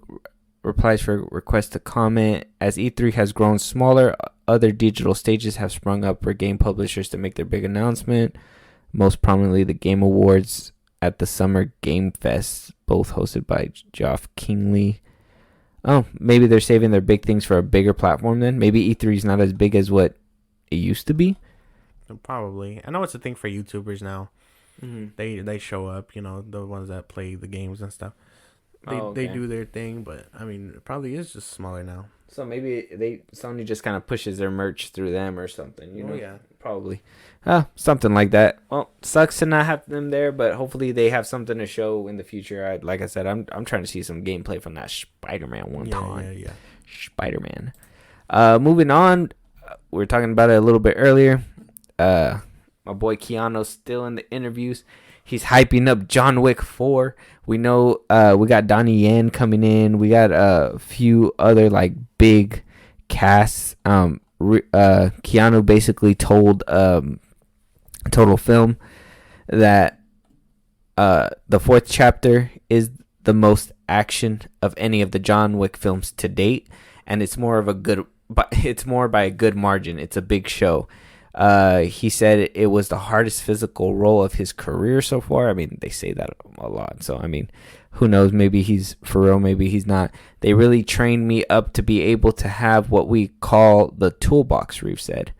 replies for requests to comment. As E3 has grown smaller, other digital stages have sprung up for game publishers to make their big announcement. Most prominently, the Game Awards at the Summer Game Fest, both hosted by Geoff Keighley. Oh, maybe they're saving their big things for a bigger platform then? Maybe E3 is not as big as what it used to be? Probably. I know it's a thing for YouTubers now. Mm-hmm. They show up, the ones that play the games and stuff. They do their thing, but, I mean, it probably is just smaller now. So maybe Sony just kind of pushes their merch through them or something, you know? Yeah. Probably. Something like that. Well, sucks to not have them there, but hopefully they have something to show in the future. Like I said, I'm trying to see some gameplay from that Spider-Man time. Yeah. Spider-Man. Moving on, we were talking about it a little bit earlier. My boy Keanu's still in the interviews. He's hyping up John Wick 4. We know we got Donnie Yen coming in. We got a few other like big casts. Keanu basically told Total Film that the fourth chapter is the most action of any of the John Wick films to date, and it's more by a good margin. It's a big show. He said it was the hardest physical role of his career so far. I mean, they say that a lot. So, I mean, who knows? Maybe he's for real. Maybe he's not. They really trained me up to be able to have what we call the toolbox, Reeve said.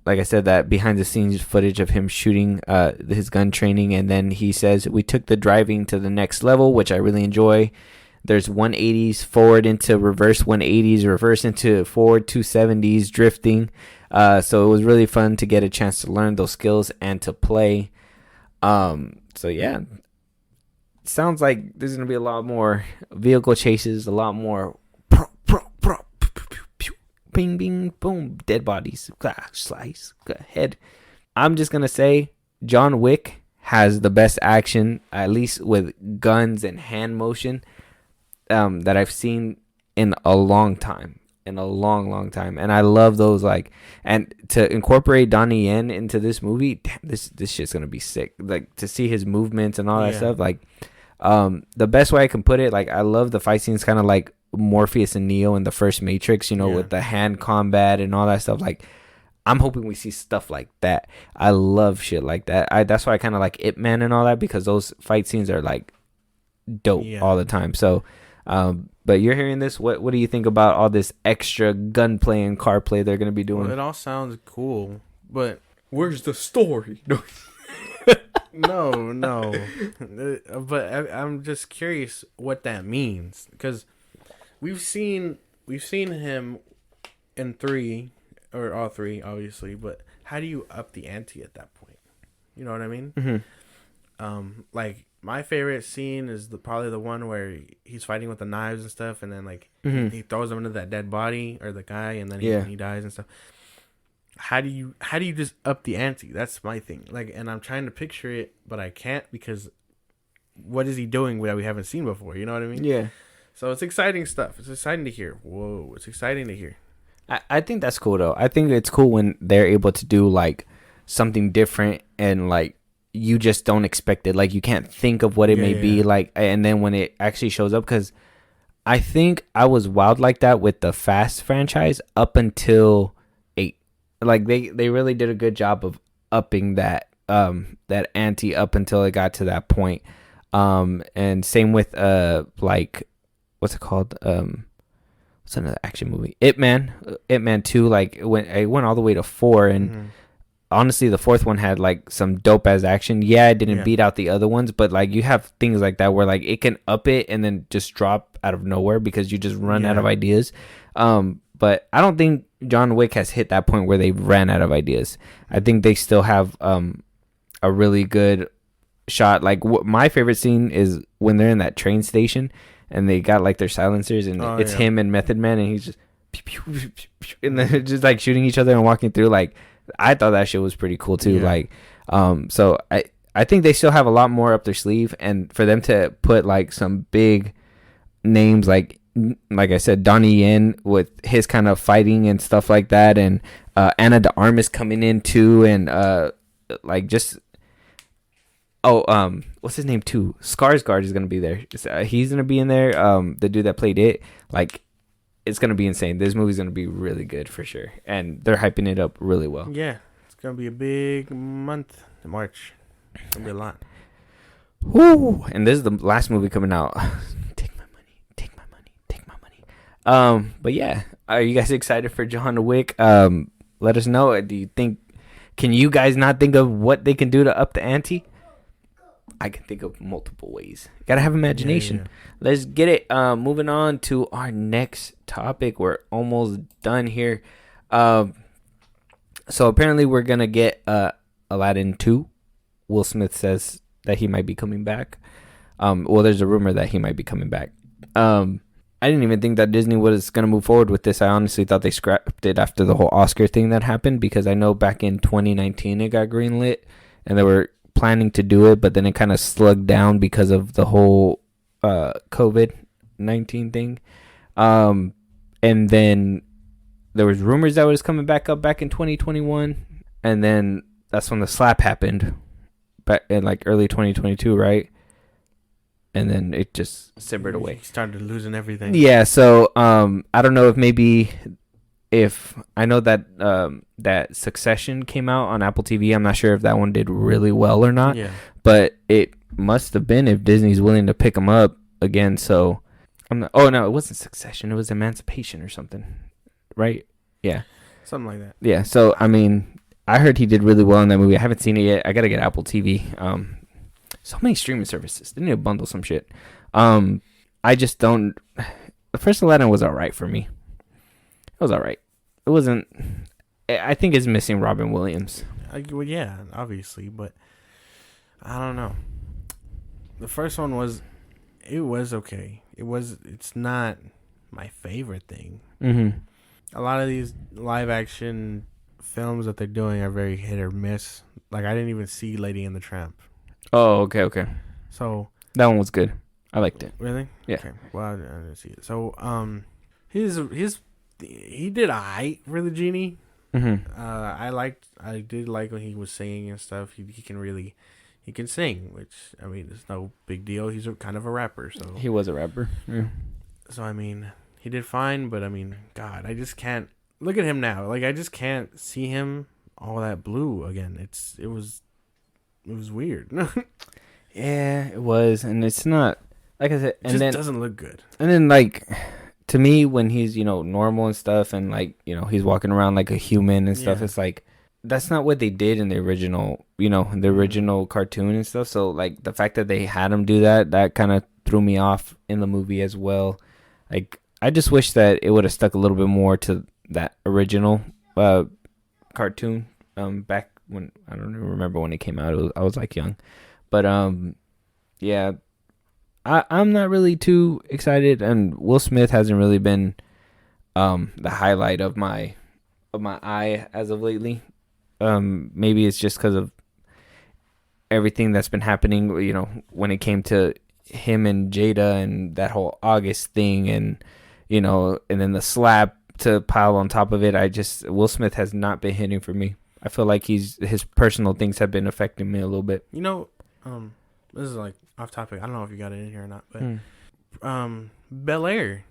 Like I said, that behind the scenes footage of him shooting his gun training. And then he says, we took the driving to the next level, which I really enjoy. There's 180s forward into reverse 180s, reverse into forward 270s, drifting. So it was really fun to get a chance to learn those skills and to play. So yeah, sounds like there's going to be a lot more vehicle chases, a lot more bing, bing, boom, dead bodies, slice, head. I'm just going to say John Wick has the best action, at least with guns and hand motion, that I've seen in a long time. And I love those, and to incorporate Donnie Yen into this movie, damn, this shit's gonna be sick. Like, to see his movements and all that stuff, the best way I can put it, I love the fight scenes, kind of like Morpheus and Neo in the first Matrix, with the hand combat and all that stuff. I'm hoping we see stuff like that. I love shit like that. That's why I kind of like Ip Man and all that, because those fight scenes are dope all the time. So but you're hearing this. What do you think about all this extra gunplay and car play they're gonna be doing? Well, it all sounds cool, but where's the story? No. But I'm just curious what that means, because we've seen him in 3 or all 3, obviously. But how do you up the ante at that point? You know what I mean? Mm-hmm. My favorite scene is probably the one where he's fighting with the knives and stuff, and then he throws him into that dead body or the guy, and then he dies and stuff. How do you just up the ante? That's my thing. And I'm trying to picture it, but I can't, because what is he doing that we haven't seen before? You know what I mean? Yeah. So it's exciting stuff. It's exciting to hear. Whoa, it's exciting to hear. I think that's cool though. I think it's cool when they're able to do something different and you just don't expect it. You can't think of what it may be and then when it actually shows up, because I think I was wowed like that with the Fast franchise up until 8. They really did a good job of upping that ante up until it got to that point. And same with what's it called? What's another action movie? Ip Man 2. It went all the way to 4, and honestly, the 4th one had some dope ass action. Yeah, it didn't beat out the other ones, but you have things like that where it can up it and then just drop out of nowhere because you just run out of ideas. But But I don't think John Wick has hit that point where they ran out of ideas. I think they still have a really good shot. Like my favorite scene is when they're in that train station and they got like their silencers and it's him and Method Man and he's just pew, pew, pew, pew, pew, and then just like shooting each other and walking through. Like I thought that shit was pretty cool too. Like so I think they still have a lot more up their sleeve, and for them to put like some big names like I said, Donnie Yen with his kind of fighting and stuff like that, and Anna de Armas coming in too, and like just what's his name too? Skarsgård is gonna be there. He's gonna be in there. The dude that played it, like, it's gonna be insane. This movie's gonna be really good for sure, and they're hyping it up really well. Yeah, it's gonna be a big month in March. It's gonna be a lot. Woo! And this is the last movie coming out. Take my money. Take my money. Take my money. But yeah, are you guys excited for John Wick? Let us know. Do you think? Can you guys not think of what they can do to up the ante? I can think of multiple ways. Gotta have imagination. Yeah. Let's get it. Moving on to our next topic. We're almost done here. So apparently we're gonna get Aladdin 2. Will Smith says that he might be coming back. Well, there's a rumor that he might be coming back. I didn't even think that Disney was gonna move forward with this. I honestly thought they scrapped it after the whole Oscar thing that happened, because I know back in 2019 it got greenlit and they were planning to do it, but then it kind of slugged down because of the whole COVID-19 thing. And then there was rumors that it was coming back up back in 2021, and then that's when the slap happened back in like early 2022, right? And then it just simmered away. Started losing everything. Yeah, so I don't know if I know that that Succession came out on Apple TV. I'm not sure if that one did really well or not. Yeah. But it must have been if Disney's willing to pick them up again. So I'm not. Oh no, it wasn't Succession. It was Emancipation or something, right? Yeah. Something like that. Yeah. So I mean, I heard he did really well in that movie. I haven't seen it yet. I gotta get Apple TV. So many streaming services. They need to bundle some shit. I just don't. The first Aladdin was alright for me. It was alright. It wasn't. I think it's missing Robin Williams. Well, yeah, obviously, but I don't know. The first one was. It was okay. It's not my favorite thing. Mm-hmm. A lot of these live action films that they're doing are very hit or miss. Like, I didn't even see Lady and the Tramp. Oh, okay. So that one was good. I liked it. Really? Yeah. Okay. Well, I didn't see it. So, he did alright for the genie. Mm-hmm. I did like when he was singing and stuff. He can sing, which, I mean, it's no big deal. He's kind of a rapper, so he was a rapper. Yeah. So I mean, he did fine, but I mean, God, I just can't look at him now. Like, I just can't see him all that blue again. It was weird. Yeah, it was, and it's not, like I said, and it then doesn't look good. And then, like, to me, when he's, normal and stuff, and like, he's walking around like a human and stuff, it's like, that's not what they did in the original, the original cartoon and stuff. So like the fact that they had him do that kind of threw me off in the movie as well. Like, I just wish that it would have stuck a little bit more to that original cartoon back when, I don't even remember when it came out. I was like young, but yeah, I'm not really too excited, and Will Smith hasn't really been the highlight of my eye as of lately. Maybe it's just because of everything that's been happening, when it came to him and Jada and that whole August thing, and and then the slap to pile on top of it. Will Smith has not been hitting for me. I feel like his personal things have been affecting me a little bit. This is like off topic. I don't know if you got it in here or not, but Bel Air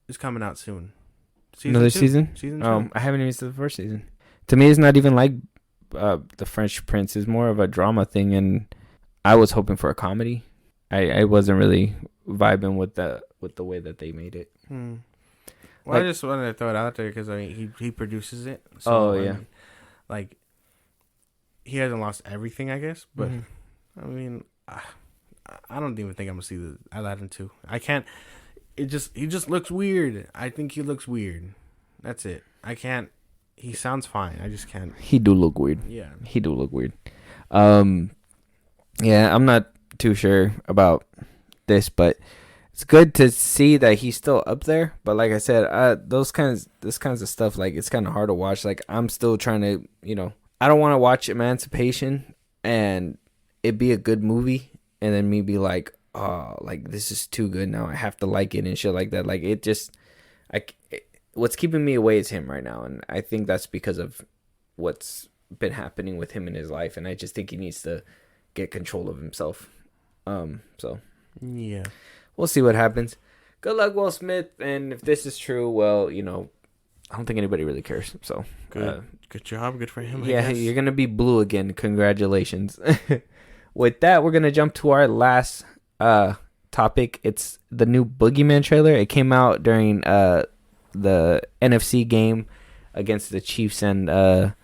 is coming out soon. Another season? Season 2. I haven't even seen the first season. To me, it's not even like the French Prince. It's more of a drama thing, and I was hoping for a comedy. I wasn't really vibing with the way that they made it. Well, I just wanted to throw it out there because he produces it. So, like, he hasn't lost everything, I guess. But I mean, I don't even think I'm gonna see the Aladdin 2. I can't. He just looks weird. I think he looks weird. That's it. I can't. He sounds fine. I just can't. He do look weird. Yeah. He do look weird. Yeah, I'm not too sure about this, but it's good to see that he's still up there. But like I said, this kinds of stuff, like, it's kind of hard to watch. Like, I'm still trying to, I don't want to watch Emancipation and it be a good movie, and then me be like, oh, like, this is too good now. I have to like it and shit like that. Like, what's keeping me away is him right now, and I think that's because of what's been happening with him in his life, and I just think he needs to get control of himself. So yeah, we'll see what happens. Good luck, Will Smith, and if this is true, well, I don't think anybody really cares. So good job, good for him. Yeah, you're gonna be blue again. Congratulations. With that, we're gonna jump to our last topic. It's the new Boogeyman trailer. It came out during the NFC game against the Chiefs and the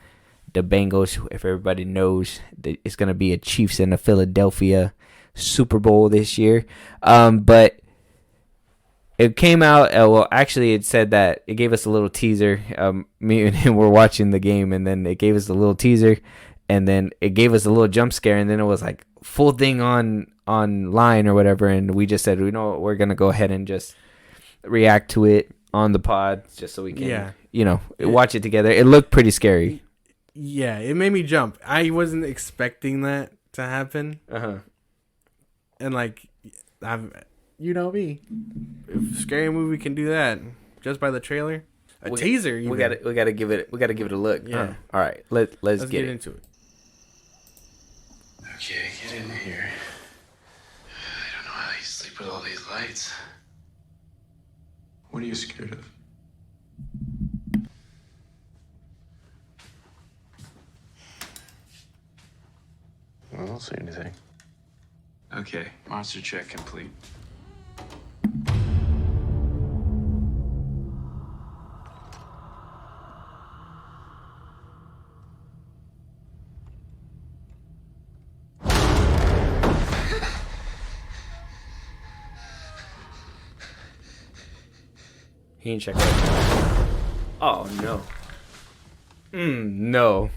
Bengals. If everybody knows, it's going to be a Chiefs and a Philadelphia Super Bowl this year. But it came out, well, actually, it said that it gave us a little teaser. Me and him were watching the game, and then it gave us a little teaser, and then it gave us a little jump scare, and then it was like full thing online or whatever, and we just said, we're going to go ahead and just react to it on the pod just so we can, watch it together. It looked pretty scary. Yeah, it made me jump. I wasn't expecting that to happen. And like, you know me, if a scary movie can do that just by the trailer, teaser. Even. We gotta give it a look. Yeah. All right. Let's get into it. Okay, get in here. I don't know how you sleep with all these lights. What are you scared of? I don't see anything. Okay, monster check complete. He ain't checked out. Oh, no. No.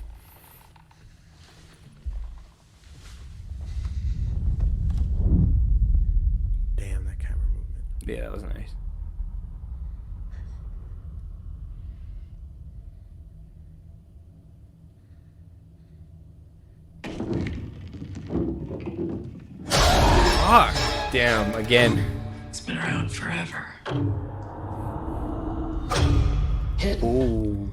Damn, that camera movement. Yeah, that was nice. Fuck. Damn, again. It's been around forever. Hit Ooh.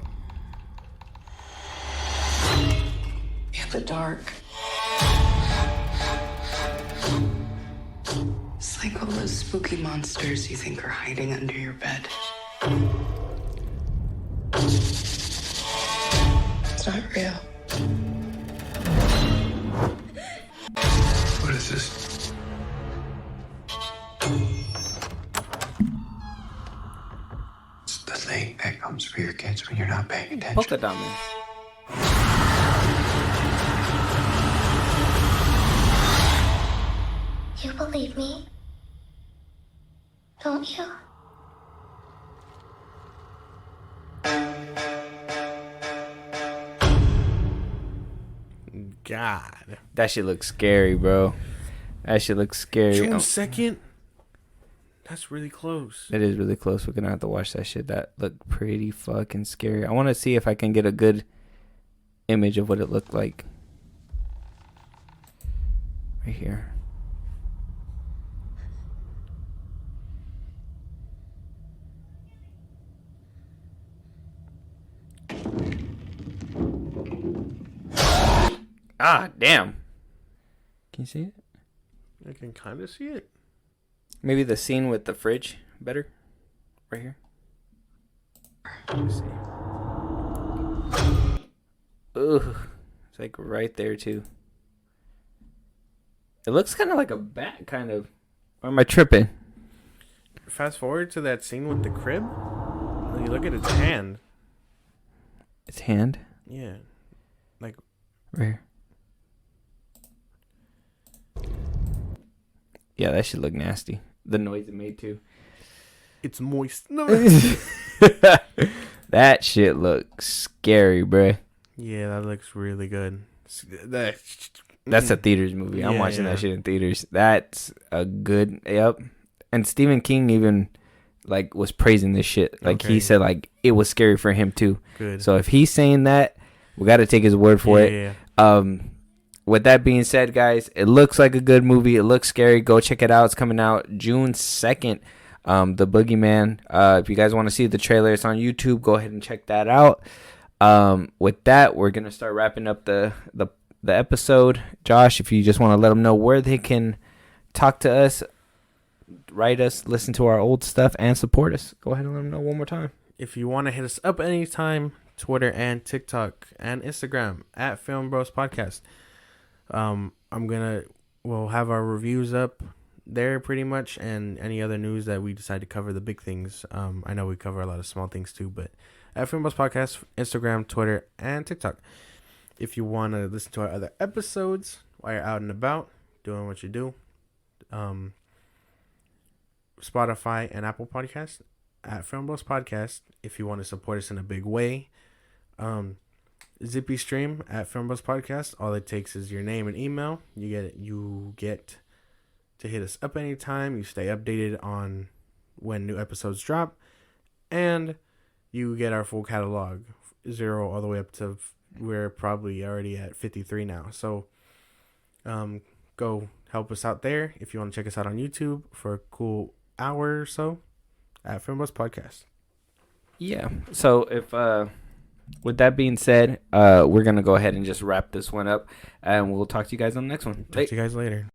in the dark. It's like all those spooky monsters you think are hiding under your bed. It's not real. What is this? It's the thing that comes for your kids when you're not paying attention. Polka dot man. You believe me? Don't you? God. That shit looks scary, bro. That shit looks scary. June 2nd? That's really close. It is really close. We're gonna have to watch that shit. That looked pretty fucking scary. I want to see if I can get a good image of what it looked like. Right here. Ah, damn. Can you see it? I can kind of see it. Maybe the scene with the fridge better? Right here. Let's see. Ugh. It's like right there too. It looks kind of like a bat, kind of. Or am I tripping? Fast forward to that scene with the crib. And you look at its hand. Its hand? Yeah. Like. Right here. Yeah, that should look nasty. The noise it made too. It's moist. No. That shit looks scary, bruh. Yeah, that looks really good. That's a theaters movie. I'm watching that shit in theaters. That's a good. Yep. And Stephen King even like was praising this shit. Like he said, like it was scary for him too. Good. So if he's saying that, we got to take his word for it. Yeah. With that being said, guys, it looks like a good movie. It looks scary. Go check it out. It's coming out June 2nd. The Boogeyman. If you guys want to see the trailer, it's on YouTube. Go ahead and check that out. With that, we're gonna start wrapping up the episode. Josh, if you just want to let them know where they can talk to us, write us, listen to our old stuff, and support us, go ahead and let them know one more time. If you want to hit us up anytime, Twitter and TikTok and Instagram at FilmBros Podcast. We'll have our reviews up there pretty much, and any other news that we decide to cover, the big things. I know we cover a lot of small things too, but at FilmBros Podcast, Instagram, Twitter, and TikTok. If you want to listen to our other episodes while you're out and about doing what you do, Spotify and Apple Podcasts at FilmBros Podcast. If you want to support us in a big way, Zippy Stream at FilmBros Podcast. All it takes is your name and email. You get to hit us up anytime. You stay updated on when new episodes drop, and you get our full catalog, 0 all the way up to we're probably already at 53 now. So go help us out there. If you want to check us out on YouTube for a cool hour or so at FilmBros Podcast. Yeah. So if with that being said, we're gonna go ahead and just wrap this one up, and we'll talk to you guys on the next one. Talk to you guys later.